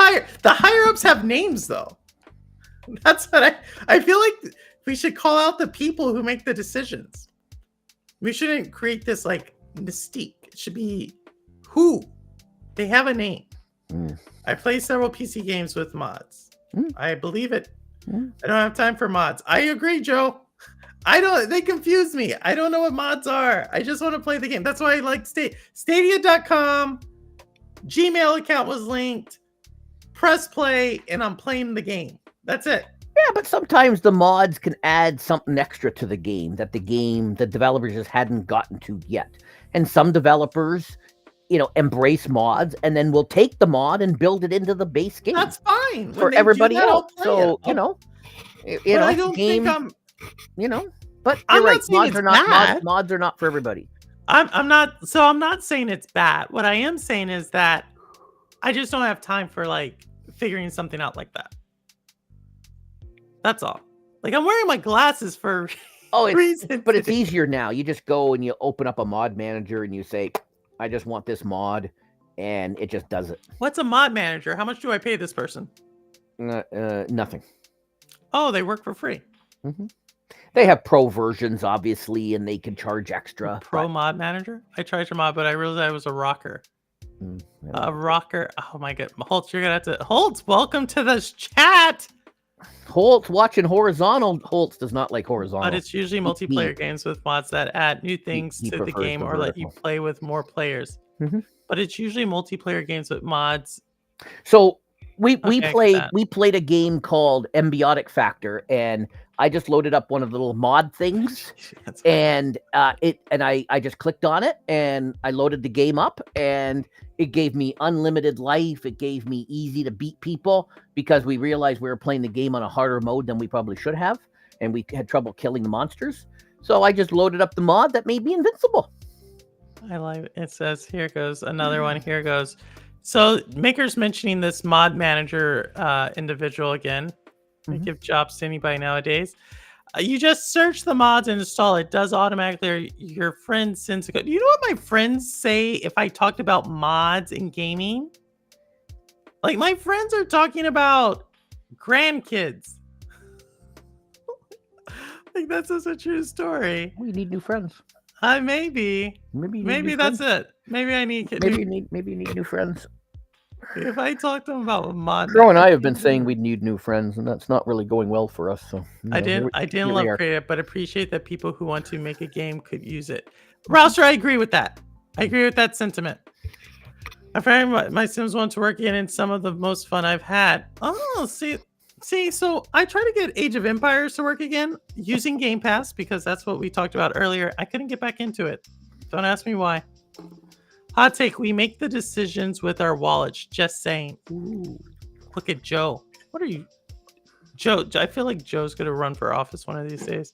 higher ups have names though? That's what I feel like we should call out the people who make the decisions. We shouldn't create this like mystique. It should be who they have a name. I play several PC games with mods. I believe it. I don't have time for mods. I agree, Joe. They confuse me. I don't know what mods are. I just want to play the game. That's why I like Stadia.com. Gmail account was linked. Press play, and I'm playing the game. That's it. Yeah, but sometimes the mods can add something extra to the game that the developers just hadn't gotten to yet. And some developers, embrace mods and then will take the mod and build it into the base game. That's fine. For everybody else. So, I don't think I'm... but you're right. Mods are not for everybody. I'm not saying it's bad. What I am saying is that I just don't have time for like figuring something out like that. That's all. Like I'm wearing my glasses for reason. But it's easier now. You just go and you open up a mod manager and you say, I just want this mod, and it just does it. What's a mod manager? How much do I pay this person? Nothing. Oh, they work for free. Mm-hmm. They have pro versions, obviously, and they can charge extra. Mod manager? I tried your mod, but I realized I was a rocker. A rocker. Oh my god. Holtz, you're gonna have to. Holtz, welcome to this chat. Holtz watching horizontal. Holtz does not like horizontal. But it's usually multiplayer games with mods that add new things to the game or let you play with more players. Mm-hmm. But it's usually multiplayer games with mods. So we played a game called Embiotic Factor, and I just loaded up one of the little mod things, and I just clicked on it, and I loaded the game up, and it gave me unlimited life. It gave me easy to beat people because we realized we were playing the game on a harder mode than we probably should have, and we had trouble killing the monsters. So I just loaded up the mod that made me invincible. I like it. It says, here goes another one. Here goes. So Maker's mentioning this mod manager individual again. I give jobs to anybody nowadays. You just search the mods and install it. Does automatically. Your friend sends a code. You know what my friends say if I talked about mods in gaming? Like my friends are talking about grandkids. Like that's such a true story. We need new friends. Maybe that's it. Maybe I need. Maybe you need new friends. If I talk to them about mod, Crow and I have been saying we need new friends, and that's not really going well for us. So I didn't love creative, but appreciate that people who want to make a game could use it. Rouster, I agree with that. I agree with that sentiment. I find my Sims want to work in some of the most fun I've had. Oh, see. So I tried to get Age of Empires to work again using Game Pass because that's what we talked about earlier. I couldn't get back into it. Don't ask me why. Hot take, we make the decisions with our wallets. Just saying. Ooh, look at Joe. What are you? Joe, I feel like Joe's going to run for office one of these days.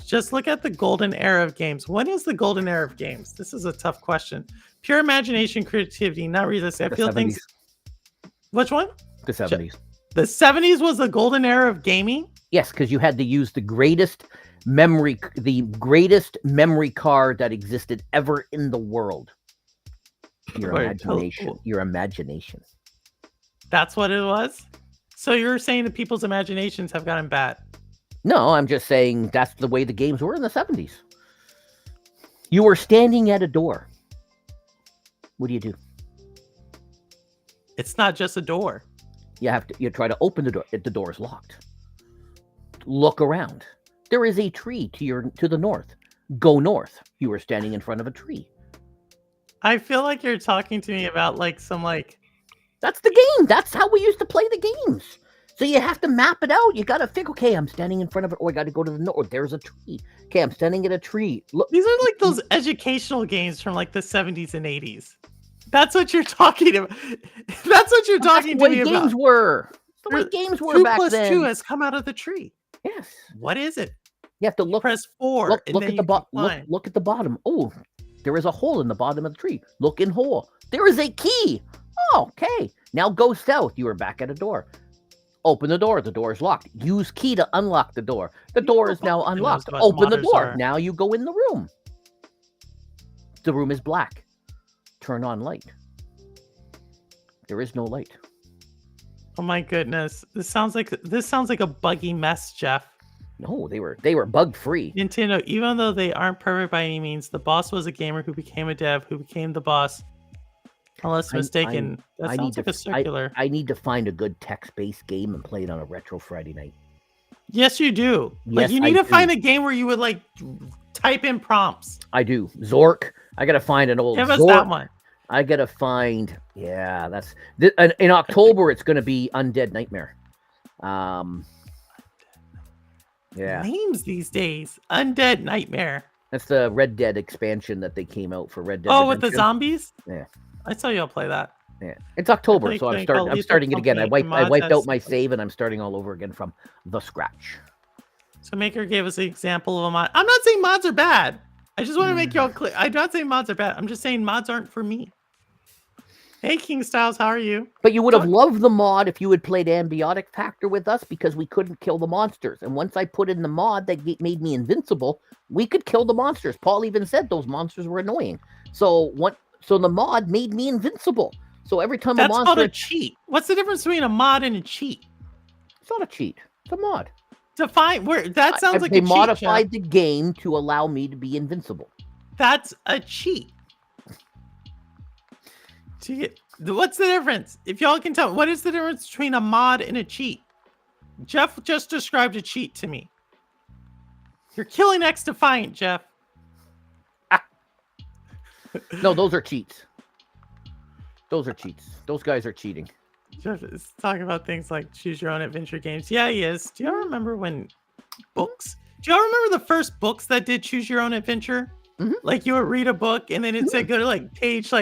Just look at the golden era of games. When is the golden era of games? This is a tough question. Pure imagination, creativity, not realistic. I feel 70s. things... Which one? The 70s. The 70s was the golden era of gaming? Yes, because you had to use the greatest memory card that existed ever in the world. Your imagination. That's what it was? So you're saying that people's imaginations have gotten bad? No, I'm just saying that's the way the games were in the 70s. You were standing at a door. What do? It's not just a door. You try to open the door. The door is locked. Look around. There is a tree to the north. Go north. You were standing in front of a tree. I feel like you're talking to me about some That's the game. That's how we used to play the games. So you have to map it out. You got to figure, okay, I'm standing in front of it. Oh, I got to go to the north. There's a tree. Okay, I'm standing at a tree. Look. These are like those educational games from like the 70s and 80s. That's what you're talking about. That's what you're talking to me about. Games were. The way games were back then. 2 + 2 has come out of the tree. Yes. What is it? You have to look. Press 4. Look at the look at the bottom. Oh, there is a hole in the bottom of the tree. Look in hole. There is a key. Oh, okay. Now go south. You are back at a door. Open the door. The door is locked. Use key to unlock the door. The door is now unlocked. Open the door. Now you go in the room. The room is black. Turn on light. There is no light. Oh my goodness. This sounds like a buggy mess, Jeff. No, they were bug free. Nintendo, even though they aren't perfect by any means, the boss was a gamer who became a dev, who became the boss. Unless mistaken, that sounds like a circular. I need to find a good text-based game and play it on a retro Friday night. Yes, you do. Yes, you need to find a game where you would type in prompts. I do. Zork. I gotta find an old. Give us Zork. that one. I gotta find. Yeah, that's in October. It's gonna be Undead Nightmare. Yeah. Names these days. Undead Nightmare. That's the Red Dead expansion that they came out for Red Dead. Oh, with the zombies? Yeah. I saw y'all play that. Yeah. It's October, so I'm starting it again. I wiped out my save and I'm starting all over again from the scratch. So Maker gave us an example of a mod. I'm not saying mods are bad. I just want to make y'all clear. I'm not saying mods are bad. I'm just saying mods aren't for me. Hey, King Styles, how are you? But you would have loved the mod if you had played Ambiotic Factor with us because we couldn't kill the monsters. And once I put in the mod that made me invincible, we could kill the monsters. Paul even said those monsters were annoying. So the mod made me invincible. So every time that's called a cheat. What's the difference between a mod and a cheat? It's not a cheat. It's a mod. Define where that sounds like a cheat. They modified the game to allow me to be invincible. That's a cheat. What's the difference? If y'all can tell, what is the difference between a mod and a cheat? Jeff just described a cheat to me. You're killing X Defiant, Jeff. No, those are cheats. Those are cheats. Those guys are cheating. Jeff is talking about things like choose your own adventure games. Yeah, he is. Do y'all remember when books? Do y'all remember the first books that did choose your own adventure? Mm-hmm. Like you would read a book and then it said go to page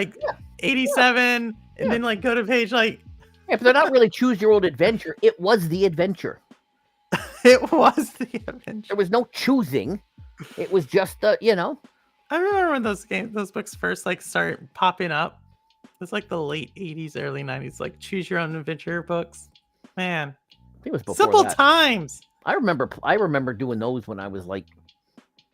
87 and then go to page Yeah, but they're not really choose your own adventure. It was the adventure. It was the adventure. There was no choosing. It was just I remember when those books first started popping up. It was like the late 80s, early 90s, choose your own adventure books. Man. I think it was before Simple that. times. I remember doing those when I was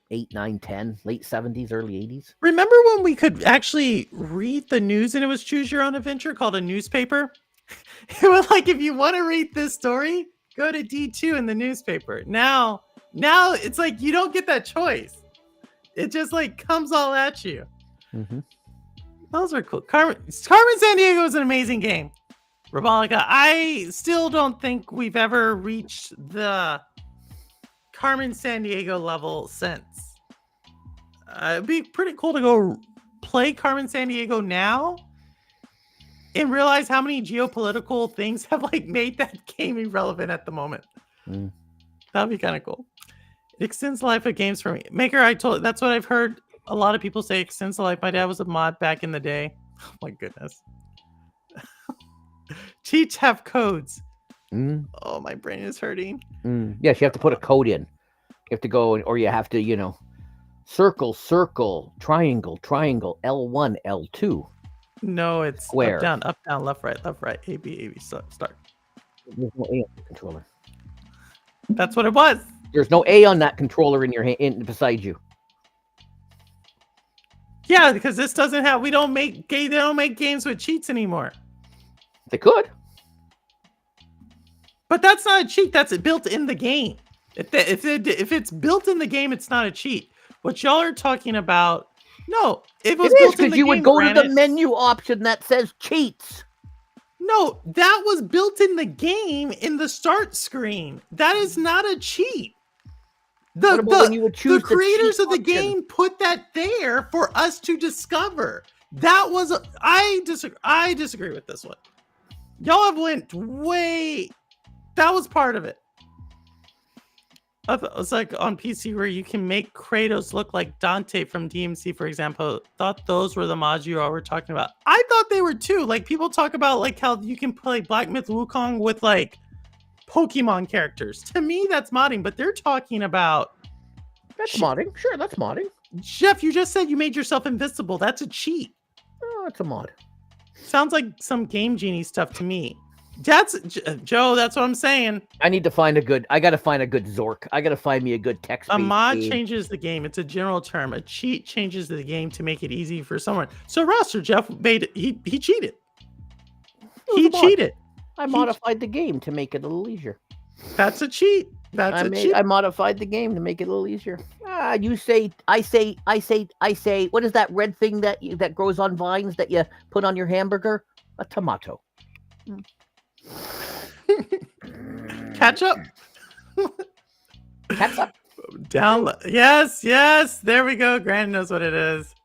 8, 9, 10, late 70s, early 80s. Remember when we could actually read the news and it was choose your own adventure called a newspaper? It was like, if you want to read this story, go to D2 in the newspaper. Now it's like you don't get that choice. It just like comes all at you. Mm-hmm. Those are cool. Carmen Sandiego is an amazing game. Rebolica, I still don't think we've ever reached the Carmen Sandiego level since. It'd be pretty cool to go play Carmen Sandiego now and realize how many geopolitical things have like made that game irrelevant at the moment. That'd be kind of cool. It extends the life of games for me. Maker, that's what I've heard a lot of people say, extends the life. My dad was a mod back in the day. Oh my goodness. Cheats have codes. Oh, my brain is hurting. Yes, you have to put a code in. You have to go, or you have to, circle, triangle, L1, L2. No, it's square. Up, down, left, right, A, B, start. There's no A on the controller. That's what it was. There's no A on that controller in your hand, beside you. Yeah, because this doesn't have. They don't make games with cheats anymore. They could, but that's not a cheat. That's built in the game. If it's built in the game, it's not a cheat. What y'all are talking about? No, it was built in the game. Because you would go to the menu option that says cheats. No, that was built in the game in the start screen. That is not a cheat. The creators of the game put that there for us to discover. That was I disagree with this one. Y'all have went way. That was part of it. It's like on PC where you can make Kratos look like Dante from DMC, for example. Thought those were the mods you all were talking about. I thought they were too. Like people talk about like how you can play Black Myth Wukong with like Pokemon characters. To me, that's modding, but they're talking about. That's modding. Sure, that's modding. Jeff, you just said you made yourself invisible. That's a cheat. Oh, that's a mod. Sounds like some Game Genie stuff to me. That's Joe. That's what I'm saying. I got to find a good Zork. I got to find me a good text. A mod changes the game. It's a general term. A cheat changes the game to make it easy for someone. So Roster Jeff made he cheated. He cheated. I modified the game to make it a little easier. That's a cheat. I modified the game to make it a little easier. You say, I say. What is that red thing that grows on vines that you put on your hamburger? A tomato. Ketchup. Ketchup. Down. Yes. There we go. Grant knows what it is.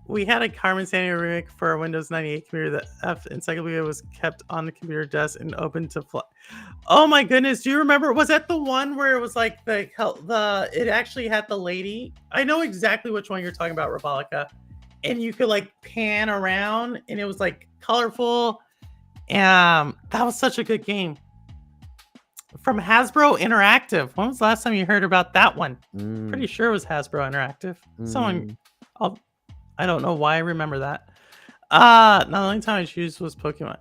We had a Carmen Sandiego remake for a Windows 98 computer. The F encyclopedia was kept on the computer desk and open to fly. Oh my goodness! Do you remember? Was that the one where it was like it actually had the lady? I know exactly which one you're talking about, Rebolica. And you could like pan around, and it was like colorful. That was such a good game. From Hasbro Interactive. When was the last time you heard about that one? Pretty sure it was Hasbro Interactive. Someone. I don't know why I remember that. The only time I used was Pokemon.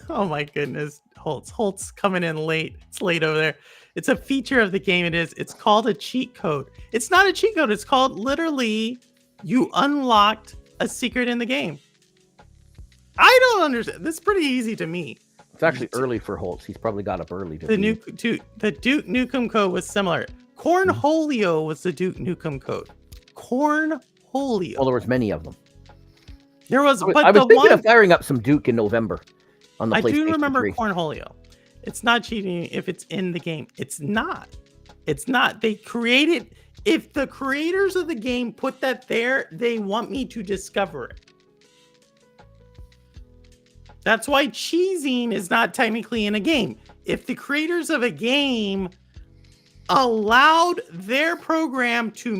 Oh my goodness. Holt's coming in late. It's late over there. It's a feature of the game. It's called a cheat code. It's not a cheat code. It's called literally you unlocked a secret in the game. I don't understand. This is pretty easy to me. It's actually early for Holtz. He's probably got up early. The Duke Nukem code was similar. Cornholio was the Duke Nukem code. Cornholio. Well, there was many of them. There was, but I was thinking of firing up some Duke in November on the PlayStation 3. I do remember Cornholio. It's not cheating if it's in the game. It's not. They created. If the creators of the game put that there, they want me to discover it. That's why cheesing is not technically in a game. If the creators of a game allowed their program to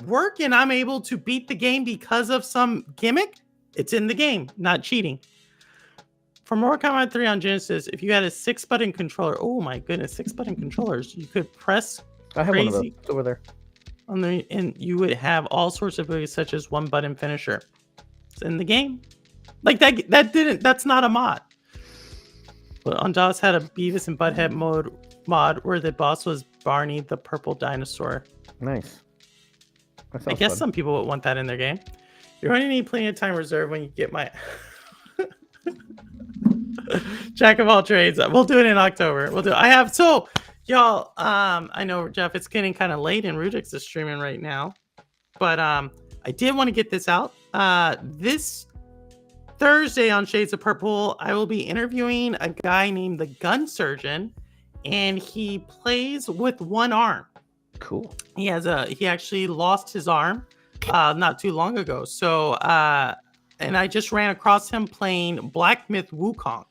work and I'm able to beat the game because of some gimmick, it's in the game, not cheating. For Mortal Kombat 3 on Genesis, if you had a 6-button controller, oh my goodness, 6-button controllers, you could press I have one of those over there. And you would have all sorts of abilities such as 1-button finisher. It's in the game. Like that's not a mod. But on DOS had a Beavis and Butthead mod where the boss was Barney the purple dinosaur. Nice. I guess some people would want that in their game. You're going to need plenty of time reserved when you get my Jack of all trades. We'll do it in October. I have y'all. I know, Jeff, it's getting kind of late and Rudix is streaming right now, but I did want to get this out. This Thursday on Shades of Purple, I will be interviewing a guy named the Gun Surgeon, and he plays with one arm. Cool. He actually lost his arm not too long ago. So and I just ran across him playing Black Myth Wukong.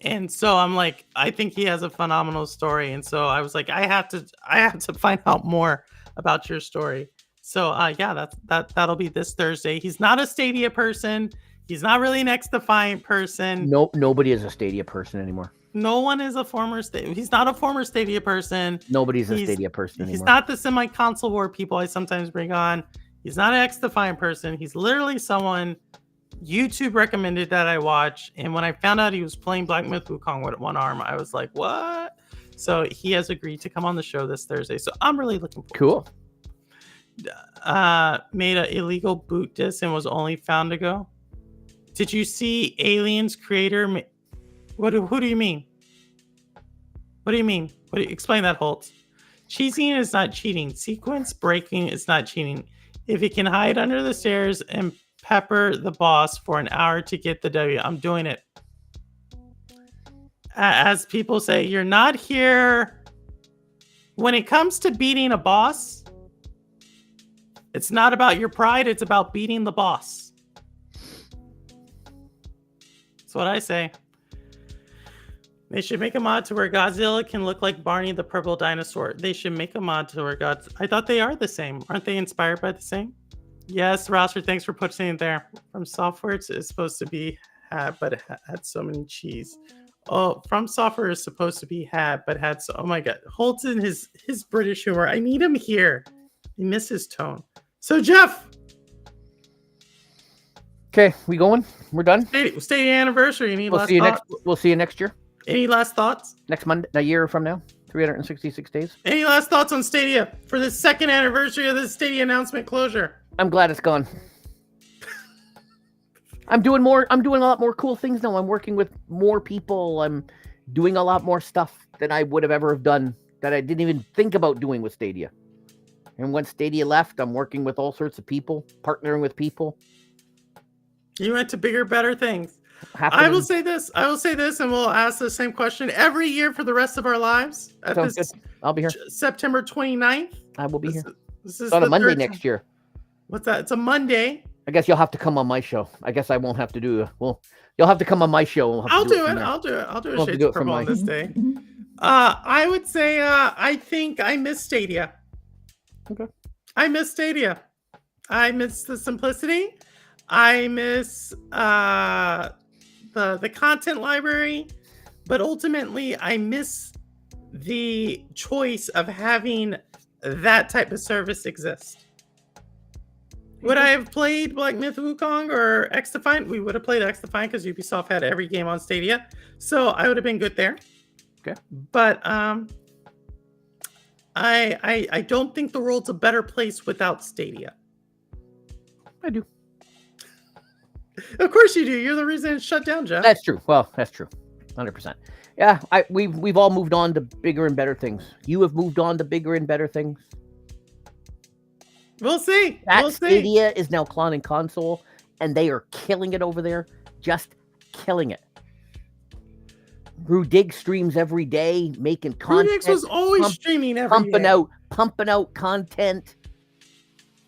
And so I'm like, I think he has a phenomenal story. And so I was like, I have to find out more about your story. So yeah, that'll be this Thursday. He's not a Stadia person. He's not really an X-Defiant person. Nope, nobody is a Stadia person anymore. No one is a former Stadia. He's not a former Stadia person. Nobody's a Stadia person anymore. He's not the semi-console war people I sometimes bring on. He's not an X-Defiant person. He's literally someone YouTube recommended that I watch. And when I found out he was playing Black Myth Wukong with one arm, I was like, what? So he has agreed to come on the show this Thursday. So I'm really looking forward to it. Made an illegal boot disc and was only found to go. Did you see Aliens creator? Who do you mean? What do you mean? Explain that, Holtz. Cheating is not cheating. Sequence breaking is not cheating. If you can hide under the stairs and pepper the boss for an hour to get the W, I'm doing it. As people say, you're not here. When it comes to beating a boss, it's not about your pride. It's about beating the boss. That's what I say. They should make a mod to where Godzilla can look like Barney the purple dinosaur. They should make a mod to where I thought they are the same. Aren't they inspired by the same? Yes, Roster, thanks for putting it there. From Software, it's supposed to be had, but it had so many cheese. Oh, From Software is supposed to be had, but had so... Oh my God. Holtz in his British humor. I need him here. I miss his tone. So, Jeff. Okay, we going? We're done? Stadia anniversary. We'll see you next year. Any last thoughts? Next Monday, a year from now, 366 days. Any last thoughts on Stadia for the second anniversary of the Stadia announcement closure? I'm glad it's gone. I'm doing a lot more cool things now. I'm working with more people. I'm doing a lot more stuff than I would have ever done that I didn't even think about doing with Stadia. And when Stadia left, I'm working with all sorts of people, partnering with people. You went to bigger, better things. I will say this, and we'll ask the same question every year for the rest of our lives. Sounds good. I'll be here. September 29th. I will be here. This is on a Monday next year. What's that? It's a Monday. I guess you'll have to come on my show. I guess I won't have to do. Well, you'll have to come on my show. I'll do it. I'll do a Shades of Purple on this day. I would say I think I miss Stadia. Okay. I miss Stadia. I miss the simplicity. I miss the content library, but ultimately I miss the choice of having that type of service exist. Would I have played Black Myth Wukong or X-Defiant? We would have played X-Defiant because Ubisoft had every game on Stadia, so I would have been good there. Okay, but I don't think the world's a better place without Stadia. I do. Of course you do. You're the reason it's shut down, Jeff. That's true. Well, that's true. 100%. Yeah, we've all moved on to bigger and better things. You have moved on to bigger and better things. We'll see. Stadia is now cloud and console, and they are killing it over there. Just killing it. Rudig streams every day, making content. Rudig was always streaming every day. Pumping out content.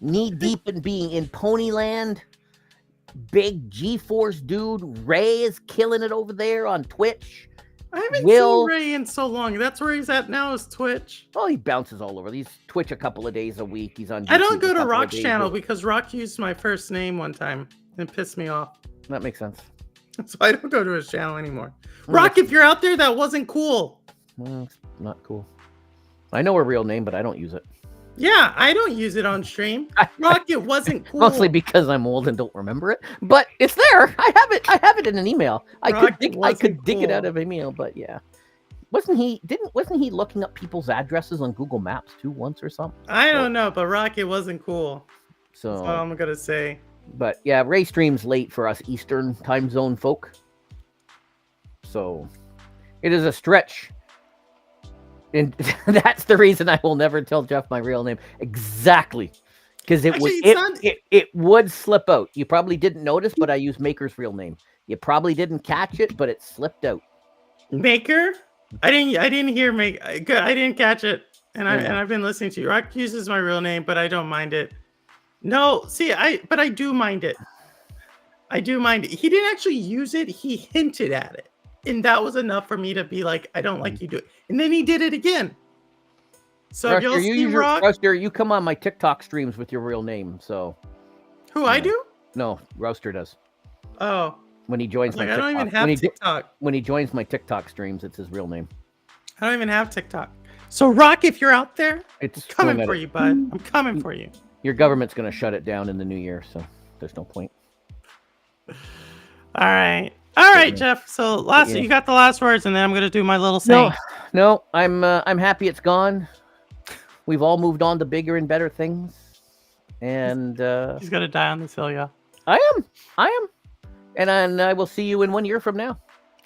Knee deep in being in Ponyland. Big G-Force dude. Ray is killing it over there on Twitch. I haven't seen Ray in so long. That's where he's at now, is Twitch. Oh, he bounces all over. He's Twitch a couple of days a week. He's on YouTube. I don't go to Rock's channel because Rock used my first name one time and pissed me off. That makes sense. So I don't go to his channel anymore. Rock, if you're out there, that wasn't cool. Well, it's not cool. I know her real name, but I don't use it. Yeah, I don't use it on stream. Rock, it wasn't cool. Mostly because I'm old and don't remember it. But it's there. I have it in an email. I could dig it out of email, but yeah. Wasn't he looking up people's addresses on Google Maps too once or something? I don't know, but Rock, it wasn't cool. So that's all I'm gonna say. But yeah, Ray streams late for us Eastern time zone folk. So it is a stretch. And that's the reason I will never tell Jeff my real name. Exactly. Because it would slip out. You probably didn't notice, but I used Maker's real name. You probably didn't catch it, but it slipped out. Maker? I didn't hear Make. I didn't catch it. And I've been listening to you. Rock uses my real name, but I don't mind it. No, see, but I do mind it. I do mind it. He didn't actually use it. He hinted at it. And that was enough for me to be like, I don't like you do it. And then he did it again. So Ruster, you'll see Rock. Ruster, you come on my TikTok streams with your real name. So who I do? No, Roaster does. Oh. When he joins my TikTok. I don't even have TikTok. When he joins my TikTok streams, it's his real name. I don't even have TikTok. So Rock, if you're out there, I'm coming for you, bud. I'm coming for you. Your government's going to shut it down in the new year, so there's no point. All right, Jeff. So you got the last words, and then I'm going to do my little saying. No, I'm happy it's gone. We've all moved on to bigger and better things, and he's going to die on this hill, yeah. I am, and I will see you in 1 year from now.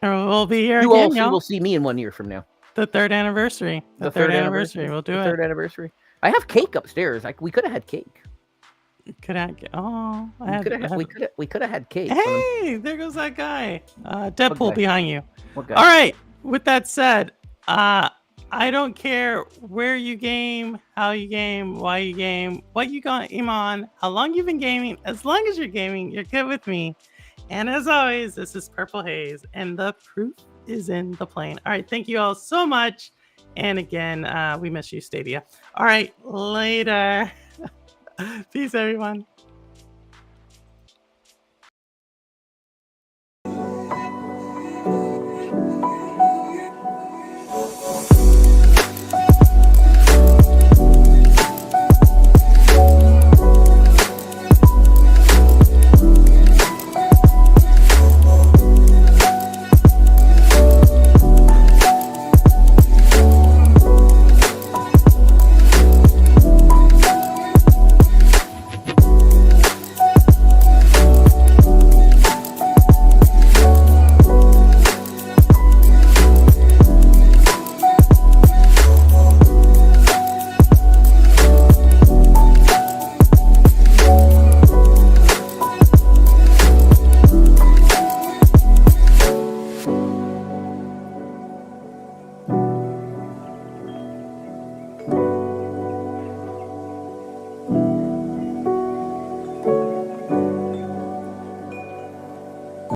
We'll be here again. You will see me in 1 year from now. The third anniversary. The third anniversary. We'll do it. Third anniversary. I have cake upstairs. We could have had cake. Could have. Oh, we could have had cake. Hey, there goes that guy. Deadpool behind you. What guy? All right. With that said, I don't care where you game, how you game, why you game, what you game on, how long you've been gaming. As long as you're gaming, you're good with me. And as always, this is Purple Haze, and the proof is in the plane. All right. Thank you all so much. And again, we miss you, Stadia. All right. Later. Peace, everyone.